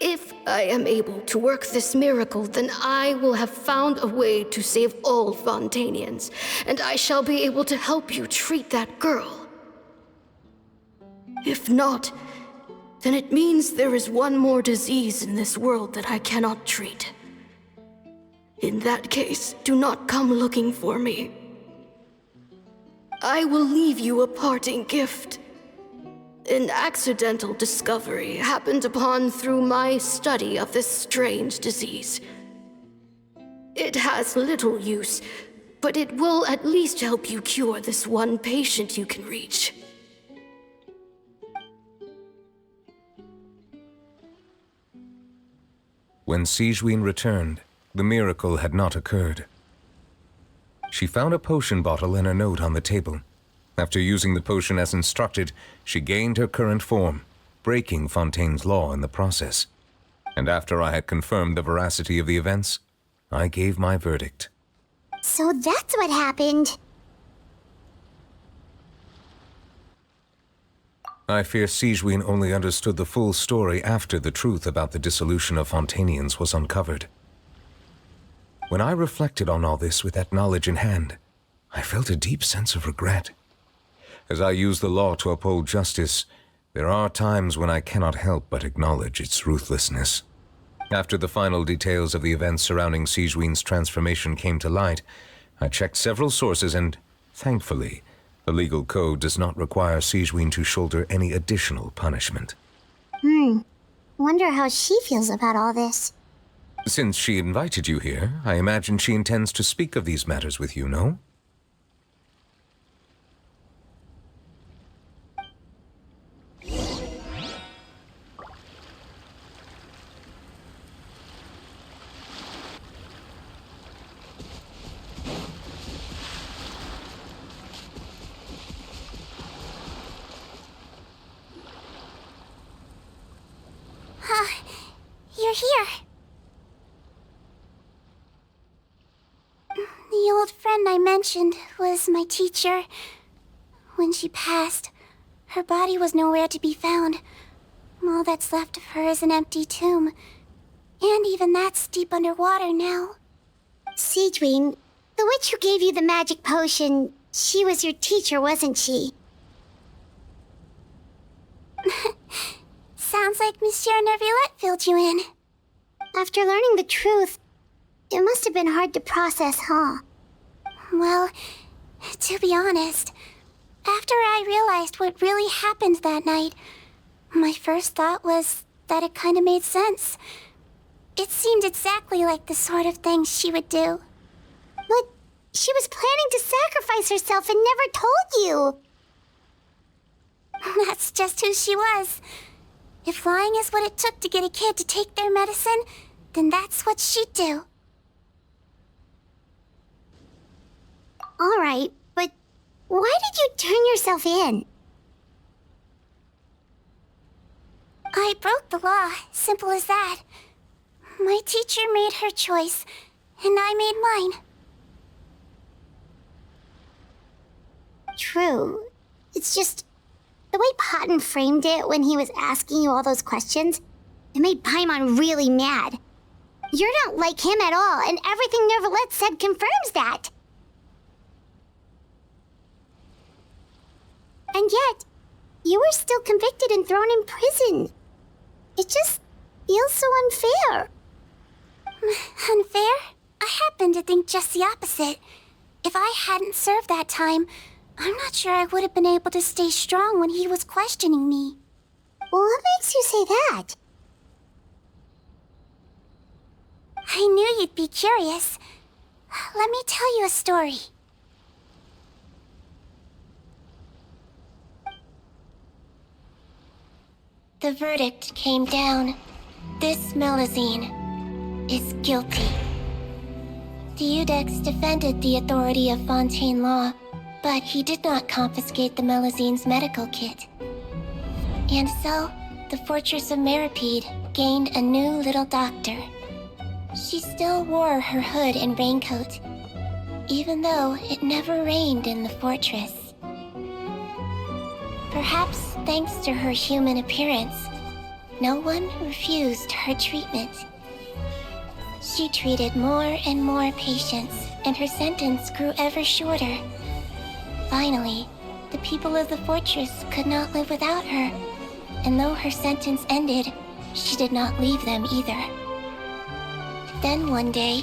Speaker 3: If I am able to work this miracle, then I will have found a way to save all Fontanians, and I shall be able to help you treat that girl. If not, then it means there is one more disease in this world that I cannot treat. In that case, do not come looking for me. I will leave you a parting gift. An accidental discovery happened upon through my study of this strange disease. It has little use, but it will at least help you cure this one patient you can reach.
Speaker 20: When Sigewinne returned, the miracle had not occurred. She found a potion bottle and a note on the table. After using the potion as instructed, she gained her current form, breaking Fontaine's law in the process. And after I had confirmed the veracity of the events, I gave my verdict.
Speaker 1: So that's what happened.
Speaker 20: I fear Sigewinne only understood the full story after the truth about the dissolution of Fontanians was uncovered. When I reflected on all this with that knowledge in hand, I felt a deep sense of regret. As I use the law to uphold justice, there are times when I cannot help but acknowledge its ruthlessness. After the final details of the events surrounding Sigewinne's transformation came to light, I checked several sources and, thankfully, the legal code does not require Sigewinne to shoulder any additional punishment.
Speaker 1: Wonder how she feels about all this.
Speaker 20: Since she invited you here, I imagine she intends to speak of these matters with you, no?
Speaker 1: You're here. The old friend I mentioned was my teacher. When she passed, her body was nowhere to be found. All that's left of her is an empty tomb. And even that's deep underwater now. Sigewinne, the witch who gave you the magic potion, she was your teacher, wasn't she? Sounds like Monsieur Neuvillette filled you in. After learning the truth, it must have been hard to process, huh? Well, to be honest, after I realized what really happened that night, my first thought was that it kind of made sense. It seemed exactly like the sort of thing she would do. But she was planning to sacrifice herself and never told you. That's just who she was. If lying is what it took to get a kid to take their medicine, then that's what she'd do. All right, but why did you turn yourself in? I broke the law, simple as that. My teacher made her choice, and I made mine. True. It's just the way Potton framed it when he was asking you all those questions, it made Paimon really mad. You're not like him at all, and everything Neuvillette said confirms that. And yet, you were still convicted and thrown in prison. It just feels so unfair.
Speaker 2: Unfair? I happen to think just the opposite. If I hadn't served that time, I'm not sure I would have been able to stay strong when he was questioning me.
Speaker 1: Well, what makes you say that?
Speaker 2: I knew you'd be curious. Let me tell you a story. The verdict came down. This Melazine is guilty. The Udex defended the authority of Fontaine Law, but he did not confiscate the Melazine's medical kit. And so, the Fortress of Meripede gained a new little doctor. She still wore her hood and raincoat, even though it never rained in the fortress. Perhaps thanks to her human appearance, no one refused her treatment. She treated more and more patients, and her sentence grew ever shorter. Finally, the people of the fortress could not live without her, and though her sentence ended, she did not leave them either. Then one day,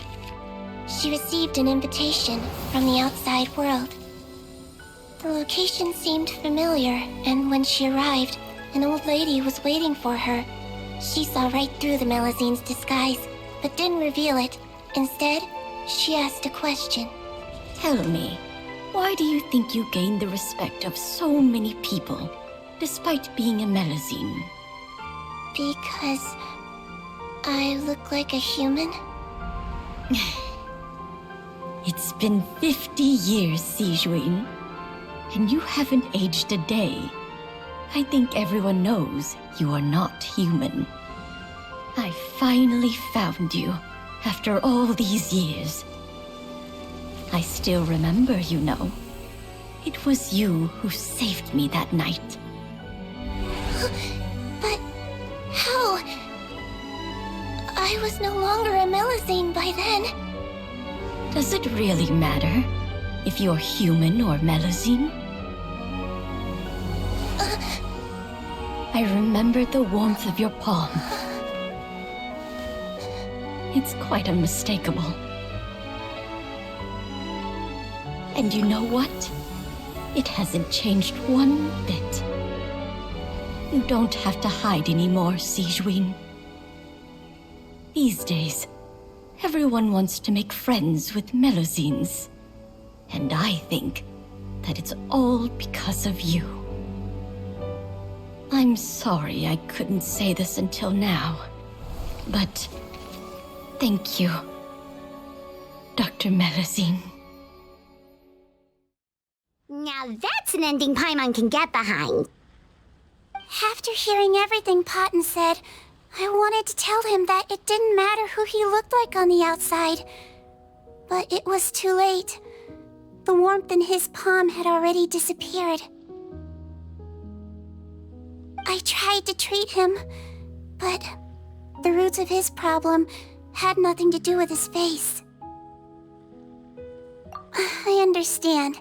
Speaker 2: she received an invitation from the outside world. The location seemed familiar, and when she arrived, an old lady was waiting for her. She saw right through the Melazine's disguise, but didn't reveal it. Instead, she asked a question.
Speaker 21: Tell me, why do you think you gained the respect of so many people, despite being a Melazine?
Speaker 2: Because I look like a human?
Speaker 21: It's been 50 years, Sigewinne, and you haven't aged a day. I think everyone knows you are not human. I finally found you, after all these years. I still remember, you know. It was you who saved me that night.
Speaker 2: But how? I was no longer a Melazine by then.
Speaker 21: Does it really matter if you're human or Melazine? I remember the warmth of your palm. It's quite unmistakable. And you know what? It hasn't changed one bit. You don't have to hide anymore, Sigewinne. These days, everyone wants to make friends with Melazines. And I think that it's all because of you. I'm sorry I couldn't say this until now, but thank you, Dr. Melazine.
Speaker 1: Now that's an ending Paimon can get behind.
Speaker 2: After hearing everything Potton said, I wanted to tell him that it didn't matter who he looked like on the outside. But it was too late. The warmth in his palm had already disappeared. I tried to treat him, but the roots of his problem had nothing to do with his face. I understand.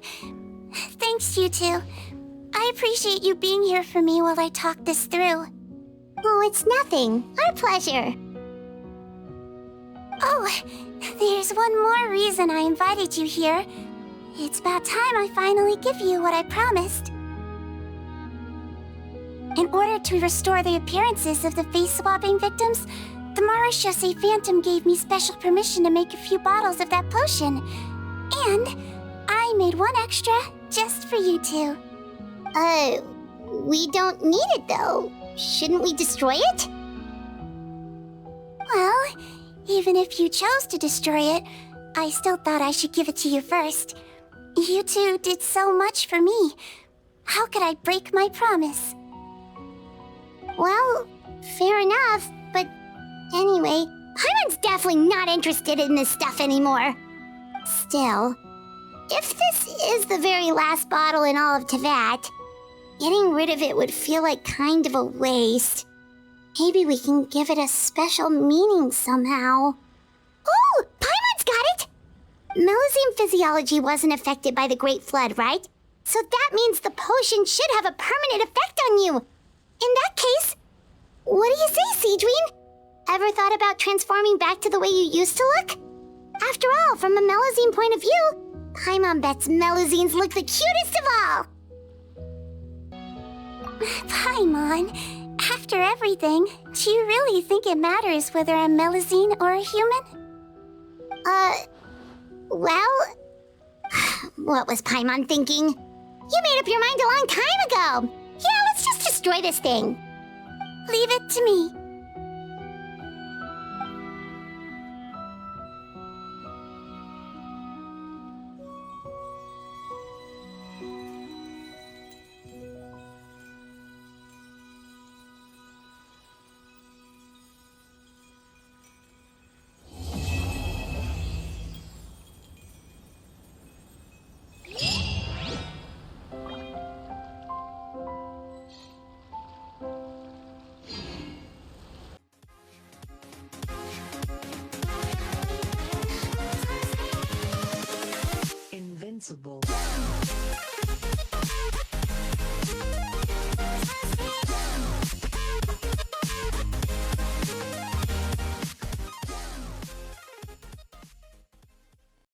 Speaker 2: Thanks, you two. I appreciate you being here for me while I talk this through.
Speaker 1: Oh, it's nothing. Our pleasure.
Speaker 2: Oh, there's one more reason I invited you here. It's about time I finally give you what I promised. In order to restore the appearances of the face-swapping victims, the Marechaussee Phantom gave me special permission to make a few bottles of that potion. And I made one extra just for you two.
Speaker 1: We don't need it though. Shouldn't we destroy it?
Speaker 2: Well, even if you chose to destroy it, I still thought I should give it to you first. You two did so much for me. How could I break my promise?
Speaker 1: Well, fair enough, but anyway, Paimon's definitely not interested in this stuff anymore. Still, if this is the very last bottle in all of Teyvat, getting rid of it would feel like kind of a waste. Maybe we can give it a special meaning somehow. Oh, Paimon's got it! Melazine physiology wasn't affected by the Great Flood, right? So that means the potion should have a permanent effect on you. In that case, what do you say, Sigewinne? Ever thought about transforming back to the way you used to look? After all, from a Melazine point of view, Paimon bets Melazines look the cutest of all.
Speaker 2: Paimon, after everything, do you really think it matters whether I'm Melazine or a human?
Speaker 1: Well... What was Paimon thinking? You made up your mind a long time ago. Yeah, let's just destroy this thing.
Speaker 2: Leave it to me.
Speaker 6: Invincible.